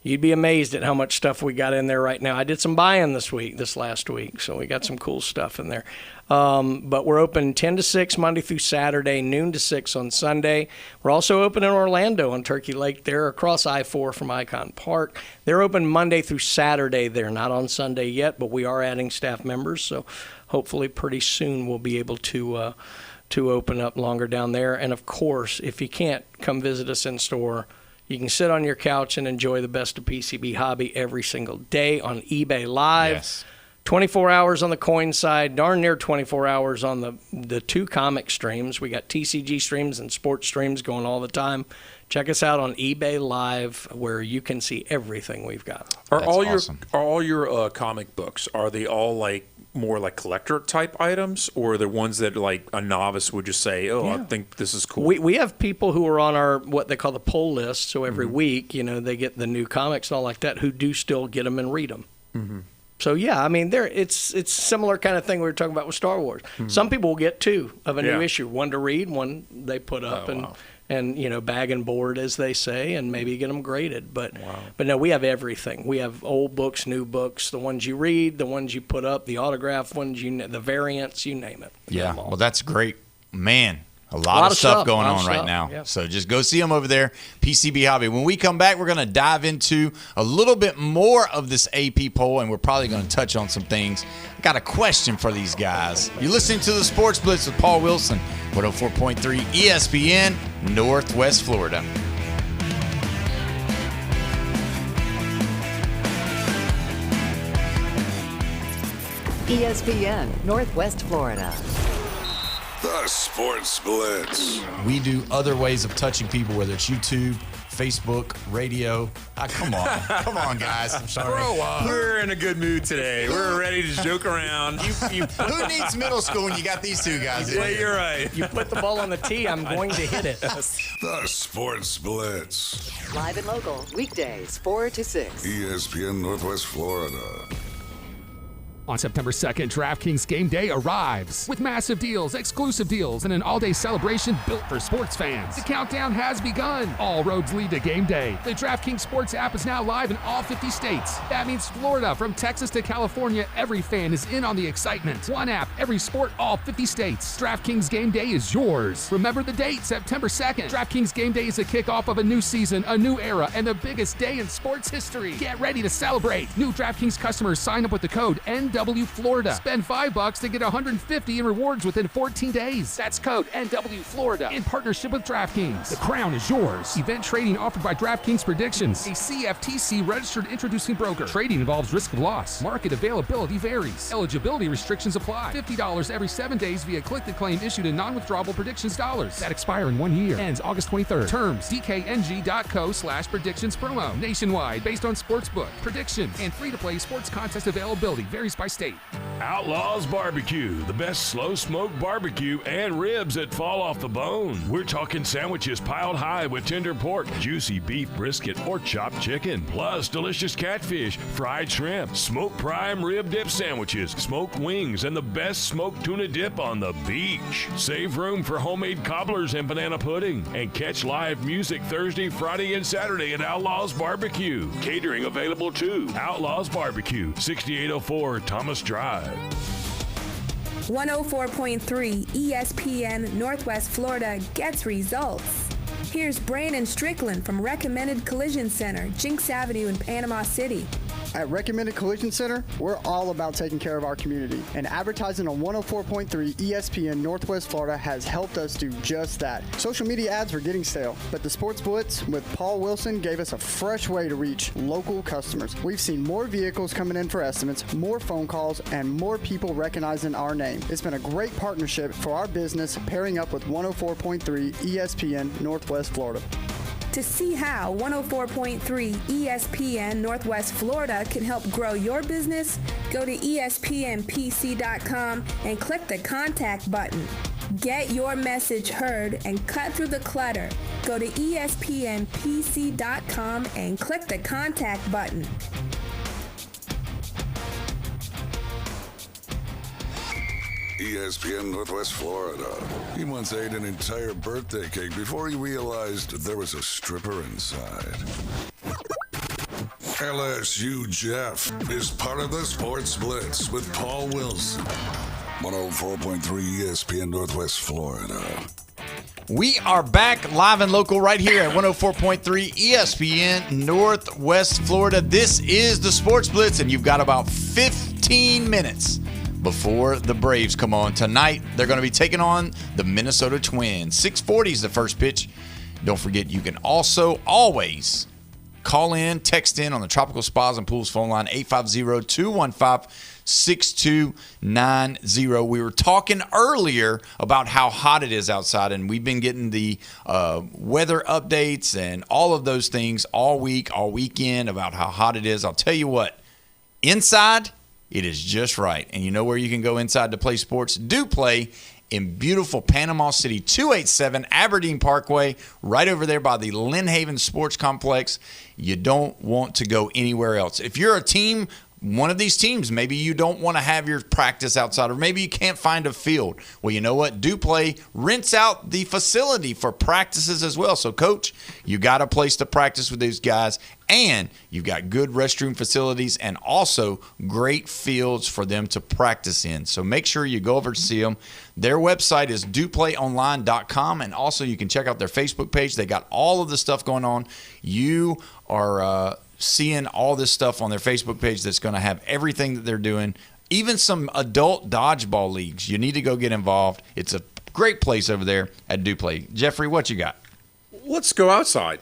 you'd be amazed at how much stuff we got in there right now. I did some buying this last week, so we got some cool stuff in there. But we're open 10 to 6 Monday through Saturday, noon to 6 on Sunday. We're also open in Orlando on Turkey Lake. They're across I-4 from Icon Park. They're open Monday through Saturday. They're not on Sunday yet, but we are adding staff members, so hopefully pretty soon we'll be able to open up longer down there. And, of course, if you can't come visit us in store, you can sit on your couch and enjoy the best of PCB Hobby every single day on eBay Live.
Yes.
24 hours on the coin side, darn near 24 hours on the 2 comic streams. We got TCG streams and sports streams going all the time. Check us out on eBay Live, where you can see everything we've got.
Are all your comic books, are they all more like collector type items, or are there ones that like a novice would just say, I think this is cool?
We have people who are on our what they call the pull list, so every week they get the new comics and all like that, who do still get them and read them. Mm-hmm. So yeah, I mean, it's similar kind of thing we were talking about with Star Wars. Mm-hmm. Some people will get 2 of a new issue, one to read, one they put up and bag and board, as they say, and maybe get them graded. But no, we have everything. We have old books, new books, the ones you read, the ones you put up, the autographed ones, the variants, you name it.
Yeah, well, that's great, man. A lot of stuff going on right now. Yeah. So just go see them over there, PCB Hobby. When we come back, we're going to dive into a little bit more of this AP poll, and we're probably going to touch on some things. I got a question for these guys. You're listening to the Sports Blitz with Paul Wilson, 104.3 ESPN, Northwest Florida.
ESPN, Northwest Florida.
The Sports Blitz.
We do other ways of touching people, whether it's YouTube, Facebook, radio. Come on. Come on, guys. I'm sorry.
We're in a good mood today. We're ready to joke around.
Who needs middle school when you got these 2 guys?
Yeah, you're right.
You put the ball on the tee, I'm going to hit it.
The Sports Blitz.
Live and local, weekdays, 4 to 6.
ESPN Northwest Florida.
On September 2nd, DraftKings Game Day arrives with massive deals, exclusive deals, and an all-day celebration built for sports fans. The countdown has begun. All roads lead to Game Day. The DraftKings Sports app is now live in all 50 states. That means Florida, from Texas to California, every fan is in on the excitement. One app, every sport, all 50 states. DraftKings Game Day is yours. Remember the date, September 2nd. DraftKings Game Day is the kickoff of a new season, a new era, and the biggest day in sports history. Get ready to celebrate. New DraftKings customers sign up with the code NWFlorida. Spend $5 to get $150 in rewards within 14 days. That's code NWFlorida in partnership with DraftKings. The crown is yours. Event trading offered by DraftKings Predictions, a CFTC registered introducing broker. Trading involves risk of loss. Market availability varies. Eligibility restrictions apply. $50 every 7 days via click-to-claim issued in non-withdrawable predictions dollars that expire in 1 year. Ends August 23rd. Terms dkng.co/predictions promo. Nationwide based on sportsbook, prediction, and free-to-play sports contest availability varies by state.
Outlaws Barbecue, the best slow-smoked barbecue and ribs that fall off the bone. We're talking sandwiches piled high with tender pork, juicy beef brisket, or chopped chicken, plus delicious catfish, fried shrimp, smoked prime rib dip sandwiches, smoked wings, and the best smoked tuna dip on the beach. Save room for homemade cobblers and banana pudding, and catch live music Thursday, Friday, and Saturday at Outlaws Barbecue. Catering available too. Outlaws Barbecue, 6804 Thomas Drive.
104.3 ESPN Northwest Florida gets results. Here's Brandon Strickland from Recommended Collision Center, Jinx Avenue in Panama City.
At Recommended Collision Center, we're all about taking care of our community, and advertising on 104.3 ESPN Northwest Florida has helped us do just that. Social media ads were getting stale, but the Sports Blitz with Paul Wilson gave us a fresh way to reach local customers. We've seen more vehicles coming in for estimates, more phone calls, and more people recognizing our name. It's been a great partnership for our business, pairing up with 104.3 ESPN Northwest Florida.
To see how 104.3 ESPN Northwest Florida can help grow your business, go to ESPNPC.com and click the contact button. Get your message heard and cut through the clutter. Go to ESPNPC.com and click the contact button.
ESPN Northwest Florida. He once ate an entire birthday cake before he realized there was a stripper inside. LSU Jeff is part of the Sports Blitz with Paul Wilson. 104.3 ESPN Northwest Florida.
We are back live and local right here at 104.3 ESPN Northwest Florida. This is the Sports Blitz, and you've got about 15 minutes before the Braves come on. Tonight, they're going to be taking on the Minnesota Twins. 6:40 is the first pitch. Don't forget, you can also always call in, text in on the Tropical Spas and Pools phone line, 850-215-6290. We were talking earlier about how hot it is outside, and we've been getting the weather updates and all of those things all week, all weekend about how hot it is. I'll tell you what, inside, it is just right. And you know where you can go inside to play sports? Do play in beautiful Panama City, 287 Aberdeen Parkway, right over there by the Lynn Haven Sports Complex. You don't want to go anywhere else. If you're a team, one of these teams, maybe you don't want to have your practice outside, or maybe you can't find a field. Well, you know what? Do Play rents out the facility for practices as well. So, Coach, you got a place to practice with these guys, and you've got good restroom facilities and also great fields for them to practice in. So make sure you go over to see them. Their website is doplayonline.com, and also you can check out their Facebook page. They got all of the stuff going on. You are seeing all this stuff on their Facebook page that's going to have everything that they're doing, even some adult dodgeball leagues. You need to go get involved. It's a great place over there at Duplay. Jeffrey, what you got?
Let's go outside.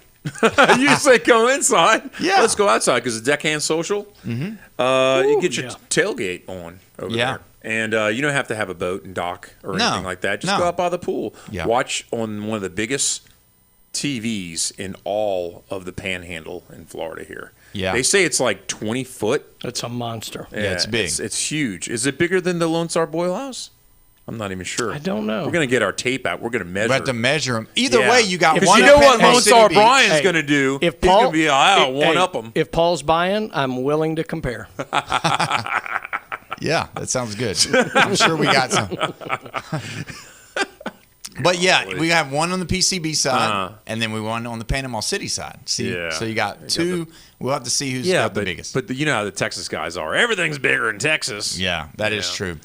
You say go inside.
Yeah.
Let's go outside because the Deckhand Social, you get your tailgate on over there. And you don't have to have a boat and dock or anything like that. Just go out by the pool. Yeah. Watch on one of the biggest TVs in all of the Panhandle in Florida here. Yeah. They say it's like 20 foot.
That's a monster.
Yeah, it's big.
It's huge. Is it bigger than the Lone Star Boil House? I'm not even sure.
I don't know.
We're going to get our tape out. We're going to measure.
We have to measure them. Either way, you got
one.
Because
you know what Lone Star Brian's going to do?
If
He's going to be one up them.
If Paul's buying, I'm willing to compare.
Yeah, that sounds good. I'm sure we got some. But yeah, we have one on the PCB side, and then we one on the Panama City side. See, so you got two. We'll have to see who's got the biggest.
But you know how the Texas guys are. Everything's bigger in Texas.
Yeah, that is true.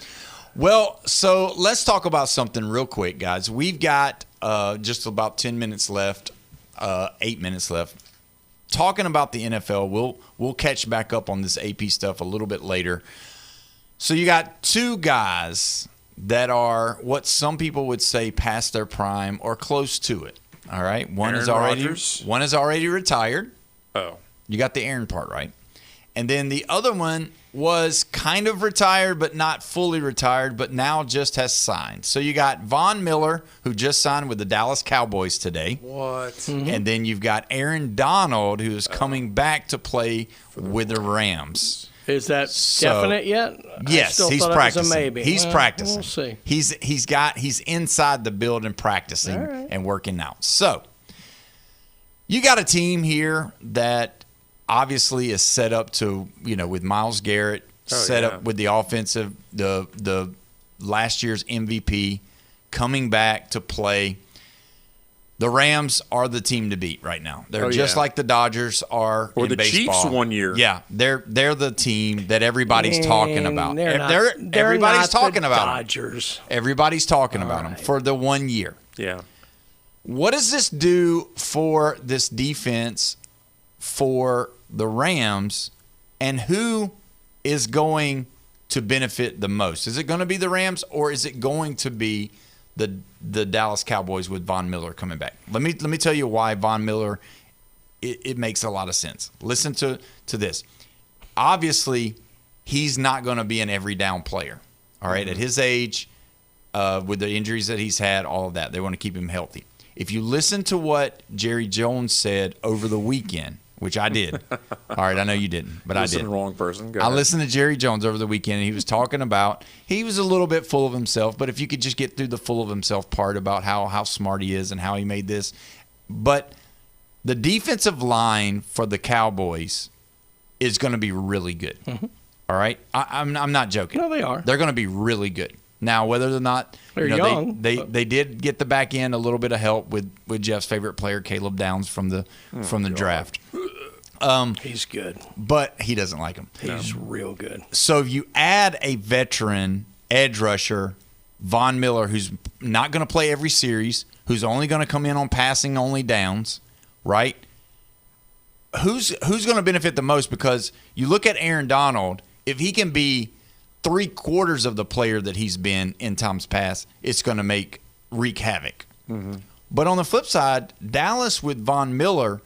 Well, so let's talk about something real quick, guys. We've got just about 10 minutes left, 8 minutes left. Talking about the NFL, we'll catch back up on this AP stuff a little bit later. So you got two guys that are what some people would say past their prime or close to it. All right, one is already retired.
Oh,
you got the Aaron part right, and then the other one was kind of retired but not fully retired, but now just has signed. So you got Von Miller, who just signed with the Dallas Cowboys today.
What?
Mm-hmm. And then you've got Aaron Donald, who is coming back to play with the Rams.
Is that definite yet?
Yes, he's practicing.
Maybe.
He's practicing.
We'll see.
He's inside the building practicing and working out. So you got a team here that obviously is set up to, with Myles Garrett, up with the offensive, the last year's MVP coming back to play. The Rams are the team to beat right now. They're just like the Dodgers are
or
in
the
baseball.
Chiefs one year.
Yeah, they're the team that everybody's talking about.
Everybody's
talking about
Dodgers.
them. Everybody's talking about them for the 1 year.
Yeah.
What does this do for this defense for the Rams, and who is going to benefit the most? Is it going to be the Rams, or is it going to be the Dallas Cowboys with Von Miller coming back? Let me tell you why Von Miller, it makes a lot of sense. Listen to this. Obviously, he's not going to be an every down player. All right, at his age, with the injuries that he's had, all of that, they want to keep him healthy. If you listen to what Jerry Jones said over the weekend, which I did. All right, I know you didn't, but I did.
Listen to the wrong person. Go
I
ahead.
listened to Jerry Jones over the weekend, and he was talking about he was a little bit full of himself, but if you could just get through the full of himself part about how smart he is and how he made this. But the defensive line for the Cowboys is going to be really good.
Mm-hmm.
All right? I'm not joking.
No, they are.
They're going to be really good. Now, whether or not
they're young,
they did get the back end a little bit of help with Jeff's favorite player, Caleb Downs, from the draft.
He's good,
but he doesn't like him.
He's real good.
So if you add a veteran edge rusher, Von Miller, who's not going to play every series, who's only going to come in on passing only downs, right? Who's going to benefit the most? Because you look at Aaron Donald, if he can be 3/4 of the player that he's been in times past, it's going to wreak havoc.
Mm-hmm.
But on the flip side, Dallas with Von Miller,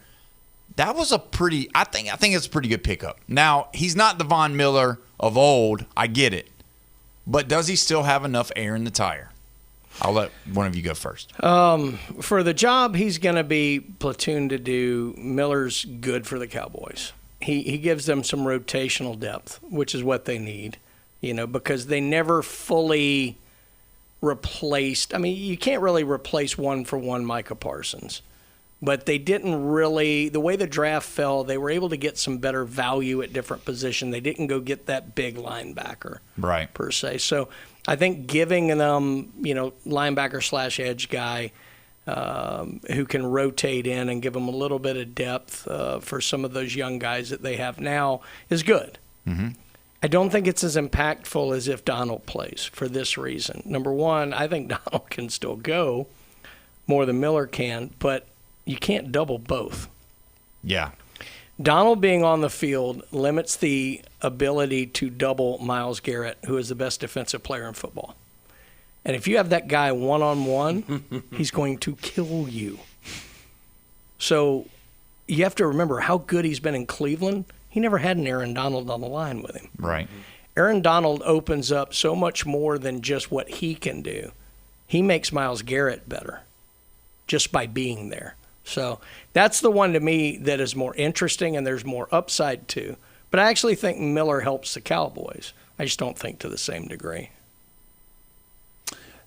that was I think it's a pretty good pickup. Now, he's not the Von Miller of old. I get it. But does he still have enough air in the tire? I'll let one of you go first.
For the job he's going to be platooned to do, Miller's good for the Cowboys. He gives them some rotational depth, which is what they need, because they never fully replaced. I mean, you can't really replace one-for-one Micah Parsons. But they didn't really, the way the draft fell, they were able to get some better value at different positions. They didn't go get that big linebacker,
right,
per se. So I think giving them, linebacker / edge guy who can rotate in and give them a little bit of depth for some of those young guys that they have now is good.
Mm-hmm.
I don't think it's as impactful as if Donald plays for this reason. Number one, I think Donald can still go more than Miller can, but you can't double both.
Yeah.
Donald being on the field limits the ability to double Myles Garrett, who is the best defensive player in football. And if you have that guy one-on-one, he's going to kill you. So you have to remember how good he's been in Cleveland. He never had an Aaron Donald on the line with him.
Right.
Aaron Donald opens up so much more than just what he can do. He makes Myles Garrett better just by being there. So that's the one to me that is more interesting and there's more upside to. But I actually think Miller helps the Cowboys. I just don't think to the same degree.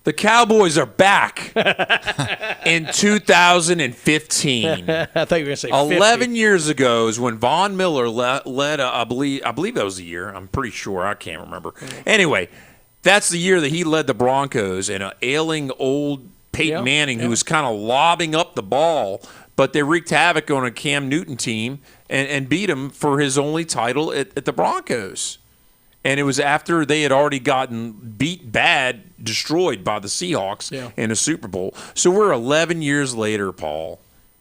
The Cowboys are back in 2015.
I thought you were going to say
11 years ago is when Von Miller led I believe that was the year. I'm pretty sure. I can't remember. Anyway, that's the year that he led the Broncos, and an ailing old Peyton Manning who was kind of lobbing up the ball, but they wreaked havoc on a Cam Newton team and beat him for his only title at the Broncos. And it was after they had already gotten beat bad, destroyed by the Seahawks in a Super Bowl. So we're 11 years later, Paul,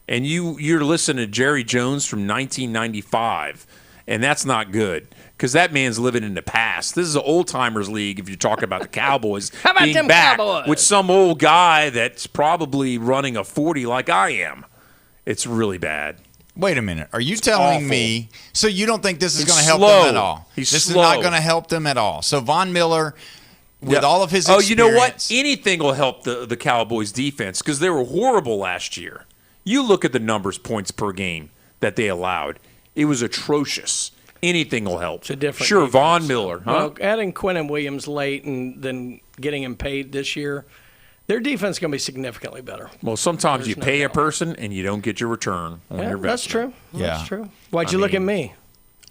and you're listening to Jerry Jones from 1995, and that's not good because that man's living in the past. This is an old-timers league if you're talking about the Cowboys
How about
being
them
back
Cowboys?
with some old guy that's probably running a 40 like I am. It's really bad.
Wait a minute. Are you telling me – so you don't think this is going to help
slow.
them at all?
He's
this
slow.
is not going to help them at all. So Von Miller, with all of his
Oh,
experience –
you know what? Anything will help the Cowboys' defense because they were horrible last year. You look at the numbers, points per game that they allowed. It was atrocious. Anything will help.
It's a different
Sure,
defense.
Von Miller. Huh?
Well, adding Quinnen Williams late and then getting him paid this year – their defense is going to be significantly better.
Well, sometimes you pay a person and you don't get your return on your investment.
That's true. That's true. Why'd you look at me?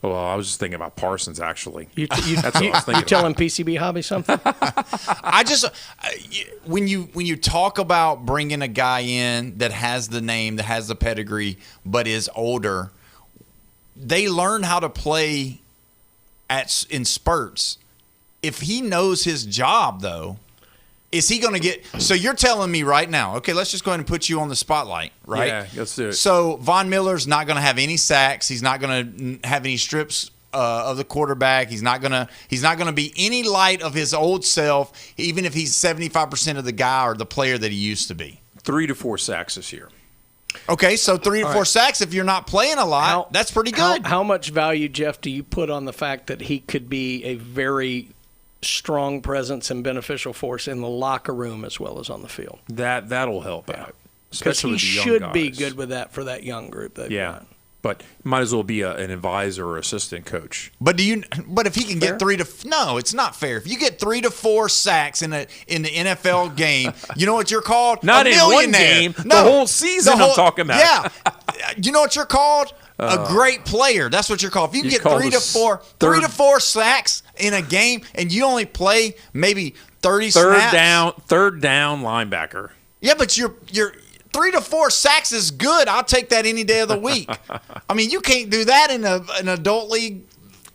Well, I was just thinking about Parsons, actually.
That's what
I was thinking
you telling PCB Hobby something?
I just when you talk about bringing a guy in that has the name, that has the pedigree, but is older, they learn how to play in spurts. If he knows his job, though, is he going to get – so you're telling me right now, okay, let's just go ahead and put you on the spotlight, right?
Yeah, let's do it.
So Von Miller's not going to have any sacks. He's not going to have any strips of the quarterback. He's not going to be any light of his old self, even if he's 75% of the guy or the player that he used to be.
3 to 4 sacks this year.
Okay, so 3 to 4 sacks if you're not playing a lot, that's pretty good.
How much value, Jeff, do you put on the fact that he could be a very – strong presence and beneficial force in the locker room as well as on the field?
That'll help out,
because
especially
he
with the young
should
guys.
be good with that for that young group.
But might as well be an advisor or assistant coach.
But if he can get no, it's not fair. If you get 3 to 4 sacks in the NFL game, you know what you're called?
Not
a
in one
millionaire.
game, the whole season I'm talking about.
Yeah, you know what you're called? A great player. That's what you're called. If you can get 3 to 4 sacks in a game, and you only play maybe 30 snaps.
Third down linebacker.
Yeah, but you're 3 to 4 sacks is good. I'll take that any day of the week. I mean, you can't do that in an adult league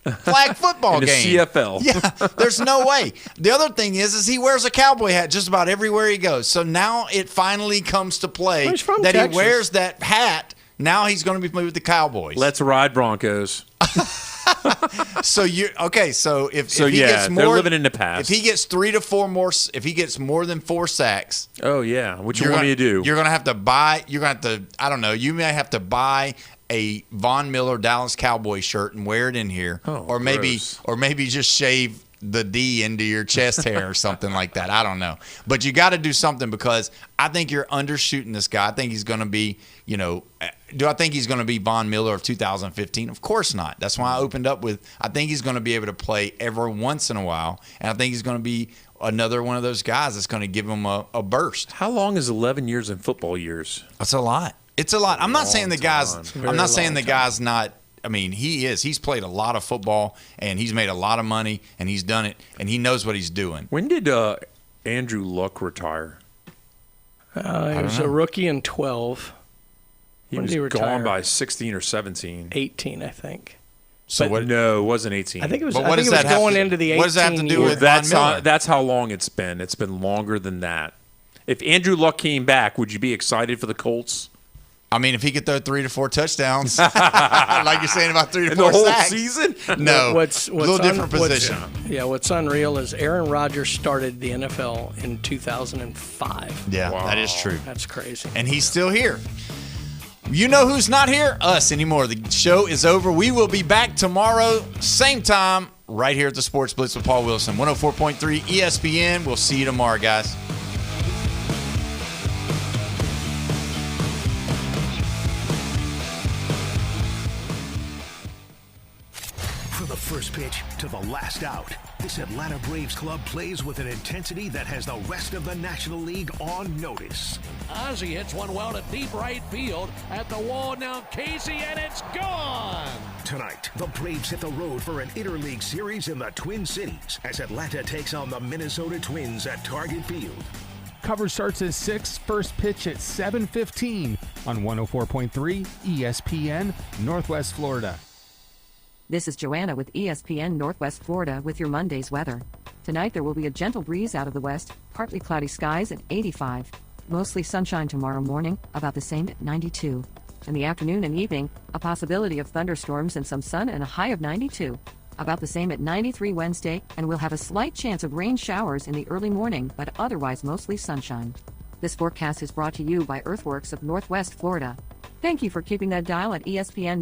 flag football game.
In the CFL.
Yeah, there's no way. The other thing is he wears a cowboy hat just about everywhere he goes. So now it finally comes to play that
Texas.
He wears that hat. Now he's going to be playing with the Cowboys.
Let's ride Broncos.
So if he gets more,
they're living in the past.
If he gets 3 to 4 more, if he gets more than 4 sacks,
what you want me to do?
You're going to have to buy. You're going to have to. I don't know. You may have to buy a Von Miller Dallas Cowboy shirt and wear it in here, or maybe just shave the D into your chest hair or something like that. I don't know. But you got to do something because I think you're undershooting this guy. I think he's going to be, do I think he's going to be Von Miller of 2015? Of course not. That's why I opened up with I think he's going to be able to play every once in a while, and I think he's going to be another one of those guys that's going to give him a burst.
How long is 11 years in football years?
That's a lot. It's a lot. I'm not saying the guy's not. I mean, he is. He's played a lot of football, and he's made a lot of money, and he's done it, and he knows what he's doing.
When did Andrew Luck retire?
He was a rookie in 12.
He was gone by 16 or 17.
18, I think.
No, it wasn't 18.
I think it was. I think it was going into the 18.
What does that have to do with
that's
Von Miller?
That's how long it's been. It's been longer than that. If Andrew Luck came back, would you be excited for the Colts?
I mean, if he could throw 3 to 4 touchdowns, like you're saying about 3 to 4
the whole
sacks.
season?
No,
what's
a little different position.
What's unreal is Aaron Rodgers started the NFL in 2005.
Yeah, that is true.
That's crazy.
And he's still here. You know who's not here? Us anymore. The show is over. We will be back tomorrow, same time, right here at the Sports Blitz with Paul Wilson. 104.3 ESPN. We'll see you tomorrow, guys.
From the first pitch to the last out, This Atlanta Braves club plays with an intensity that has the rest of the National League on notice.
Ozzie hits one well to deep right field. At the wall now, Casey, and it's gone!
Tonight, the Braves hit the road for an interleague series in the Twin Cities as Atlanta takes on the Minnesota Twins at Target Field.
Coverage starts at 6, first pitch at 7:15 on 104.3 ESPN Northwest Florida.
This is Joanna with ESPN Northwest Florida with your Monday's weather. Tonight there will be a gentle breeze out of the west, partly cloudy skies at 85. Mostly sunshine tomorrow morning, about the same at 92. In the afternoon and evening, a possibility of thunderstorms and some sun and a high of 92. About the same at 93 Wednesday, and we'll have a slight chance of rain showers in the early morning, but otherwise mostly sunshine. This forecast is brought to you by Earthworks of Northwest Florida. Thank you for keeping that dial at ESPN